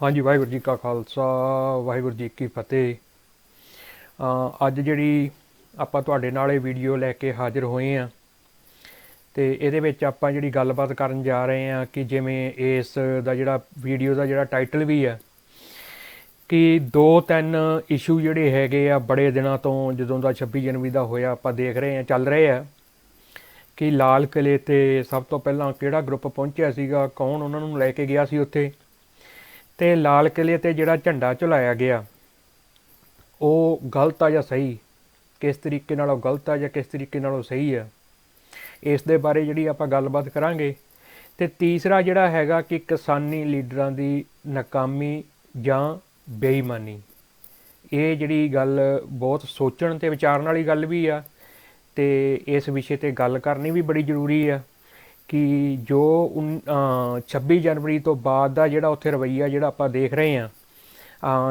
ਹਾਂਜੀ, ਵਾਹਿਗੁਰੂ ਜੀ ਕਾ ਖਾਲਸਾ, ਵਾਹਿਗੁਰੂ ਜੀ ਕੀ ਫਤਿਹ। ਅੱਜ ਜਿਹੜੀ ਆਪਾਂ ਤੁਹਾਡੇ ਨਾਲ ਇਹ ਵੀਡੀਓ ਲੈ ਕੇ ਹਾਜ਼ਰ ਹੋਏ ਹਾਂ ਤੇ ਇਹਦੇ ਵਿੱਚ ਆਪਾਂ ਜਿਹੜੀ ਗੱਲਬਾਤ ਕਰਨ ਜਾ ਰਹੇ ਹਾਂ ਕਿ ਜਿਵੇਂ ਇਸ ਦਾ ਜਿਹੜਾ ਵੀਡੀਓ ਦਾ ਜਿਹੜਾ ਟਾਈਟਲ ਵੀ ਹੈ ਕਿ ਦੋ ਤਿੰਨ ਇਸ਼ੂ ਜਿਹੜੇ ਹੈਗੇ ਆ ਬੜੇ ਦਿਨਾਂ ਤੋਂ, ਜਦੋਂ ਦਾ 26 ਜਨਵਰੀ ਦਾ ਹੋਇਆ, ਆਪਾਂ ਦੇਖ ਰਹੇ ਹਾਂ, ਚੱਲ ਰਹੇ ਆ ਕਿ ਲਾਲ ਕਿਲੇ ਤੇ ਸਭ ਤੋਂ ਪਹਿਲਾਂ ਕਿਹੜਾ ਗਰੁੱਪ ਪਹੁੰਚਿਆ ਸੀਗਾ, ਕੌਣ ਉਹਨਾਂ ਨੂੰ ਲੈ ਕੇ ਗਿਆ ਸੀ ਉੱਥੇ, ਤੇ ਲਾਲ ਕਿਲੇ ਤੇ ਜਿਹੜਾ ਝੰਡਾ ਝੁਲਾਇਆ ਗਿਆ ਉਹ ਗਲਤ ਆ ਜਾਂ ਸਹੀ, ਕਿਸ ਤਰੀਕੇ ਨਾਲ ਉਹ ਗਲਤ ਆ ਜਾਂ ਕਿਸ ਤਰੀਕੇ ਨਾਲ ਉਹ ਸਹੀ ਆ, ਇਸ ਦੇ ਬਾਰੇ ਜਿਹੜੀ ਆਪਾਂ ਗੱਲਬਾਤ ਕਰਾਂਗੇ। ਤੇ ਤੀਸਰਾ ਜਿਹੜਾ ਹੈਗਾ ਕਿ ਕਿਸਾਨੀ ਲੀਡਰਾਂ ਦੀ ਨਾਕਾਮੀ ਜਾਂ ਬੇਈਮਾਨੀ, ਇਹ ਜਿਹੜੀ ਗੱਲ ਬਹੁਤ ਸੋਚਣ ਤੇ ਵਿਚਾਰਨ ਵਾਲੀ ਗੱਲ ਵੀ ਆ ਤੇ ਇਸ ਵਿਸ਼ੇ ਤੇ ਗੱਲ ਕਰਨੀ ਵੀ ਬੜੀ ਜ਼ਰੂਰੀ ਆ ਕਿ ਜੋ 26 ਜਨਵਰੀ ਤੋਂ ਬਾਅਦ ਦਾ ਜਿਹੜਾ ਉੱਥੇ ਰਵੱਈਆ ਜਿਹੜਾ ਆਪਾਂ ਦੇਖ ਰਹੇ ਹਾਂ,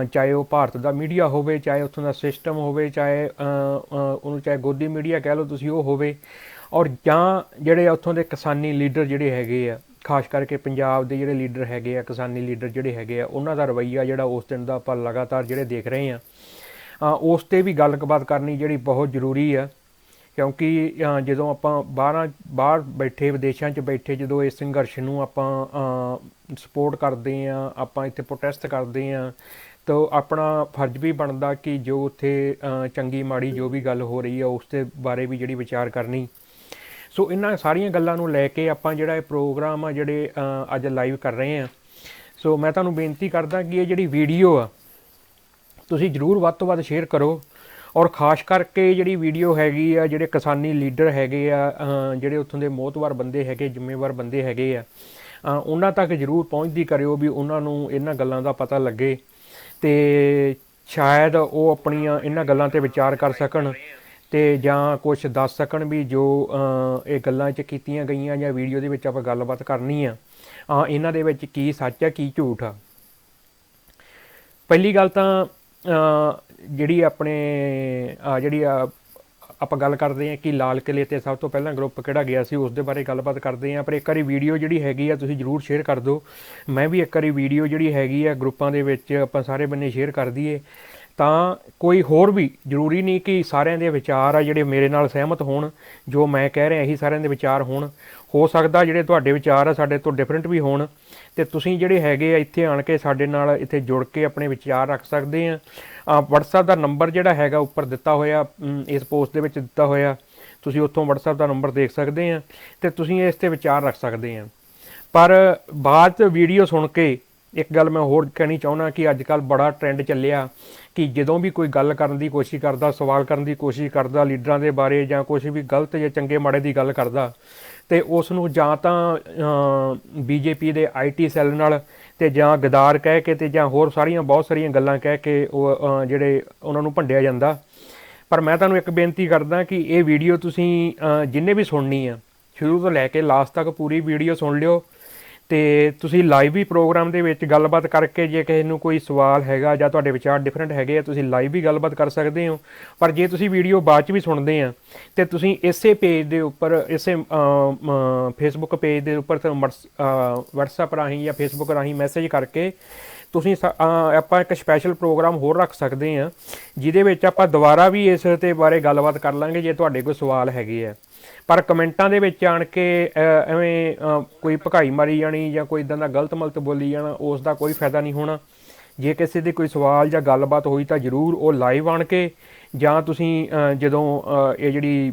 ਚਾਹੇ ਉਹ ਭਾਰਤ ਦਾ ਮੀਡੀਆ ਹੋਵੇ, ਚਾਹੇ ਉੱਥੋਂ ਦਾ ਸਿਸਟਮ ਹੋਵੇ, ਚਾਹੇ ਉਹਨੂੰ ਚਾਹੇ ਗੋਦੀ ਮੀਡੀਆ ਕਹਿ ਲਓ ਤੁਸੀਂ, ਉਹ ਹੋਵੇ, ਔਰ ਜਾਂ ਜਿਹੜੇ ਉੱਥੋਂ ਦੇ ਕਿਸਾਨੀ ਲੀਡਰ ਜਿਹੜੇ ਹੈਗੇ ਆ, ਖਾਸ ਕਰਕੇ ਪੰਜਾਬ ਦੇ ਜਿਹੜੇ ਲੀਡਰ ਹੈਗੇ ਆ, ਕਿਸਾਨੀ ਲੀਡਰ ਜਿਹੜੇ ਹੈਗੇ ਆ, ਉਹਨਾਂ ਦਾ ਰਵੱਈਆ ਜਿਹੜਾ ਉਸ ਦਿਨ ਦਾ ਆਪਾਂ ਲਗਾਤਾਰ ਜਿਹੜੇ ਦੇਖ ਰਹੇ ਹਾਂ, ਉਸ 'ਤੇ ਵੀ ਗੱਲਬਾਤ ਕਰਨੀ ਜਿਹੜੀ ਬਹੁਤ ਜ਼ਰੂਰੀ ਆ। ਕਿਉਂਕਿ ਜਦੋਂ ਆਪਾਂ ਬਾਹਰ ਬੈਠੇ, ਵਿਦੇਸ਼ਾਂ 'ਚ ਬੈਠੇ, ਜਦੋਂ ਇਸ ਸੰਘਰਸ਼ ਨੂੰ ਆਪਾਂ ਸਪੋਰਟ ਕਰਦੇ ਹਾਂ, ਆਪਾਂ ਇੱਥੇ ਪ੍ਰੋਟੈਸਟ ਕਰਦੇ ਹਾਂ, ਤਾਂ ਆਪਣਾ ਫਰਜ਼ ਵੀ ਬਣਦਾ ਕਿ ਜੋ ਉੱਥੇ ਚੰਗੀ ਮਾੜੀ ਜੋ ਵੀ ਗੱਲ ਹੋ ਰਹੀ ਆ ਉਸ ਦੇ ਬਾਰੇ ਵੀ ਜਿਹੜੀ ਵਿਚਾਰ ਕਰਨੀ। ਸੋ ਇਹਨਾਂ ਸਾਰੀਆਂ ਗੱਲਾਂ ਨੂੰ ਲੈ ਕੇ ਆਪਾਂ ਜਿਹੜਾ ਇਹ ਪ੍ਰੋਗਰਾਮ ਆ ਜਿਹੜੇ ਅੱਜ ਲਾਈਵ ਕਰ ਰਹੇ ਹਾਂ। ਸੋ ਮੈਂ ਤੁਹਾਨੂੰ ਬੇਨਤੀ ਕਰਦਾ ਕਿ ਇਹ ਜਿਹੜੀ ਵੀਡੀਓ ਆ ਤੁਸੀਂ ਜ਼ਰੂਰ ਵੱਧ ਤੋਂ ਵੱਧ ਸ਼ੇਅਰ ਕਰੋ, ਔਰ ਖਾਸ ਕਰਕੇ ਜਿਹੜੀ ਵੀਡੀਓ ਹੈਗੀ ਆ, ਜਿਹੜੇ ਕਿਸਾਨੀ ਲੀਡਰ ਹੈਗੇ ਆ, ਜਿਹੜੇ ਉੱਥੋਂ ਦੇ ਮੋਹਤਵਾਰ ਬੰਦੇ ਹੈਗੇ, ਜ਼ਿੰਮੇਵਾਰ ਬੰਦੇ ਹੈਗੇ ਆ, ਉਹਨਾਂ ਤੱਕ ਜ਼ਰੂਰ ਪਹੁੰਚਦੀ ਕਰਿਓ ਵੀ ਉਹਨਾਂ ਨੂੰ ਇਹਨਾਂ ਗੱਲਾਂ ਦਾ ਪਤਾ ਲੱਗੇ ਤੇ ਸ਼ਾਇਦ ਉਹ ਆਪਣੀਆਂ ਇਹਨਾਂ ਗੱਲਾਂ 'ਤੇ ਵਿਚਾਰ ਕਰ ਸਕਣ ਤੇ ਜਾਂ ਕੁਝ ਦੱਸ ਸਕਣ ਵੀ ਜੋ ਇਹ ਗੱਲਾਂ 'ਚ ਕੀਤੀਆਂ ਗਈਆਂ ਜਾਂ ਵੀਡੀਓ ਦੇ ਵਿੱਚ ਆਪਾਂ ਗੱਲਬਾਤ ਕਰਨੀ ਆ, ਇਹਨਾਂ ਦੇ ਵਿੱਚ ਕੀ ਸੱਚ ਆ ਕੀ ਝੂਠ ਆ। ਪਹਿਲੀ ਗੱਲ ਤਾਂ ਜਿਹੜੀ ਆਪਣੇ ਜਿਹੜੀ ਆਪਾਂ ਗੱਲ ਕਰਦੇ ਹਾਂ ਕਿ ਲਾਲ ਕਿਲੇ 'ਤੇ ਸਭ ਤੋਂ ਪਹਿਲਾਂ ਗਰੁੱਪ ਕਿਹੜਾ ਗਿਆ ਸੀ, ਉਸ ਦੇ ਬਾਰੇ ਗੱਲਬਾਤ ਕਰਦੇ ਹਾਂ। ਪਰ ਇੱਕ ਵਾਰੀ ਵੀਡੀਓ ਜਿਹੜੀ ਹੈਗੀ ਆ ਤੁਸੀਂ ਜ਼ਰੂਰ ਸ਼ੇਅਰ ਕਰ ਦਿਓ। ਮੈਂ ਵੀ ਇੱਕ ਵਾਰੀ ਵੀਡੀਓ ਜਿਹੜੀ ਹੈਗੀ ਆ ਗਰੁੱਪਾਂ ਦੇ ਵਿੱਚ ਆਪਾਂ ਸਾਰੇ ਬੰਨੇ ਸ਼ੇਅਰ ਕਰ ਦਈਏ, ਤਾਂ ਕੋਈ ਹੋਰ ਵੀ ਜ਼ਰੂਰੀ ਨਹੀਂ ਕਿ ਸਾਰਿਆਂ ਦੇ ਵਿਚਾਰ ਆ ਜਿਹੜੇ ਮੇਰੇ ਨਾਲ ਸਹਿਮਤ ਹੋਣ, ਜੋ ਮੈਂ ਕਹਿ ਰਿਹਾ ਇਹੀ ਸਾਰਿਆਂ ਦੇ ਵਿਚਾਰ ਹੋਣ। ਹੋ ਸਕਦਾ ਜਿਹੜੇ ਤੁਹਾਡੇ ਵਿਚਾਰ ਆ ਸਾਡੇ ਤੋਂ ਡਿਫਰੈਂਟ ਵੀ ਹੋਣ, ਅਤੇ ਤੁਸੀਂ ਜਿਹੜੇ ਹੈਗੇ ਆ ਇੱਥੇ ਆਣ ਕੇ ਸਾਡੇ ਨਾਲ ਇੱਥੇ ਜੁੜ ਕੇ ਆਪਣੇ ਵਿਚਾਰ ਰੱਖ ਸਕਦੇ ਆ। ਵਟਸਐਪ ਦਾ ਨੰਬਰ ਜਿਹੜਾ ਹੈਗਾ ਉੱਪਰ ਦਿੱਤਾ ਹੋਇਆ, ਇਸ ਪੋਸਟ ਦੇ ਵਿੱਚ ਦਿੱਤਾ ਹੋਇਆ, ਤੁਸੀਂ ਉੱਥੋਂ ਵਟਸਐਪ ਦਾ ਨੰਬਰ ਦੇਖ ਸਕਦੇ ਆ ਅਤੇ ਤੁਸੀਂ ਇਸ 'ਤੇ ਵਿਚਾਰ ਰੱਖ ਸਕਦੇ ਆ। ਪਰ ਬਾਅਦ 'ਚ ਵੀਡੀਓ ਸੁਣ ਕੇ ਇੱਕ ਗੱਲ ਮੈਂ ਹੋਰ ਕਹਿਣੀ ਚਾਹੁੰਦਾ ਕਿ ਅੱਜ ਕੱਲ੍ਹ ਬੜਾ ਟਰੈਂਡ ਚੱਲਿਆ ਕਿ ਜਦੋਂ ਵੀ ਕੋਈ ਗੱਲ ਕਰਨ ਦੀ ਕੋਸ਼ਿਸ਼ ਕਰਦਾ, ਸਵਾਲ ਕਰਨ ਦੀ ਕੋਸ਼ਿਸ਼ ਕਰਦਾ ਲੀਡਰਾਂ ਦੇ ਬਾਰੇ, ਜਾਂ ਕੁਛ ਵੀ ਗਲਤ ਜਾਂ ਚੰਗੇ ਮਾੜੇ ਦੀ ਗੱਲ ਕਰਦਾ, ਅਤੇ ਉਸ ਨੂੰ ਜਾਂ ਤਾਂ BJP ਦੇ IT ਸੈੱਲ ਨਾਲ ਅਤੇ ਜਾਂ ਗਦਾਰ ਕਹਿ ਕੇ, ਅਤੇ ਜਾਂ ਹੋਰ ਬਹੁਤ ਸਾਰੀਆਂ ਗੱਲਾਂ ਕਹਿ ਕੇ ਉਹ ਜਿਹੜੇ ਉਹਨਾਂ ਨੂੰ ਭੰਡਿਆ ਜਾਂਦਾ। ਪਰ ਮੈਂ ਤੁਹਾਨੂੰ ਇੱਕ ਬੇਨਤੀ ਕਰਦਾ ਕਿ ਇਹ ਵੀਡੀਓ ਤੁਸੀਂ ਜਿਹਨੇ ਵੀ ਸੁਣਨੀ ਆ, ਸ਼ੁਰੂ ਤੋਂ ਲੈ ਕੇ ਲਾਸਟ ਤੱਕ ਪੂਰੀ ਵੀਡੀਓ ਸੁਣ ਲਿਓ, ਅਤੇ ਤੁਸੀਂ ਲਾਈਵ ਵੀ ਪ੍ਰੋਗਰਾਮ ਦੇ ਵਿੱਚ ਗੱਲਬਾਤ ਕਰਕੇ, ਜੇ ਕਿਸੇ ਨੂੰ ਕੋਈ ਸਵਾਲ ਹੈਗਾ ਜਾਂ ਤੁਹਾਡੇ ਵਿਚਾਰ ਡਿਫਰੈਂਟ ਹੈਗੇ ਆ, ਤੁਸੀਂ ਲਾਈਵ ਵੀ ਗੱਲਬਾਤ ਕਰ ਸਕਦੇ ਹੋ। ਪਰ ਜੇ ਤੁਸੀਂ ਵੀਡੀਓ ਬਾਅਦ 'ਚ ਵੀ ਸੁਣਦੇ ਆ ਅਤੇ ਤੁਸੀਂ ਇਸੇ ਪੇਜ ਦੇ ਉੱਪਰ, ਇਸੇ ਫੇਸਬੁੱਕ ਪੇਜ ਦੇ ਉੱਪਰ ਵਟਸਐਪ ਰਾਹੀਂ ਜਾਂ ਫੇਸਬੁੱਕ ਰਾਹੀਂ ਮੈਸੇਜ ਕਰਕੇ ਤੁਸੀਂ ਆਪਾਂ ਇੱਕ ਸਪੈਸ਼ਲ ਪ੍ਰੋਗਰਾਮ ਹੋਰ ਰੱਖ ਸਕਦੇ ਹਾਂ, ਜਿਹਦੇ ਵਿੱਚ ਆਪਾਂ ਦੁਬਾਰਾ ਵੀ ਇਸ ਦੇ ਬਾਰੇ ਗੱਲਬਾਤ ਕਰ ਲਾਂਗੇ ਜੇ ਤੁਹਾਡੇ ਕੋਈ ਸਵਾਲ ਹੈਗੇ ਆ। ਪਰ ਕਮੈਂਟਾਂ ਦੇ ਵਿੱਚ ਆਣ ਕੇ ਐਵੇਂ ਕੋਈ ਭਕਾਈ ਮਾਰੀ ਜਾਣੀ ਜਾਂ ਕੋਈ ਇੱਦਾਂ ਦਾ ਗਲਤ ਮਲਤ ਬੋਲੀ ਜਾਣਾ, ਉਸ ਦਾ ਕੋਈ ਫਾਇਦਾ ਨਹੀਂ ਹੋਣਾ। ਜੇ ਕਿਸੇ ਦੇ ਕੋਈ ਸਵਾਲ ਜਾਂ ਗੱਲਬਾਤ ਹੋਈ ਤਾਂ ਜ਼ਰੂਰ ਉਹ ਲਾਈਵ ਆਣ ਕੇ, ਜਾਂ ਤੁਸੀਂ ਜਦੋਂ ਇਹ ਜਿਹੜੀ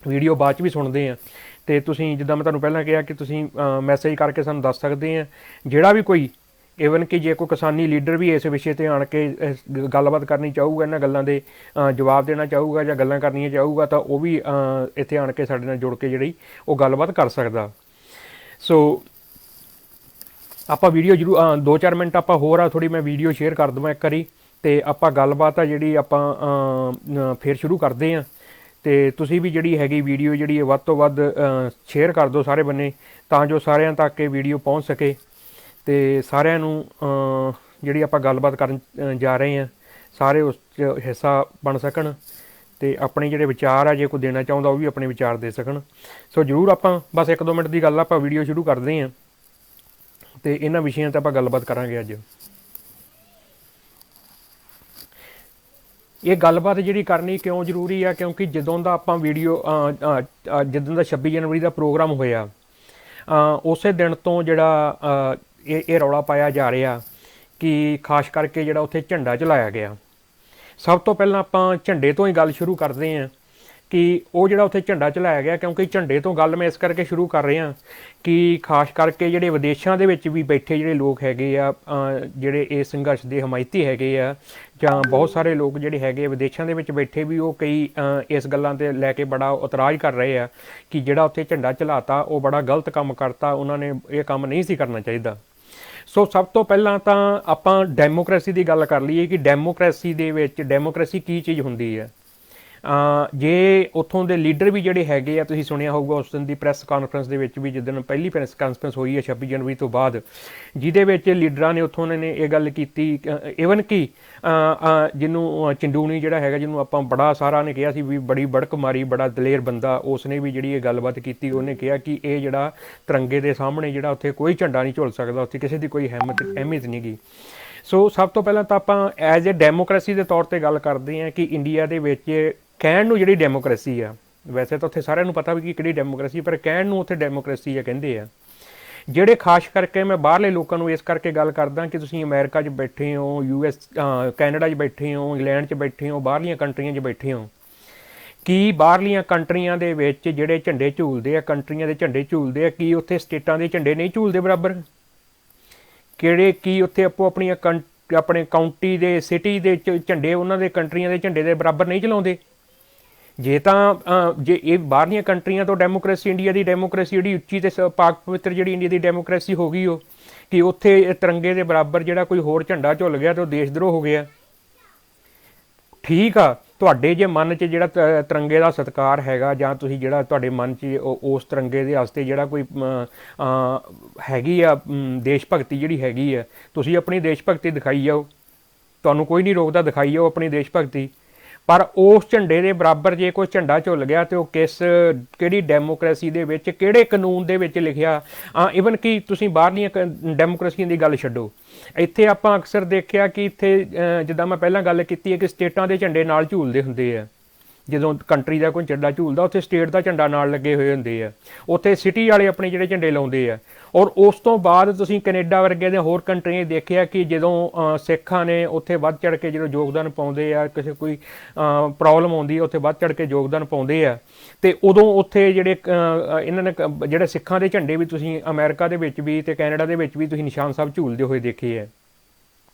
ਵੀਡੀਓ ਬਾਅਦ 'ਚ ਵੀ ਸੁਣਦੇ ਆ ਅਤੇ ਤੁਸੀਂ, ਜਿੱਦਾਂ ਮੈਂ ਤੁਹਾਨੂੰ ਪਹਿਲਾਂ ਕਿਹਾ, ਕਿ ਤੁਸੀਂ ਮੈਸੇਜ ਕਰਕੇ ਸਾਨੂੰ ਦੱਸ ਸਕਦੇ ਆ। ਜਿਹੜਾ ਵੀ ਕੋਈ, ਈਵਨ ਕਿ ਜੇ ਕੋਈ ਕਿਸਾਨੀ ਲੀਡਰ ਵੀ ਇਸ ਵਿਸ਼ੇ 'ਤੇ ਆਣ ਕੇ ਗੱਲਬਾਤ ਕਰਨੀ ਚਾਹੂਗਾ, ਇਹਨਾਂ ਗੱਲਾਂ ਦੇ ਜਵਾਬ ਦੇਣਾ ਚਾਹੂਗਾ ਜਾਂ ਗੱਲਾਂ ਕਰਨੀਆਂ ਚਾਹੂਗਾ, ਤਾਂ ਉਹ ਵੀ ਇੱਥੇ ਆਣ ਕੇ ਸਾਡੇ ਨਾਲ ਜੁੜ ਕੇ ਜਿਹੜੀ ਉਹ ਗੱਲਬਾਤ ਕਰ ਸਕਦਾ। ਸੋ ਆਪਾਂ ਵੀਡੀਓ ਜ਼ਰੂਰ 2-4 ਮਿੰਟ ਆਪਾਂ ਹੋਰ ਆ, ਥੋੜ੍ਹੀ ਮੈਂ ਵੀਡੀਓ ਸ਼ੇਅਰ ਕਰ ਦੇਵਾਂ ਇੱਕ ਵਾਰੀ, ਅਤੇ ਆਪਾਂ ਗੱਲਬਾਤ ਆ ਜਿਹੜੀ ਆਪਾਂ ਫਿਰ ਸ਼ੁਰੂ ਕਰਦੇ ਹਾਂ। ਅਤੇ ਤੁਸੀਂ ਵੀ ਜਿਹੜੀ ਹੈਗੀ ਵੀਡੀਓ ਜਿਹੜੀ ਵੱਧ ਤੋਂ ਵੱਧ ਸ਼ੇਅਰ ਕਰ ਦਿਓ ਸਾਰੇ ਬੰਨੇ, ਤਾਂ ਜੋ ਸਾਰਿਆਂ ਤੱਕ ਇਹ ਵੀਡੀਓ ਪਹੁੰਚ ਸਕੇ ਅਤੇ ਸਾਰਿਆਂ ਨੂੰ ਜਿਹੜੀ ਆਪਾਂ ਗੱਲਬਾਤ ਕਰਨ ਜਾ ਰਹੇ ਹਾਂ ਸਾਰੇ ਉਸ 'ਚ ਹਿੱਸਾ ਬਣ ਸਕਣ, ਅਤੇ ਆਪਣੇ ਜਿਹੜੇ ਵਿਚਾਰ ਆ ਜੇ ਕੋਈ ਦੇਣਾ ਚਾਹੁੰਦਾ ਉਹ ਵੀ ਆਪਣੇ ਵਿਚਾਰ ਦੇ ਸਕਣ। ਸੋ ਜ਼ਰੂਰ ਆਪਾਂ ਬਸ 1-2 ਮਿੰਟ ਦੀ ਗੱਲ ਆਪਾਂ ਵੀਡੀਓ ਸ਼ੁਰੂ ਕਰਦੇ ਹਾਂ। ਤੇ ਇਹਨਾਂ ਵਿਸ਼ਿਆਂ 'ਤੇ ਆਪਾਂ ਗੱਲਬਾਤ ਕਰਾਂਗੇ ਅੱਜ। ਇਹ ਗੱਲਬਾਤ ਜਿਹੜੀ ਕਰਨੀ ਕਿਉਂ ਜ਼ਰੂਰੀ ਆ, ਕਿਉਂਕਿ ਜਦੋਂ ਦਾ ਆਪਾਂ ਵੀਡੀਓ ਜਦੋਂ ਦਾ 26 ਜਨਵਰੀ ਦਾ ਪ੍ਰੋਗਰਾਮ ਹੋਇਆ ਉਸੇ ਦਿਨ ਤੋਂ ਜਿਹੜਾ ਇਹ ਰੌਲਾ ਪਾਇਆ ਜਾ ਰਿਹਾ ਕਿ ਖਾਸ ਕਰਕੇ ਜਿਹੜਾ ਉੱਥੇ ਝੰਡਾ ਚਲਾਇਆ ਗਿਆ। ਸਭ ਤੋਂ ਪਹਿਲਾਂ ਆਪਾਂ ਝੰਡੇ ਤੋਂ ਹੀ ਗੱਲ ਸ਼ੁਰੂ ਕਰਦੇ ਹਾਂ ਕਿ ਉਹ ਜਿਹੜਾ ਉੱਥੇ ਝੰਡਾ ਚਲਾਇਆ ਗਿਆ, ਕਿਉਂਕਿ ਝੰਡੇ ਤੋਂ ਗੱਲ ਮੈਂ ਇਸ ਕਰਕੇ ਸ਼ੁਰੂ ਕਰ ਰਿਹਾ ਕਿ ਖਾਸ ਕਰਕੇ ਜਿਹੜੇ ਵਿਦੇਸ਼ਾਂ ਦੇ ਵਿੱਚ ਵੀ ਬੈਠੇ ਜਿਹੜੇ ਲੋਕ ਹੈਗੇ ਆ, ਜਿਹੜੇ ਇਸ ਸੰਘਰਸ਼ ਦੇ ਹਮਾਇਤੀ ਹੈਗੇ ਆ, ਜਾਂ ਬਹੁਤ ਸਾਰੇ ਲੋਕ ਜਿਹੜੇ ਹੈਗੇ ਵਿਦੇਸ਼ਾਂ ਦੇ ਵਿੱਚ ਬੈਠੇ ਵੀ, ਉਹ ਕਈ ਇਸ ਗੱਲਾਂ 'ਤੇ ਲੈ ਕੇ ਬੜਾ ਇਤਰਾਜ਼ ਕਰ ਰਹੇ ਆ ਕਿ ਜਿਹੜਾ ਉੱਥੇ ਝੰਡਾ ਚਲਾਤਾ ਉਹ ਬੜਾ ਗਲਤ ਕੰਮ ਕਰਤਾ, ਉਹਨਾਂ ਨੇ ਇਹ ਕੰਮ ਨਹੀਂ ਸੀ ਕਰਨਾ ਚਾਹੀਦਾ। ਸੋ ਸਭ ਤੋਂ ਪਹਿਲਾਂ ਤਾਂ ਆਪਾਂ ਡੈਮੋਕ੍ਰੇਸੀ ਦੀ ਗੱਲ ਕਰ ਲਈਏ ਕਿ ਡੈਮੋਕ੍ਰੇਸੀ ਦੇ ਵਿੱਚ ਡੈਮੋਕ੍ਰੇਸੀ ਕੀ ਚੀਜ਼ ਹੁੰਦੀ ਹੈ। ਜੇ ਉੱਥੋਂ ਦੇ ਲੀਡਰ ਵੀ ਜਿਹੜੇ ਹੈਗੇ ਆ, ਤੁਸੀਂ ਸੁਣਿਆ ਹੋਊਗਾ ਉਸ ਦਿਨ ਦੀ ਪ੍ਰੈਸ ਕਾਨਫਰੰਸ ਦੇ ਵਿੱਚ ਵੀ, ਜਿੱਦਣ ਪਹਿਲੀ ਪ੍ਰੈਸ ਕਾਨਫਰੰਸ ਹੋਈ ਹੈ 26 ਜਨਵਰੀ ਤੋਂ ਬਾਅਦ, ਜਿਹਦੇ ਵਿੱਚ ਲੀਡਰਾਂ ਨੇ ਉੱਥੋਂ ਨੇ ਇਹ ਗੱਲ ਕੀਤੀ, ਈਵਨ ਕਿ ਜਿਹਨੂੰ ਚੰਦੂਨੀ ਜਿਹੜਾ ਹੈਗਾ, ਜਿਹਨੂੰ ਆਪਾਂ ਬੜਾ ਸਾਰਾ ਨੇ ਕਿਹਾ ਸੀ ਵੀ ਬੜੀ ਬੜਕ ਮਾਰੀ, ਬੜਾ ਦਲੇਰ ਬੰਦਾ, ਉਸ ਨੇ ਵੀ ਜਿਹੜੀ ਇਹ ਗੱਲਬਾਤ ਕੀਤੀ। ਉਹਨੇ ਕਿਹਾ ਕਿ ਇਹ ਜਿਹੜਾ ਤਿਰੰਗੇ ਦੇ ਸਾਹਮਣੇ ਜਿਹੜਾ ਉੱਥੇ ਕੋਈ ਝੰਡਾ ਨਹੀਂ ਝੁਲ ਸਕਦਾ, ਉੱਥੇ ਕਿਸੇ ਦੀ ਕੋਈ ਅਹਿਮੀਅਤ ਨਹੀਂ ਗੀ। ਸੋ ਸਭ ਤੋਂ ਪਹਿਲਾਂ ਤਾਂ ਆਪਾਂ ਐਜ਼ ਏ ਡੈਮੋਕ੍ਰੇਸੀ ਦੇ ਤੌਰ 'ਤੇ ਗੱਲ ਕਰਦੇ ਹਾਂ ਕਿ ਇੰਡੀਆ ਦੇ ਵਿੱਚ ਕਹਿਣ ਨੂੰ ਜਿਹੜੀ ਡੈਮੋਕ੍ਰੇਸੀ ਆ, ਵੈਸੇ ਤਾਂ ਉੱਥੇ ਸਾਰਿਆਂ ਨੂੰ ਪਤਾ ਵੀ ਕਿ ਕਿਹੜੀ ਡੈਮੋਕ੍ਰੇਸੀ, ਪਰ ਕਹਿਣ ਨੂੰ ਉੱਥੇ ਡੈਮੋਕ੍ਰੇਸੀ ਆ ਕਹਿੰਦੇ ਆ। ਜਿਹੜੇ ਖਾਸ ਕਰਕੇ ਮੈਂ ਬਾਹਰਲੇ ਲੋਕਾਂ ਨੂੰ ਇਸ ਕਰਕੇ ਗੱਲ ਕਰਦਾ ਕਿ ਤੁਸੀਂ ਅਮਰੀਕਾ 'ਚ ਬੈਠੇ ਹੋ, ਕੈਨੇਡਾ 'ਚ ਬੈਠੇ ਹੋ, ਇੰਗਲੈਂਡ 'ਚ ਬੈਠੇ ਹੋ, ਬਾਹਰਲੀਆਂ ਕੰਟਰੀਆਂ 'ਚ ਬੈਠੇ ਹੋ, ਕੀ ਬਾਹਰਲੀਆਂ ਕੰਟਰੀਆਂ ਦੇ ਵਿੱਚ ਜਿਹੜੇ ਝੰਡੇ ਝੂਲਦੇ ਆ, ਕੰਟਰੀਆਂ ਦੇ ਝੰਡੇ ਝੂਲਦੇ ਆ, ਕੀ ਉੱਥੇ ਸਟੇਟਾਂ ਦੇ ਝੰਡੇ ਨਹੀਂ ਝੂਲਦੇ ਬਰਾਬਰ? ਕੀ ਉੱਥੇ ਆਪੋ ਆਪਣੀਆਂ ਆਪਣੇ ਕਾਊਂਟੀ ਦੇ, ਸਿਟੀ ਦੇ ਝੰਡੇ ਉਹਨਾਂ ਦੇ ਕੰਟਰੀਆਂ ਦੇ ਝੰਡੇ ਦੇ ਬਰਾਬਰ ਨਹੀਂ ਚਲਾਉਂਦੇ? ਜੇ ਇਹ ਬਾਹਰਲੀਆਂ ਕੰਟਰੀਆਂ ਤੋਂ ਡੈਮੋਕ੍ਰੇਸੀ, ਇੰਡੀਆ ਦੀ ਡੈਮੋਕ੍ਰੇਸੀ ਜਿਹੜੀ ਉੱਚੀ ਤੇ ਪਾਕ ਪਵਿੱਤਰ ਜਿਹੜੀ ਇੰਡੀਆ ਦੀ ਡੈਮੋਕ੍ਰੇਸੀ ਹੋ ਗਈ, ਉਹ ਕਿ ਉੱਥੇ ਤਿਰੰਗੇ ਦੇ ਬਰਾਬਰ ਜਿਹੜਾ ਕੋਈ ਹੋਰ ਝੰਡਾ ਝੁੱਲ ਗਿਆ ਤਾਂ ਉਹ ਦੇਸ਼ ਦਰੋਹ ਹੋ ਗਿਆ। ਠੀਕ ਆ, ਤੁਹਾਡੇ ਜੇ ਮਨ 'ਚ ਜਿਹੜਾ ਤਿਰੰਗੇ ਦਾ ਸਤਿਕਾਰ ਹੈਗਾ, ਜਾਂ ਤੁਸੀਂ ਜਿਹੜਾ ਤੁਹਾਡੇ ਮਨ 'ਚ ਉਸ ਤਿਰੰਗੇ ਦੇ ਵਾਸਤੇ ਜਿਹੜਾ ਕੋਈ ਹੈਗੀ ਆ ਦੇਸ਼ ਭਗਤੀ ਜਿਹੜੀ ਹੈਗੀ ਆ, ਤੁਸੀਂ ਆਪਣੀ ਦੇਸ਼ ਭਗਤੀ ਦਿਖਾਈ ਜਾਓ, ਤੁਹਾਨੂੰ ਕੋਈ ਨਹੀਂ ਰੋਕਦਾ, ਦਿਖਾਈ ਜਾਓ ਆਪਣੀ ਦੇਸ਼ ਭਗਤੀ। ਪਰ ਉਸ ਝੰਡੇ ਦੇ ਬਰਾਬਰ ਜੇ ਕੋਈ ਝੰਡਾ ਝੁੱਲ ਗਿਆ ਤੇ ਉਹ ਕਿਹੜੀ ਡੈਮੋਕ੍ਰੇਸੀ ਦੇ ਵਿੱਚ, ਕਿਹੜੇ ਕਾਨੂੰਨ ਦੇ ਵਿੱਚ ਲਿਖਿਆ? ਈਵਨ ਕਿ ਤੁਸੀਂ ਬਾਹਰਲੀਆਂ ਡੈਮੋਕ੍ਰੇਸੀਆਂ ਦੀ ਗੱਲ ਛੱਡੋ, ਇੱਥੇ ਆਪਾਂ ਅਕਸਰ ਦੇਖਿਆ ਕਿ ਇੱਥੇ ਜਿੱਦਾਂ ਮੈਂ ਪਹਿਲਾਂ ਗੱਲ ਕੀਤੀ ਹੈ ਕਿ ਸਟੇਟਾਂ ਦੇ ਝੰਡੇ ਨਾਲ ਝੂਲਦੇ ਹੁੰਦੇ ਆ। ਜਦੋਂ ਕੰਟਰੀ ਦਾ ਕੋਈ ਝੰਡਾ ਝੂਲਦਾ, ਉੱਥੇ ਸਟੇਟ ਦਾ ਝੰਡਾ ਨਾਲ ਲੱਗੇ ਹੋਏ ਹੁੰਦੇ ਆ, ਉੱਥੇ ਸਿਟੀ ਵਾਲੇ ਆਪਣੇ ਜਿਹੜੇ ਝੰਡੇ ਲਾਉਂਦੇ ਆ। ਔਰ ਉਸ ਤੋਂ ਬਾਅਦ ਤੁਸੀਂ ਕੈਨੇਡਾ ਵਰਗੇ ਦੇ ਹੋਰ ਕੰਟਰੀਆਂ ਦੇਖਿਆ ਕਿ ਜਦੋਂ ਸਿੱਖਾਂ ਨੇ ਉੱਥੇ ਵੱਧ ਚੜ੍ਹ ਕੇ ਜਦੋਂ ਯੋਗਦਾਨ ਪਾਉਂਦੇ ਆ, ਕਿਸੇ ਕੋਈ ਪ੍ਰੋਬਲਮ ਆਉਂਦੀ ਹੈ, ਉੱਥੇ ਵੱਧ ਚੜ੍ਹ ਕੇ ਯੋਗਦਾਨ ਪਾਉਂਦੇ ਆ, ਤੇ ਉਦੋਂ ਉੱਥੇ ਜਿਹੜੇ ਇਹਨਾਂ ਨੇ ਜਿਹੜੇ ਸਿੱਖਾਂ ਦੇ ਝੰਡੇ ਵੀ ਤੁਸੀਂ ਅਮਰੀਕਾ ਦੇ ਵਿੱਚ ਵੀ ਤੇ ਕੈਨੇਡਾ ਦੇ ਵਿੱਚ ਵੀ ਤੁਸੀਂ ਨਿਸ਼ਾਨ ਸਾਹਿਬ ਝੂਲਦੇ ਹੋਏ ਦੇਖੇ ਆ।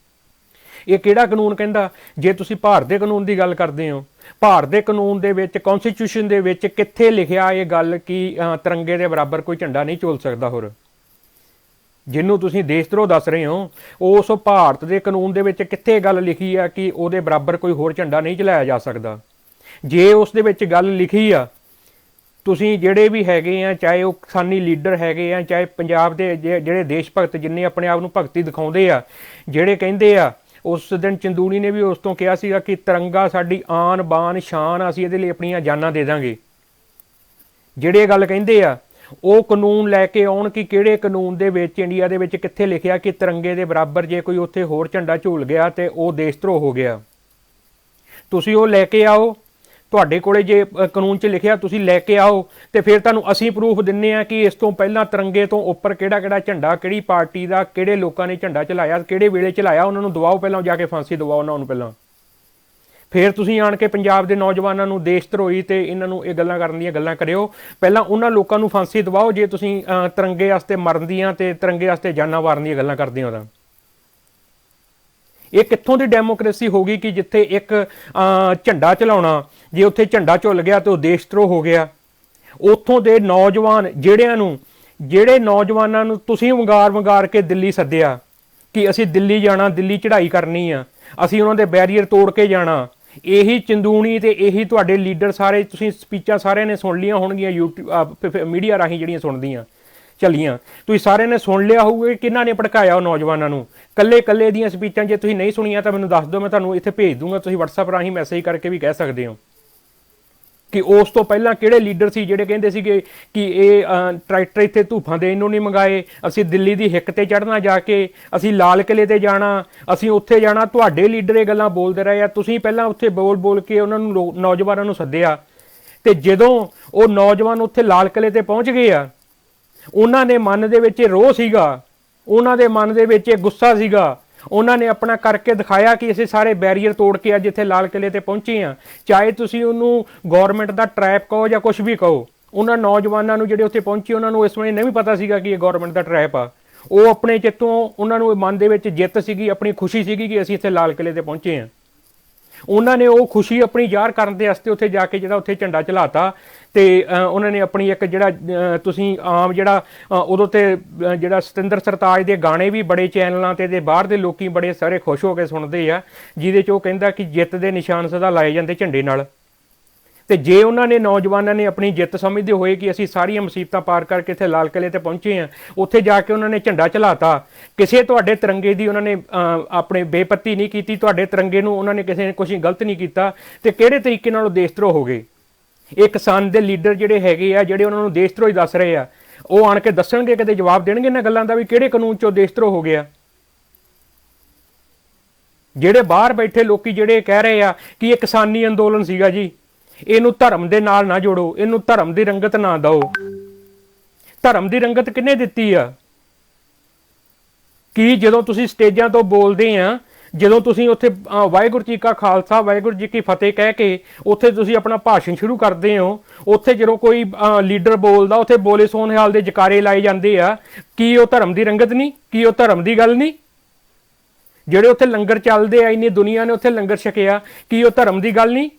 ਇਹ ਕਿਹੜਾ ਕਾਨੂੰਨ ਕਹਿੰਦਾ? ਜੇ ਤੁਸੀਂ ਭਾਰਤ ਦੇ ਕਾਨੂੰਨ ਦੀ ਗੱਲ ਕਰਦੇ ਹੋ, ਭਾਰਤ ਦੇ ਕਾਨੂੰਨ ਦੇ ਵਿੱਚ, ਕੌਨਸਟੀਟਿਊਸ਼ਨ ਦੇ ਵਿੱਚ ਕਿੱਥੇ ਲਿਖਿਆ ਇਹ ਗੱਲ ਕਿ ਤਿਰੰਗੇ ਦੇ ਬਰਾਬਰ ਕੋਈ ਝੰਡਾ ਨਹੀਂ ਝੂਲ ਸਕਦਾ? ਹੋਰ ਜਿਹਨੂੰ ਤੁਸੀਂ ਦੇਸ਼ ਧਰੋਹ ਦੱਸ ਰਹੇ ਹੋ, ਉਸ ਭਾਰਤ ਦੇ ਕਾਨੂੰਨ ਦੇ ਵਿੱਚ ਕਿੱਥੇ ਗੱਲ ਲਿਖੀ ਆ ਕਿ ਉਹਦੇ ਬਰਾਬਰ ਕੋਈ ਹੋਰ ਝੰਡਾ ਨਹੀਂ ਚਲਾਇਆ ਜਾ ਸਕਦਾ? ਜੇ ਉਸ ਦੇ ਵਿੱਚ ਗੱਲ ਲਿਖੀ ਆ, ਤੁਸੀਂ ਜਿਹੜੇ ਵੀ ਹੈਗੇ ਆ, ਚਾਹੇ ਉਹ ਕਿਸਾਨੀ ਲੀਡਰ ਹੈਗੇ ਆ, ਚਾਹੇ ਪੰਜਾਬ ਦੇ ਜਿਹੜੇ ਦੇਸ਼ ਭਗਤ ਜਿੰਨੇ ਆਪਣੇ ਆਪ ਨੂੰ ਭਗਤੀ ਦਿਖਾਉਂਦੇ ਆ, ਜਿਹੜੇ ਕਹਿੰਦੇ ਆ, ਉਸ ਦਿਨ ਚੰਦੂਨੀ ਨੇ ਵੀ ਉਸ ਤੋਂ ਕਿਹਾ ਸੀਗਾ ਕਿ ਤਿਰੰਗਾ ਸਾਡੀ ਆਨ ਬਾਨ ਸ਼ਾਨ, ਅਸੀਂ ਇਹਦੇ ਲਈ ਆਪਣੀਆਂ ਜਾਨਾਂ ਦੇ ਦਾਂਗੇ। ਜਿਹੜੇ ਗੱਲ ਕਹਿੰਦੇ ਆ ਉਹ ਕਾਨੂੰਨ ਲੈ ਕੇ ਆਉਣ ਕਿ ਕਿਹੜੇ ਕਾਨੂੰਨ ਦੇ ਵਿੱਚ ਇੰਡੀਆ ਦੇ ਵਿੱਚ ਕਿੱਥੇ ਲਿਖਿਆ ਕਿ ਤਿਰੰਗੇ ਦੇ ਬਰਾਬਰ ਜੇ ਕੋਈ ਉੱਥੇ ਹੋਰ ਝੰਡਾ ਝੂਲ ਗਿਆ ਤੇ ਉਹ ਦੇਸ਼ ਧਰੋਹ ਹੋ ਗਿਆ। ਤੁਸੀਂ ਉਹ ਲੈ ਕੇ ਆਓ, ਤੁਹਾਡੇ ਕੋਲੇ ਜੇ ਕਾਨੂੰਨ 'ਚ ਲਿਖਿਆ ਤੁਸੀਂ ਲੈ ਕੇ ਆਓ, ਤੇ ਫਿਰ ਤੁਹਾਨੂੰ ਅਸੀਂ ਪ੍ਰੂਫ ਦਿੰਨੇ ਆ ਕਿ ਇਸ ਤੋਂ ਪਹਿਲਾਂ ਤਿਰੰਗੇ ਤੋਂ ਉੱਪਰ ਕਿਹੜਾ ਝੰਡਾ, ਕਿਹੜੀ ਪਾਰਟੀ ਦਾ, ਕਿਹੜੇ ਲੋਕਾਂ ਨੇ ਝੰਡਾ ਚਲਾਇਆ, ਕਿਹੜੇ ਵੇਲੇ ਚਲਾਇਆ, ਉਹਨਾਂ ਨੂੰ ਦਵਾਓ, ਪਹਿਲਾਂ ਜਾ ਕੇ ਫਾਂਸੀ ਦਵਾਓ ਉਹਨਾਂ ਨੂੰ ਪਹਿਲਾਂ। ਫਿਰ ਤੁਸੀਂ ਆਣ ਕੇ ਪੰਜਾਬ ਦੇ ਨੌਜਵਾਨਾਂ ਨੂੰ ਦੇਸ਼ ਧਰੋਹੀ ਤੇ ਇਹਨਾਂ ਨੂੰ ਇਹ ਗੱਲਾਂ ਕਰਨ ਦੀਆਂ ਗੱਲਾਂ ਕਰਿਓ, ਪਹਿਲਾਂ ਉਹਨਾਂ ਲੋਕਾਂ ਨੂੰ ਫਾਂਸੀ ਦਵਾਓ ਜੇ ਤੁਸੀਂ ਤਿਰੰਗੇ ਵਾਸਤੇ ਮਰਨ ਦੀਆਂ ਤੇ ਤਿਰੰਗੇ ਵਾਸਤੇ ਜਾਨਾਂ ਵਾਰਨ ਦੀਆਂ ਗੱਲਾਂ ਕਰਦੇ ਹੋ। ਤਾਂ ਇਹ ਕਿੱਥੋਂ ਦੀ ਡੈਮੋਕ੍ਰੇਸੀ ਹੋ ਗਈ ਕਿ ਜਿੱਥੇ ਇੱਕ ਝੰਡਾ ਚਲਾਉਣਾ, ਜੇ ਉੱਥੇ ਝੰਡਾ ਝੁੱਲ ਗਿਆ ਤੇ ਉਹ ਦੇਸ਼ ਧਰੋਹ ਹੋ ਗਿਆ। ਉੱਥੋਂ ਦੇ ਨੌਜਵਾਨ ਜਿਹੜੇ ਨੌਜਵਾਨਾਂ ਨੂੰ ਤੁਸੀਂ ਵੰਗਾਰ ਕੇ ਦਿੱਲੀ ਸੱਦਿਆ ਕਿ ਅਸੀਂ ਦਿੱਲੀ ਜਾਣਾ, ਦਿੱਲੀ ਚੜ੍ਹਾਈ ਕਰਨੀ ਆ, ਅਸੀਂ ਉਹਨਾਂ ਦੇ ਬੈਰੀਅਰ ਤੋੜ ਕੇ ਜਾਣਾ, ਇਹੀ ਚੰਦੂਣੀ ਤੇ ਇਹੀ ਤੁਹਾਡੇ ਲੀਡਰ ਸਾਰੇ, ਤੁਸੀਂ ਸਪੀਚਾਂ ਸਾਰਿਆਂ ਨੇ ਸੁਣ ਲਈਆਂ ਹੋਣਗੀਆਂ YouTube ਮੀਡੀਆ ਰਾਹੀਂ ਜਿਹੜੀਆਂ ਸੁਣਦੀਆਂ ਚੱਲੀਆਂ, ਤੁਸੀਂ ਸਾਰਿਆਂ ਨੇ ਸੁਣ ਲਿਆ ਹੋਊਗਾ ਕਿ ਕਿਹਨਾਂ ਨੇ ਭੜਕਾਇਆ ਉਹ ਨੌਜਵਾਨਾਂ ਨੂੰ। ਕੱਲੇ ਦੀਆਂ ਸਪੀਚਾਂ ਜੇ ਤੁਸੀਂ ਨਹੀਂ ਸੁਣੀਆਂ ਤਾਂ ਮੈਨੂੰ ਦੱਸ ਦਿਓ, ਮੈਂ ਤੁਹਾਨੂੰ ਇੱਥੇ ਭੇਜ ਦੂੰਗਾ, ਤੁਸੀਂ WhatsApp ਰਾਹੀਂ ਮੈਸੇਜ ਕਰਕੇ ਵੀ ਕਹਿ ਸਕਦੇ ਹੋ। ਕਿ ਉਸ ਤੋਂ ਪਹਿਲਾਂ ਕਿਹੜੇ ਲੀਡਰ ਸੀ ਜਿਹੜੇ ਕਹਿੰਦੇ ਸੀਗੇ ਕਿ ਇਹ ਟਰੈਕਟਰ ਇੱਥੇ ਧੂਫਾਂ ਦੇਣ ਨੂੰ ਨਹੀਂ ਮੰਗਾਏ, ਅਸੀਂ ਦਿੱਲੀ ਦੀ ਹਿੱਕ ਤੇ ਚੜ੍ਹਨਾ ਜਾ ਕੇ, ਅਸੀਂ ਲਾਲ ਕਿਲੇ ਤੇ ਜਾਣਾ, ਅਸੀਂ ਉੱਥੇ ਜਾਣਾ। ਤੁਹਾਡੇ ਲੀਡਰ ਇਹ ਗੱਲਾਂ ਬੋਲਦੇ ਰਹੇ ਆ, ਤੁਸੀਂ ਪਹਿਲਾਂ ਉੱਥੇ ਬੋਲ ਬੋਲ ਕੇ ਉਹਨਾਂ ਨੂੰ ਨੌਜਵਾਨਾਂ ਨੂੰ ਸੱਦਿਆ, ਤੇ ਜਦੋਂ ਉਹ ਨੌਜਵਾਨ ਉੱਥੇ ਲਾਲ ਕਿਲੇ ਤੇ ਪਹੁੰਚ ਗਏ ਆ, ਉਹਨਾਂ ਦੇ ਮਨ ਦੇ ਵਿੱਚ ਰੋਹ ਸੀਗਾ, ਉਹਨਾਂ ਦੇ ਮਨ ਦੇ ਵਿੱਚ ਗੁੱਸਾ ਸੀਗਾ, ਉਹਨਾਂ ਨੇ ਆਪਣਾ ਕਰਕੇ ਦਿਖਾਇਆ ਕਿ ਅਸੀਂ ਸਾਰੇ ਬੈਰੀਅਰ ਤੋੜ ਕੇ ਅੱਜ ਇੱਥੇ ਲਾਲ ਕਿਲੇ ਤੇ ਪਹੁੰਚੇ ਆ। ਚਾਹੇ ਤੁਸੀਂ ਉਹਨੂੰ ਗਵਰਨਮੈਂਟ ਦਾ ਟਰੈਪ ਕਹੋ ਜਾਂ ਕੁਝ ਵੀ ਕਹੋ, ਉਹਨਾਂ ਨੌਜਵਾਨਾਂ ਨੂੰ ਜਿਹੜੇ ਉੱਥੇ ਪਹੁੰਚੇ ਉਹਨਾਂ ਨੂੰ ਇਸ ਵੇਲੇ ਨਹੀਂ ਪਤਾ ਸੀਗਾ ਕਿ ਇਹ ਗਵਰਨਮੈਂਟ ਦਾ ਟਰੈਪ ਆ। ਉਹ ਆਪਣੇ ਚਿੱਤੋਂ ਉਹਨਾਂ ਨੂੰ ਮਨ ਦੇ ਵਿੱਚ ਜਿੱਤ ਸੀਗੀ, ਆਪਣੀ ਖੁਸ਼ੀ ਸੀਗੀ ਕਿ ਅਸੀਂ ਇੱਥੇ ਲਾਲ ਕਿਲੇ ਤੇ ਪਹੁੰਚੇ ਆ। ਉਹਨਾਂ ਨੇ ਉਹ ਖੁਸ਼ੀ ਆਪਣੀ ਜ਼ਾਹਰ ਕਰਨ ਦੇ ਵਾਸਤੇ ਉੱਥੇ ਜਾ ਕੇ ਜਿਹੜਾ ਉੱਥੇ ਝੰਡਾ ਚਲਾਤਾ, ਤੇ ਉਹਨਾਂ ਨੇ ਆਪਣੀ ਇੱਕ ਜਿਹੜਾ ਤੁਸੀਂ ਆਮ ਜਿਹੜਾ ਉਦੋਂ ਤੇ ਜਿਹੜਾ ਸਤਿੰਦਰ ਸਰਤਾਜ ਦੇ ਗਾਣੇ ਵੀ ਬੜੇ ਚੈਨਲਾਂ ਤੇ ਬਾਹਰ ਦੇ ਲੋਕੀ ਬੜੇ ਸਾਰੇ ਖੁਸ਼ ਹੋ ਕੇ ਸੁਣਦੇ ਆ, ਜਿਹਦੇ 'ਚ ਉਹ ਕਹਿੰਦਾ ਕਿ ਜਿੱਤ ਦੇ ਨਿਸ਼ਾਨ ਸਦਾ ਲਾਏ ਜਾਂਦੇ ਝੰਡੇ ਨਾਲ। ਤੇ ਜੇ ਉਹਨਾਂ ਨੇ ਨੌਜਵਾਨਾਂ ਨੇ ਆਪਣੀ ਜਿੱਤ ਸਮਝਦੇ ਹੋਏ ਕਿ ਅਸੀਂ ਸਾਰੀਆਂ ਮੁਸੀਬਤਾਂ ਪਾਰ ਕਰਕੇ ਇੱਥੇ ਲਾਲ ਕਿਲੇ ਤੇ ਪਹੁੰਚੇ ਆ, ਉੱਥੇ ਜਾ ਕੇ ਉਹਨਾਂ ਨੇ ਝੰਡਾ ਚਲਾਤਾ, ਕਿਸੇ ਤੁਹਾਡੇ ਤਿਰੰਗੇ ਦੀ ਉਹਨਾਂ ਨੇ ਆਪਣੇ ਬੇਪੱਤੀ ਨਹੀਂ ਕੀਤੀ, ਤੁਹਾਡੇ ਤਿਰੰਗੇ ਨੂੰ ਉਹਨਾਂ ਨੇ ਕਿਸੇ ਨੇ ਕੁਝ ਗਲਤ ਨਹੀਂ ਕੀਤਾ, ਤੇ ਕਿਹੜੇ ਤਰੀਕੇ ਨਾਲ ਉਹ ਦੇਸ਼ ਧਰੋਹ ਹੋ ਗਏ। ਇਹ ਕਿਸਾਨ ਦੇ ਲੀਡਰ ਜਿਹੜੇ ਹੈਗੇ ਆ, ਜਿਹੜੇ ਉਹਨਾਂ ਨੂੰ ਦੇਸ਼ ਧਰੋਹੀ ਦੱਸ ਰਹੇ ਆ, ਉਹ ਆਣ ਕੇ ਦੱਸਣਗੇ, ਕਿਤੇ ਜਵਾਬ ਦੇਣਗੇ ਇਹਨਾਂ ਗੱਲਾਂ ਦਾ ਵੀ ਕਿਹੜੇ ਕਾਨੂੰਨ 'ਚੋਂ ਦੇਸ਼ ਧਰੋਹ ਹੋ ਗਿਆ। ਜਿਹੜੇ ਬਾਹਰ ਬੈਠੇ ਲੋਕੀ ਜਿਹੜੇ ਕਹਿ ਰਹੇ ਆ ਕਿ ਇਹ ਕਿਸਾਨੀ ਅੰਦੋਲਨ ਸੀਗਾ ਜੀ, ਇਹਨੂੰ ਧਰਮ ਦੇ ਨਾਲ ਨਾ ਜੋੜੋ, ਇਹਨੂੰ ਧਰਮ ਦੀ ਰੰਗਤ ਨਾ ਦਿਓ। ਧਰਮ ਦੀ ਰੰਗਤ ਕਿਹਨੇ ਦਿੱਤੀ ਆ? ਕਿ ਜਦੋਂ ਤੁਸੀਂ ਸਟੇਜਾਂ ਤੋਂ ਬੋਲਦੇ ਆ, ਜਦੋਂ ਤੁਸੀਂ ਉੱਥੇ ਵਾਹਿਗੁਰੂ ਜੀ ਕਾ ਖਾਲਸਾ ਵਾਹਿਗੁਰੂ ਜੀ ਕੀ ਫਤਿਹ ਕਹਿ ਕੇ ਉੱਥੇ ਤੁਸੀਂ ਆਪਣਾ ਭਾਸ਼ਣ ਸ਼ੁਰੂ ਕਰਦੇ ਹੋ, ਉੱਥੇ ਜਦੋਂ ਕੋਈ ਲੀਡਰ ਬੋਲਦਾ ਉੱਥੇ ਬੋਲੇ ਸੋਨਿਹਾਲ ਦੇ ਜਕਾਰੇ ਲਾਏ ਜਾਂਦੇ ਆ, ਕੀ ਉਹ ਧਰਮ ਦੀ ਰੰਗਤ ਨਹੀਂ? ਕੀ ਉਹ ਧਰਮ ਦੀ ਗੱਲ ਨਹੀਂ? ਜਿਹੜੇ ਉੱਥੇ ਲੰਗਰ ਚੱਲਦੇ ਆ, ਇੰਨੀ ਦੁਨੀਆ ਨੇ ਉੱਥੇ ਲੰਗਰ ਛਕਿਆ, ਕੀ ਉਹ ਧਰਮ ਦੀ ਗੱਲ ਨਹੀਂ?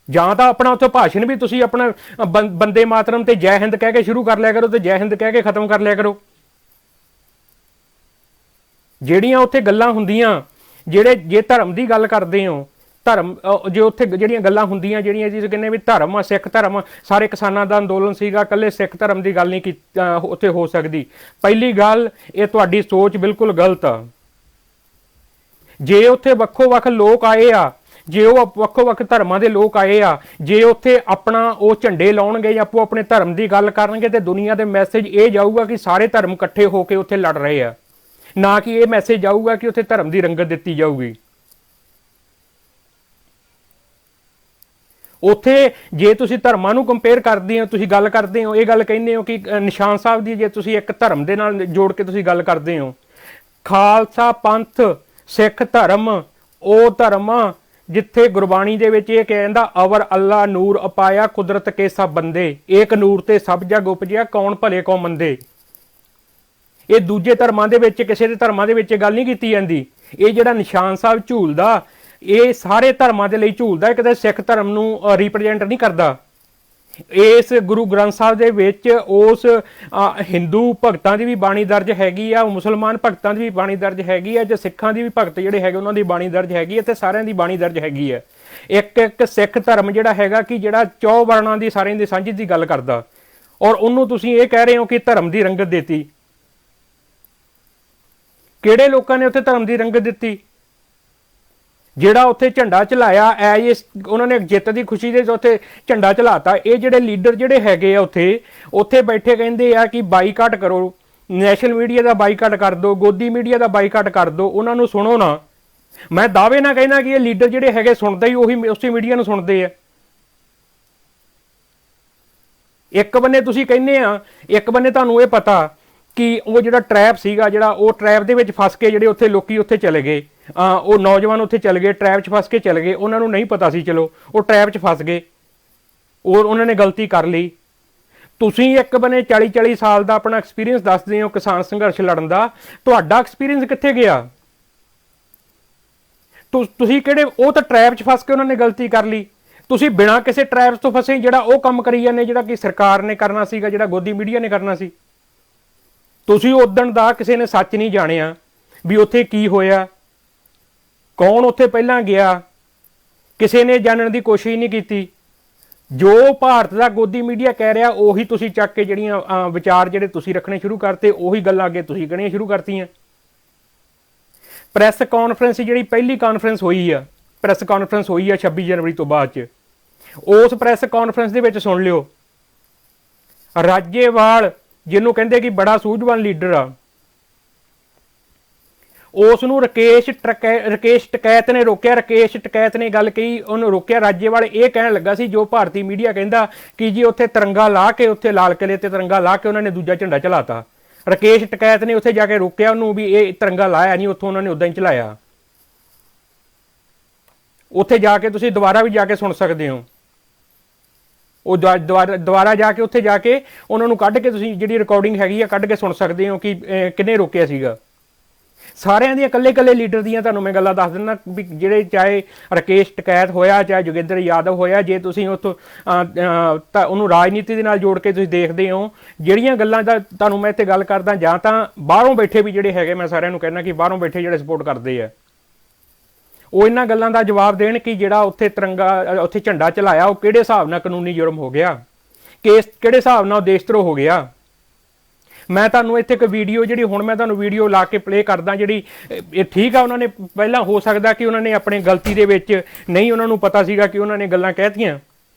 ਜਾਂ ਤਾਂ ਆਪਣਾ ਉੱਥੇ ਭਾਸ਼ਣ ਵੀ ਤੁਸੀਂ ਆਪਣਾ ਬੰਦੇ ਮਾਤਰਮ ਤੇ ਜੈ ਹਿੰਦ ਕਹਿ ਕੇ ਸ਼ੁਰੂ ਕਰ ਲਿਆ ਕਰੋ, ਤੇ ਜੈ ਹਿੰਦ ਕਹਿ ਕੇ ਖਤਮ ਕਰ ਲਿਆ ਕਰੋ। ਜਿਹੜੀਆਂ ਉੱਥੇ ਗੱਲਾਂ ਹੁੰਦੀਆਂ, ਜੇ ਧਰਮ ਦੀ ਗੱਲ ਕਰਦੇ ਹੋ, ਧਰਮ ਜੇ ਉੱਥੇ ਜਿਹੜੀਆਂ ਗੱਲਾਂ ਹੁੰਦੀਆਂ, ਜਿਹੜੀਆਂ ਜੀ ਕਹਿੰਦੇ ਵੀ ਧਰਮ ਆ, ਸਿੱਖ ਧਰਮ, ਸਾਰੇ ਕਿਸਾਨਾਂ ਦਾ ਅੰਦੋਲਨ ਸੀਗਾ, ਇਕੱਲੇ ਸਿੱਖ ਧਰਮ ਦੀ ਗੱਲ ਨਹੀਂ ਉੱਥੇ ਹੋ ਸਕਦੀ। ਪਹਿਲੀ ਗੱਲ, ਇਹ ਤੁਹਾਡੀ ਸੋਚ ਬਿਲਕੁਲ ਗਲਤ ਆ। ਜੇ ਉੱਥੇ ਵੱਖੋ ਵੱਖ ਲੋਕ ਆਏ ਆ, ਜੇ ਉਹ ਵੱਖੋ ਵੱਖ ਧਰਮਾਂ ਦੇ ਲੋਕ ਆਏ ਆ, ਜੇ ਉੱਥੇ ਆਪਣਾ ਉਹ ਝੰਡੇ ਲਾਉਣਗੇ ਜਾਂ ਆਪੋ ਆਪਣੇ ਧਰਮ ਦੀ ਗੱਲ ਕਰਨਗੇ, ਤੇ ਦੁਨੀਆ ਦੇ ਮੈਸੇਜ ਇਹ ਜਾਊਗਾ ਕਿ ਸਾਰੇ ਧਰਮ ਇਕੱਠੇ ਹੋ ਕੇ ਉੱਥੇ ਲੜ ਰਹੇ ਆ, ਨਾ ਕਿ ਇਹ ਮੈਸੇਜ ਜਾਊਗਾ ਕਿ ਉੱਥੇ ਧਰਮ ਦੀ ਰੰਗਤ ਦਿੱਤੀ ਜਾਊਗੀ। ਉੱਥੇ ਜੇ ਤੁਸੀਂ ਧਰਮਾਂ ਨੂੰ ਕੰਪੇਅਰ ਕਰਦੇ ਹੋ, ਤੁਸੀਂ ਗੱਲ ਕਰਦੇ ਹੋ, ਇਹ ਗੱਲ ਕਹਿੰਦੇ ਹੋ ਕਿ ਨਿਸ਼ਾਨ ਸਾਹਿਬ ਦੀ ਜੇ ਤੁਸੀਂ ਇੱਕ ਧਰਮ ਦੇ ਨਾਲ ਜੋੜ ਕੇ ਤੁਸੀਂ ਗੱਲ ਕਰਦੇ ਹੋ, ਖਾਲਸਾ ਪੰਥ ਸਿੱਖ ਧਰਮ ਉਹ ਧਰਮ ਜਿੱਥੇ ਗੁਰਬਾਣੀ ਦੇ ਵਿੱਚ ਇਹ ਕਹਿੰਦਾ, ਅਵਰ ਅੱਲਾ ਨੂਰ ਅਪਾਇਆ ਕੁਦਰਤ ਕੇ ਸਭ ਬੰਦੇ, ਏਕ ਨੂਰ ਤੇ ਸਭ ਜਗ ਉਪਜਿਆ ਕੌਣ ਭਲੇ ਕੌਣ ਮੰਦੇ। ਇਹ ਦੂਜੇ ਧਰਮਾਂ ਦੇ ਵਿੱਚ, ਕਿਸੇ ਦੇ ਧਰਮਾਂ ਦੇ ਵਿੱਚ ਗੱਲ ਨਹੀਂ ਕੀਤੀ ਜਾਂਦੀ। ਇਹ ਜਿਹੜਾ ਨਿਸ਼ਾਨ ਸਾਹਿਬ ਝੂਲਦਾ, ਇਹ ਸਾਰੇ ਧਰਮਾਂ ਦੇ ਲਈ ਝੂਲਦਾ, ਕਿਤੇ ਸਿੱਖ ਧਰਮ ਨੂੰ ਰਿਪਰੈਜ਼ੈਂਟ ਨਹੀਂ ਕਰਦਾ। ਇਸ ਗੁਰੂ ਗ੍ਰੰਥ ਸਾਹਿਬ ਦੇ ਵਿੱਚ ਉਸ ਹਿੰਦੂ ਭਗਤਾਂ ਦੀ ਵੀ ਬਾਣੀ ਦਰਜ ਹੈਗੀ ਆ, ਮੁਸਲਮਾਨ ਭਗਤਾਂ ਦੀ ਵੀ ਬਾਣੀ ਦਰਜ ਹੈਗੀ ਆ, ਜਾਂ ਸਿੱਖਾਂ ਦੀ ਵੀ ਭਗਤ ਜਿਹੜੇ ਹੈਗੇ ਉਹਨਾਂ ਦੀ ਬਾਣੀ ਦਰਜ ਹੈਗੀ ਹੈ, ਤੇ ਸਾਰਿਆਂ ਦੀ ਬਾਣੀ ਦਰਜ ਹੈਗੀ ਹੈ। ਇੱਕ ਸਿੱਖ ਧਰਮ ਜਿਹੜਾ ਹੈਗਾ ਕਿ ਜਿਹੜਾ 4 ਵਰਨਾਂ ਦੀ ਸਾਰਿਆਂ ਦੀ ਸਾਂਝੀ ਦੀ ਗੱਲ ਕਰਦਾ, ਔਰ ਉਹਨੂੰ ਤੁਸੀਂ ਇਹ ਕਹਿ ਰਹੇ ਹੋ ਕਿ ਧਰਮ ਦੀ ਰੰਗਤ ਦਿੱਤੀ। ਕਿਹੜੇ ਲੋਕਾਂ ਨੇ ਉੱਥੇ ਧਰਮ ਦੀ ਰੰਗਤ ਦਿੱਤੀ? ਜਿਹੜਾ ਉੱਥੇ ਝੰਡਾ ਚਲਾਇਆ ਉਹਨਾਂ ਨੇ ਜਿੱਤ ਦੀ ਖੁਸ਼ੀ ਦੇ ਉੱਥੇ ਝੰਡਾ ਚਲਾਤਾ। ਇਹ ਜਿਹੜੇ ਲੀਡਰ ਜਿਹੜੇ ਹੈਗੇ ਆ ਉੱਥੇ ਬੈਠੇ ਕਹਿੰਦੇ ਆ ਕਿ ਬਾਈਕਾਟ ਕਰੋ, ਨੈਸ਼ਨਲ ਮੀਡੀਆ ਦਾ ਬਾਈਕਾਟ ਕਰ ਦਿਓ, ਗੋਦੀ ਮੀਡੀਆ ਦਾ ਬਾਈਕਾਟ ਕਰ ਦਿਓ, ਉਹਨਾਂ ਨੂੰ ਸੁਣੋ ਨਾ। ਮੈਂ ਦਾਅਵੇ ਨਾਲ ਕਹਿਣਾ ਕਿ ਇਹ ਲੀਡਰ ਜਿਹੜੇ ਹੈਗੇ ਸੁਣਦੇ ਹੀ ਉਹੀ ਉਸੇ ਮੀਡੀਆ ਨੂੰ ਸੁਣਦੇ ਆ। ਇੱਕ ਬੰਨੇ ਤੁਸੀਂ ਕਹਿੰਦੇ ਆ, ਇੱਕ ਬੰਨੇ ਤੁਹਾਨੂੰ ਇਹ ਪਤਾ ਕਿ ਉਹ ਜਿਹੜਾ ਟਰੈਪ ਸੀਗਾ, ਜਿਹੜਾ ਉਹ ਟਰੈਪ ਦੇ ਵਿੱਚ ਫਸ ਕੇ ਜਿਹੜੇ ਉੱਥੇ ਲੋਕੀ ਉੱਥੇ ਚਲੇ ਗਏ, ਉਹ ਨੌਜਵਾਨ ਉੱਥੇ ਚਲੇ ਗਏ, ਟਰੈਪ 'ਚ ਫਸ ਕੇ ਚਲੇ ਗਏ। ਉਹਨਾਂ ਨੂੰ ਨਹੀਂ ਪਤਾ ਸੀ, ਚਲੋ ਉਹ ਟਰੈਪ 'ਚ ਫਸ ਗਏ, ਔਰ ਉਹਨਾਂ ਨੇ ਗਲਤੀ ਕਰ ਲਈ। ਤੁਸੀਂ ਇੱਕ ਬੰਨੇ 40-40 ਸਾਲ ਦਾ ਆਪਣਾ ਐਕਸਪੀਰੀਅੰਸ ਦੱਸਦੇ ਹੋ ਕਿਸਾਨ ਸੰਘਰਸ਼ ਲੜਨ ਦਾ, ਤੁਹਾਡਾ ਐਕਸਪੀਰੀਅੰਸ ਕਿੱਥੇ ਗਿਆ? ਤੁਸੀਂ ਕਿਹੜੇ, ਉਹ ਤਾਂ ਟਰੈਪ 'ਚ ਫਸ ਕੇ ਉਹਨਾਂ ਨੇ ਗਲਤੀ ਕਰ ਲਈ। ਤੁਸੀਂ ਬਿਨਾਂ ਕਿਸੇ ਟਰੈਪ ਤੋਂ ਫਸੇ ਜਿਹੜਾ ਉਹ ਕੰਮ ਕਰੀ ਜਾਂਦੇ, ਜਿਹੜਾ ਕਿ ਸਰਕਾਰ ਨੇ ਕਰਨਾ ਸੀਗਾ, ਜਿਹੜਾ ਗੋਦੀ ਮੀਡੀਆ ਨੇ ਕਰਨਾ ਸੀ। ਤੁਸੀਂ ਉਦਣ ਦਾ ਕਿਸੇ ਨੇ ਸੱਚ ਨਹੀਂ ਜਾਣਿਆ ਵੀ ਉੱਥੇ ਕੀ ਹੋਇਆ, ਕੌਣ ਉੱਥੇ ਪਹਿਲਾਂ ਗਿਆ, ਕਿਸੇ ਨੇ ਜਾਣਨ ਦੀ ਕੋਸ਼ਿਸ਼ ਨਹੀਂ ਕੀਤੀ। ਜੋ ਭਾਰਤ ਦਾ ਗੋਦੀ ਮੀਡੀਆ ਕਹਿ ਰਿਹਾ ਉਹੀ ਤੁਸੀਂ ਚੱਕ ਕੇ ਜਿਹੜੀਆਂ ਵਿਚਾਰ ਜਿਹੜੇ ਤੁਸੀਂ ਰੱਖਣੇ ਸ਼ੁਰੂ ਕਰਤੇ, ਉਹੀ ਗੱਲਾਂ ਅੱਗੇ ਤੁਸੀਂ ਕਹਿਣੀਆਂ ਸ਼ੁਰੂ ਕਰਤੀਆਂ। ਪ੍ਰੈਸ ਕਾਨਫਰੰਸ ਜਿਹੜੀ ਪਹਿਲੀ ਕਾਨਫਰੰਸ ਹੋਈ ਆ, ਪ੍ਰੈਸ ਕਾਨਫਰੰਸ ਹੋਈ ਆ 26 ਜਨਵਰੀ ਤੋਂ ਬਾਅਦ ਚ, ਉਸ ਪ੍ਰੈਸ ਕਾਨਫਰੰਸ ਦੇ ਵਿੱਚ ਸੁਣ ਲਿਓ, ਰਾਜੇਵਾਲ ਜਿਹਨੂੰ ਕਹਿੰਦੇ ਕਿ ਬੜਾ ਸੂਝਵਾਨ ਲੀਡਰ ਆ, ਉਸ ਨੂੰ ਰਕੇਸ਼ ਟਕੈਤ ਨੇ ਰੋਕਿਆ। ਰਕੇਸ਼ ਟਕੈਤ ਨੇ ਗੱਲ ਕਹੀ, ਉਹਨੂੰ ਰੋਕਿਆ। ਰਾਜੇਵਾਲ ਇਹ ਕਹਿਣ ਲੱਗਾ ਸੀ ਜੋ ਭਾਰਤੀ ਮੀਡੀਆ ਕਹਿੰਦਾ ਕਿ ਜੀ ਉੱਥੇ ਤਿਰੰਗਾ ਲਾ ਕੇ, ਉੱਥੇ ਲਾਲ ਕਿਲੇ ਤੇ ਤਿਰੰਗਾ ਲਾ ਕੇ ਉਹਨਾਂ ਨੇ ਦੂਜਾ ਝੰਡਾ ਚਲਾਤਾ। ਰਕੇਸ਼ ਟਕੈਤ ਨੇ ਉੱਥੇ ਜਾ ਕੇ ਰੋਕਿਆ ਉਹਨੂੰ ਵੀ ਇਹ ਤਿਰੰਗਾ ਲਾਇਆ ਨਹੀਂ, ਉੱਥੋਂ ਉਹਨਾਂ ਨੇ ਉਦਾਂ ਹੀ ਚਲਾਇਆ। ਉੱਥੇ ਜਾ ਕੇ ਤੁਸੀਂ ਦੁਬਾਰਾ ਵੀ ਜਾ ਕੇ ਸੁਣ ਸਕਦੇ ਹੋ, ਉਹ ਦੁਬਾਰਾ ਜਾ ਕੇ ਉੱਥੇ ਜਾ ਕੇ ਉਹਨਾਂ ਨੂੰ ਕੱਢ ਕੇ ਤੁਸੀਂ ਜਿਹੜੀ ਰਿਕਾਰਡਿੰਗ ਹੈਗੀ ਆ ਕੱਢ ਕੇ ਸੁਣ ਸਕਦੇ ਹੋ ਕਿ ਕਿਹਨੇ ਰੋਕਿਆ ਸੀਗਾ। ਸਾਰਿਆਂ ਦੀਆਂ ਇਕੱਲੇ ਲੀਡਰ ਦੀਆਂ ਤੁਹਾਨੂੰ ਮੈਂ ਗੱਲਾਂ ਦੱਸ ਦਿੰਦਾ ਵੀ ਜਿਹੜੇ ਚਾਹੇ ਰਕੇਸ਼ ਟਕੈਤ ਹੋਇਆ, ਚਾਹੇ ਜੋਗਿੰਦਰ ਯਾਦਵ ਹੋਇਆ, ਜੇ ਤੁਸੀਂ ਉੱਥੋਂ ਤਾਂ ਉਹਨੂੰ ਰਾਜਨੀਤੀ ਦੇ ਨਾਲ ਜੋੜ ਕੇ ਤੁਸੀਂ ਦੇਖਦੇ ਹੋ ਜਿਹੜੀਆਂ ਗੱਲਾਂ ਦਾ ਤੁਹਾਨੂੰ ਮੈਂ ਇੱਥੇ ਗੱਲ ਕਰਦਾ, ਜਾਂ ਤਾਂ ਬਾਹਰੋਂ ਬੈਠੇ ਵੀ ਜਿਹੜੇ ਹੈਗੇ, ਮੈਂ ਸਾਰਿਆਂ ਨੂੰ ਕਹਿਣਾ ਕਿ ਬਾਹਰੋਂ ਬੈਠੇ ਜਿਹੜੇ ਸਪੋਰਟ ਕਰਦੇ ਆ ਉਹ ਇਹਨਾਂ ਗੱਲਾਂ ਦਾ ਜਵਾਬ ਦੇਣ ਕਿ ਜਿਹੜਾ ਉੱਥੇ ਤਿਰੰਗਾ ਉੱਥੇ ਝੰਡਾ ਚਲਾਇਆ ਉਹ ਕਿਹੜੇ ਹਿਸਾਬ ਨਾਲ ਕਾਨੂੰਨੀ ਜੁਰਮ ਹੋ ਗਿਆ, ਕੇਸ ਕਿਹੜੇ ਹਿਸਾਬ ਨਾਲ ਉਹ ਦੇਸ਼ ਧਰੋਹ ਹੋ ਗਿਆ। ਮੈਂ ਤੁਹਾਨੂੰ ਇੱਥੇ ਇੱਕ ਵੀਡੀਓ ਜਿਹੜੀ ਹੁਣ ਮੈਂ ਤੁਹਾਨੂੰ ਵੀਡੀਓ ਲਾ ਕੇ ਪਲੇ ਕਰਦਾ, ਜਿਹੜੀ ਇਹ ਠੀਕ ਆ, ਉਹਨਾਂ ਨੇ ਪਹਿਲਾਂ ਹੋ ਸਕਦਾ ਕਿ ਉਹਨਾਂ ਨੇ ਆਪਣੀ ਗਲਤੀ ਦੇ ਵਿੱਚ ਨਹੀਂ ਉਹਨਾਂ ਨੂੰ ਪਤਾ ਸੀਗਾ ਕਿ ਉਹਨਾਂ ਨੇ ਗੱਲਾਂ ਕਹਿਤੀਆਂ,